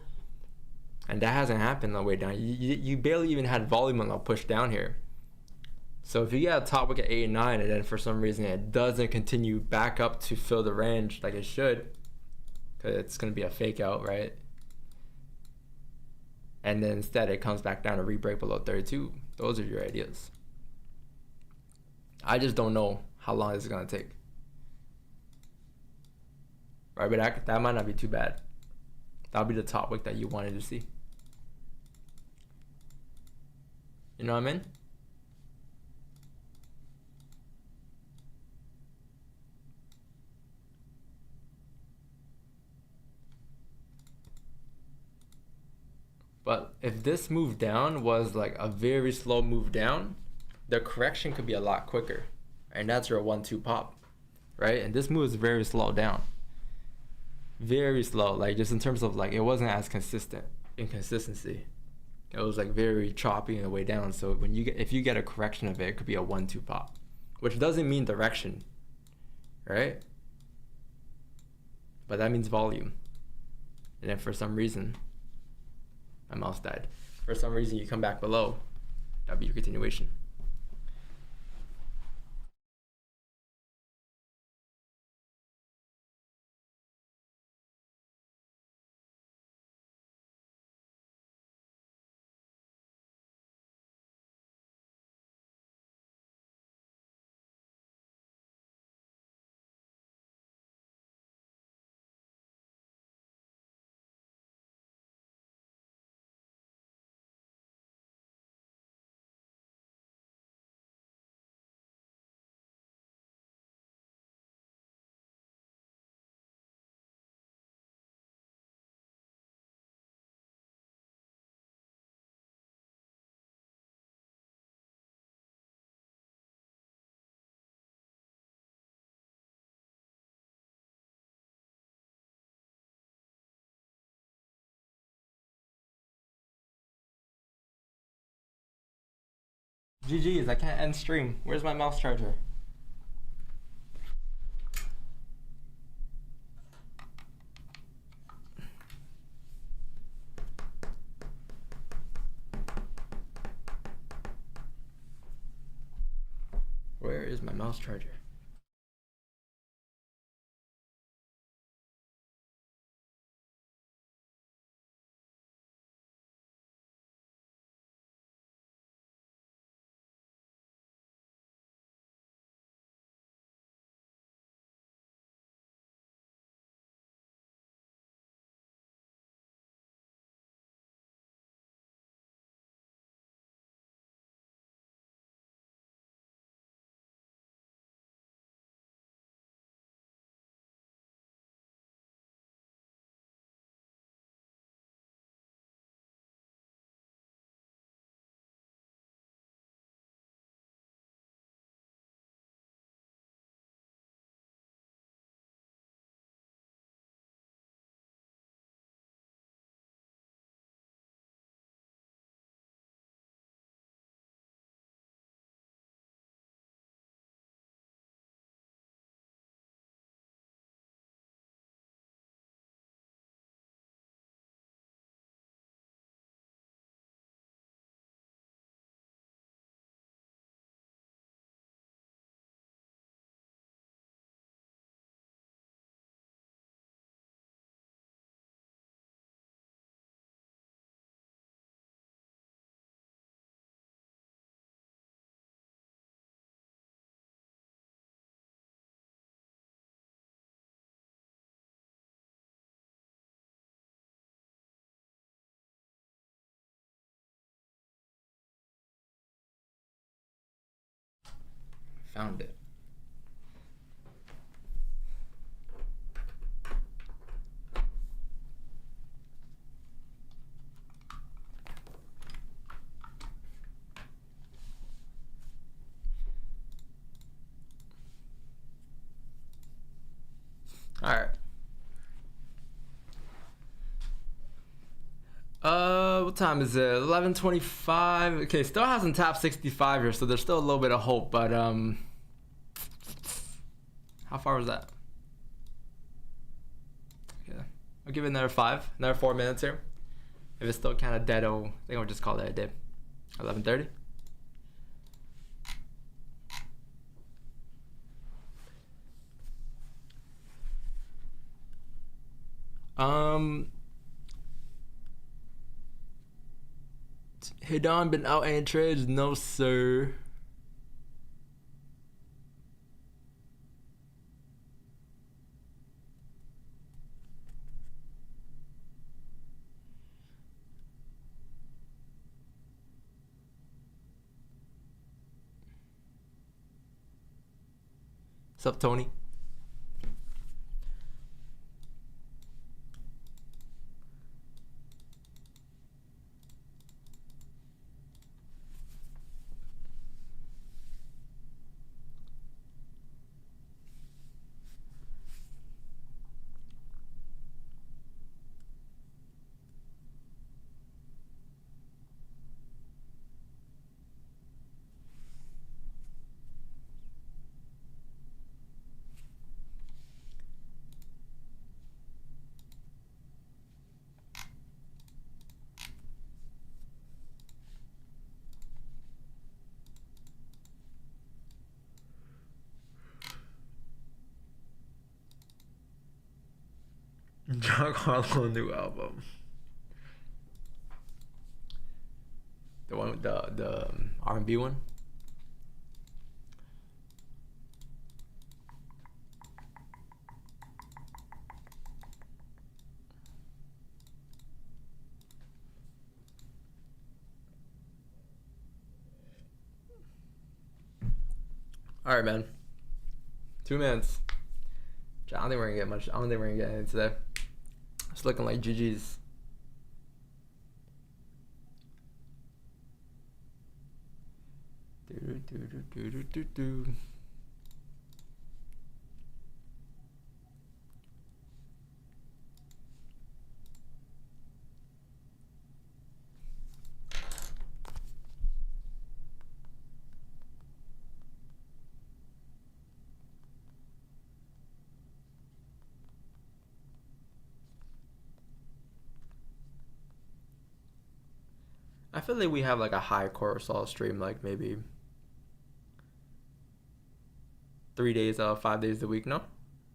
And that hasn't happened on the way down. You barely even had volume on the push down here. So if you get a top wick at 8 and 9, and then for some reason it doesn't continue back up to fill the range like it should, because it's going to be a fake out, right? And then instead it comes back down to re-break below 32. Those are your ideas. I just don't know how long this is going to take. Right, but that might not be too bad. That'll be the top wick that you wanted to see. You know what I mean? But if this move down was like a very slow move down, the correction could be a lot quicker. And that's your 1-2 pop, right? And this move is very slow down. Very slow, like just in terms of like, it wasn't as consistent in consistency. It was like very choppy on the way down. So when if you get a correction of it, it could be a 1-2 pop, which doesn't mean direction, right? But that means volume. And then for some reason, my mouse died. For some reason, you come back below, that'll be your continuation. GG's, I can't end stream. Where's my mouse charger? Where is my mouse charger? Found it. All right. What time is it? 11:25. Okay, still hasn't tapped 65 here, so there's still a little bit of hope. But how far was that? Okay, I'll give it another 4 minutes here. If it's still kind of dead, I think I'll just call that a day. 11:30. Hey Don, been out any trades? No sir. What's up, Tony? John Harlow new album. The one with the R&B one. All right, man. 2 minutes. I don't think we're gonna get much. I don't think we're gonna get anything today. It's looking like GG's. I feel like we have like a high cortisol stream, like maybe 3 days out of 5 days a week, no?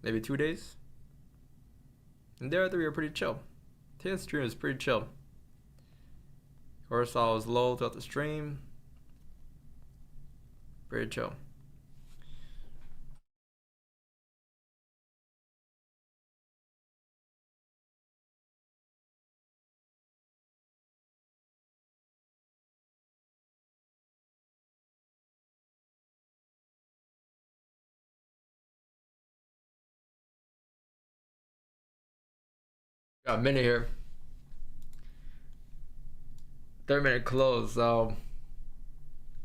Maybe 2 days? And the other 3 are pretty chill. Today's stream is pretty chill. Cortisol is low throughout the stream. Pretty chill. Got a minute here. 3-minute close, so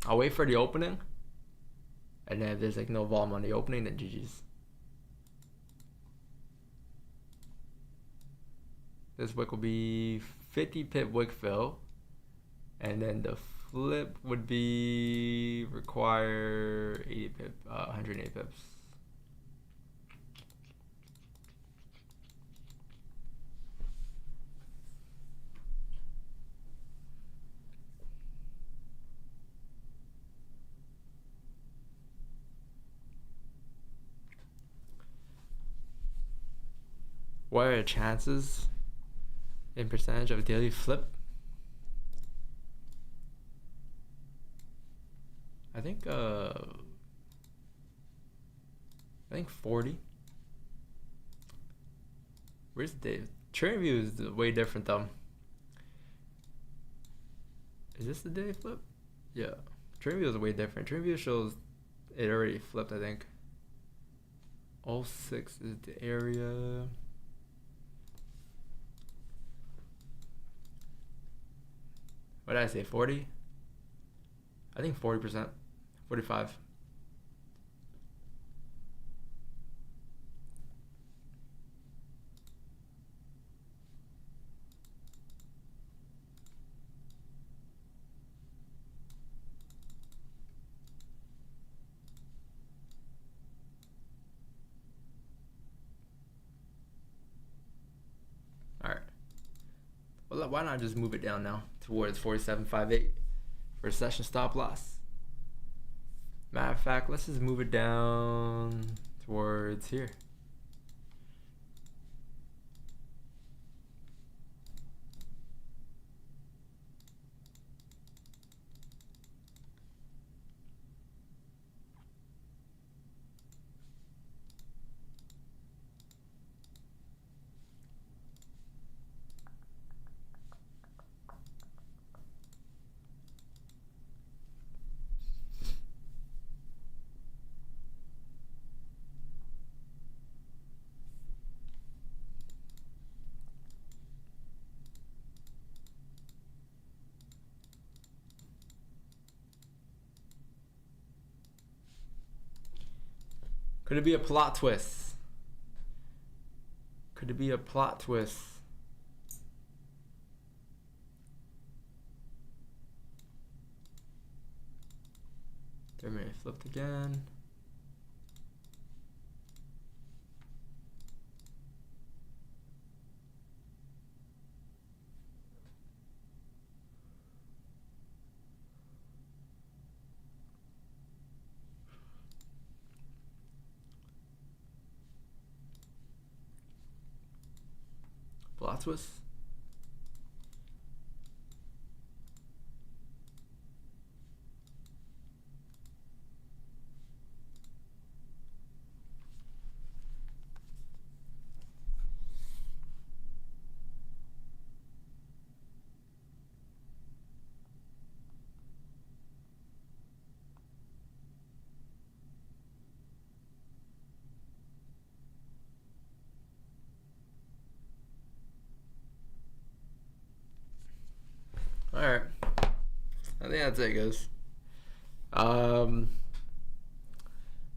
I'll wait for the opening. And then if there's like no volume on the opening, then GG's. This wick will be 50 pip wick fill. And then the flip would be require 80 pip, 108 pips. What are the chances in percentage of daily flip? I think 40. Where's Dave? Trading view is way different though. Is this the daily flip? Yeah. Trading view is way different. Trading view shows it already flipped, I think. 06 is the area. What did I say, 40? I think 40%, 45. All right. Well, why not just move it down now towards 47.58 for session stop loss? Matter of fact, let's just move it down towards here. Could it be a plot twist? Could it be a plot twist? There may have flipped again. Plot twist. Alright. I think that's it, guys.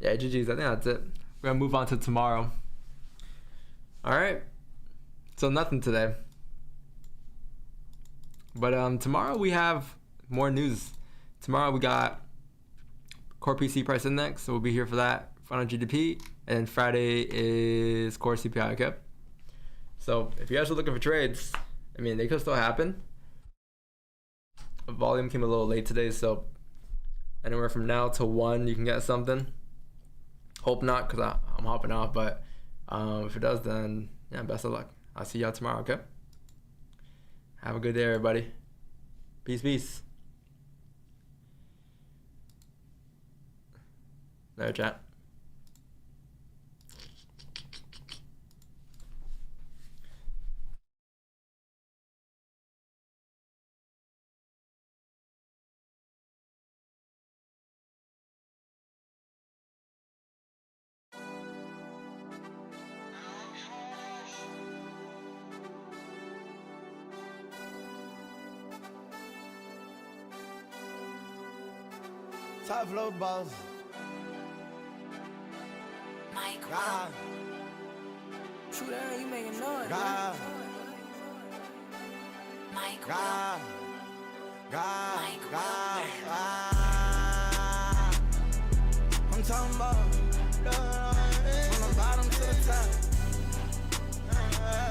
Yeah, GG's. I think that's it. We're gonna move on to tomorrow. Alright. So nothing today. But tomorrow we have more news. Tomorrow we got core PC price index, so we'll be here for that. Final GDP, and Friday is core CPI, okay? So if you guys are looking for trades, I mean, they could still happen. Volume came a little late today, so anywhere from now to 1 you can get something. Hope not, because I'm hopping off, but if it does, then yeah, best of luck. I'll see y'all tomorrow, okay? Have a good day, everybody. Peace, peace. There, chat. Top flow boss. God, True that, you making noise. God, God, God, God. I'm talking about from the bottom to the top.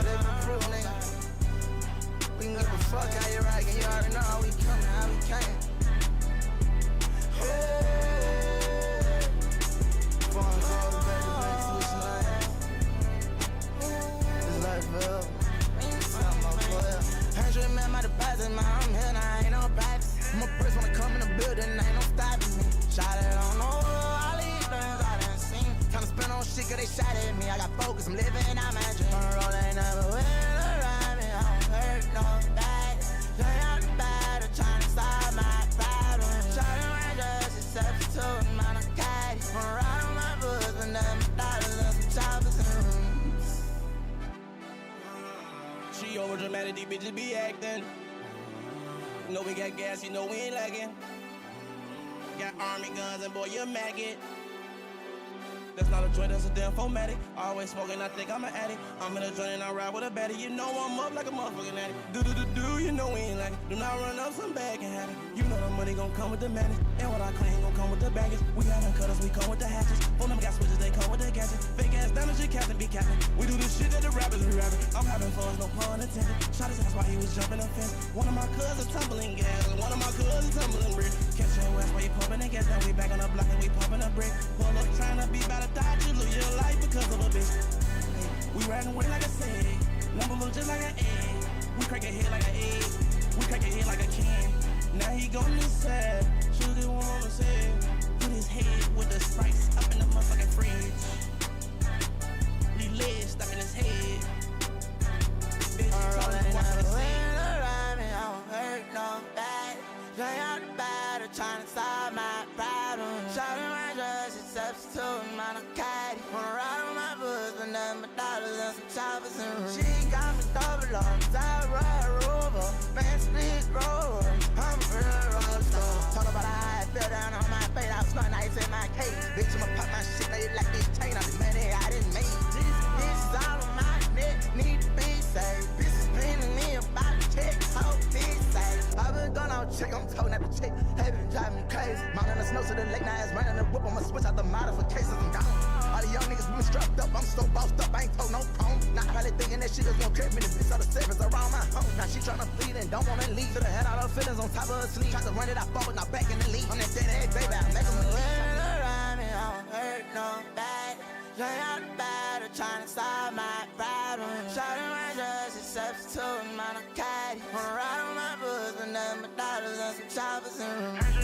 Living proof, nigga. We can give a fuck how you rockin'. You already know how we coming, how we came. I'm here now, ain't no practice. My first wanna come in the building, ain't no stopping me. Shot it on all these things I done seen. Time to spend on shit, cause they shot at me. I got focus, I'm living out my dream. On the road, ain't never will around me. I don't hurt nobody. Lay out the battle, trying to solve my problem. Shot it right, just a substitute, man, I'm kidding. bad these bitches be acting. You know we got gas, you know we ain't lagging. Got army guns and boy, you maggot. That's not a joint, that's a damn formatic. Always smoking, I think I'm an addict. I'm in a joint and I ride with a baddie. You know I'm up like a motherfucking addict. Do, you know we ain't like it. Do not run up some bag and have it. You know the money gon' come with the madness. And what I claim gon' come with the baggage. We haven't cutters, we come with the hatches. Phone them got switches, they come with the gadgets. Fake ass diamonds, you captain, be captain. We do this shit that the rappers be rapping. I'm having fun, no pun intended. Shot his ass while he was jumping the fence. One of my cousins tumbling gas, and one of my cousins tumbling brick. Catch your ass while you pumping and gas. Now we back on the block and we pumping a brick. Pull up trying to be about to die, you lose your life because of a bitch. Hey, we riding away like a seg. Number look just like an egg. We crack a head like an egg. We crack a head like a can. Now he gon' this side. Shoot it one on his head. Put his head with the spice up in the motherfucking fridge. These legs stuck in his head. Bitch, told him to watch what he said. Around me, I don't hurt nobody. Lay out the battle, trying to solve my problem. Shouting my drugs, it's substitute, man, I'm kidding. Wanna ride on my books, but nothing but dollars and some choppers and rooms. She got me double up, I ride Rover, man, speed rover. I'm a real roadstar. Talk about how I fell down on my fate, I was not nice in my cake. Bitch, I'ma pop my shit, they like this chain, I'm the money I didn't make. This is all on my neck, need to be saved. Bitch is spinning me about a check, hope this safe. I've been going out check, I'm talking at the check, they been driving me crazy. Mountain the snow to the lake, now it's running the whip, I'ma switch out the modifications, I'm down. All the young niggas been strapped up, I'm so bossed up, I ain't told no phone. Not probably thinking that shit is gonna trip me, the bitch out the service around my home. Now she tryna plead and don't wanna leave. To the head out her feelings on top of her sleeve. Tried to run it, I fought, now back in the lead. I'm that dead egg, baby, I make them leave. Around me, I don't hurt nobody. Lay out the battle, trying to solve my problem. Shouting my drugs, it's substitute, man, I'm kidding. Wanna ride on my books, but nothing but dollars and some choppers and rooms.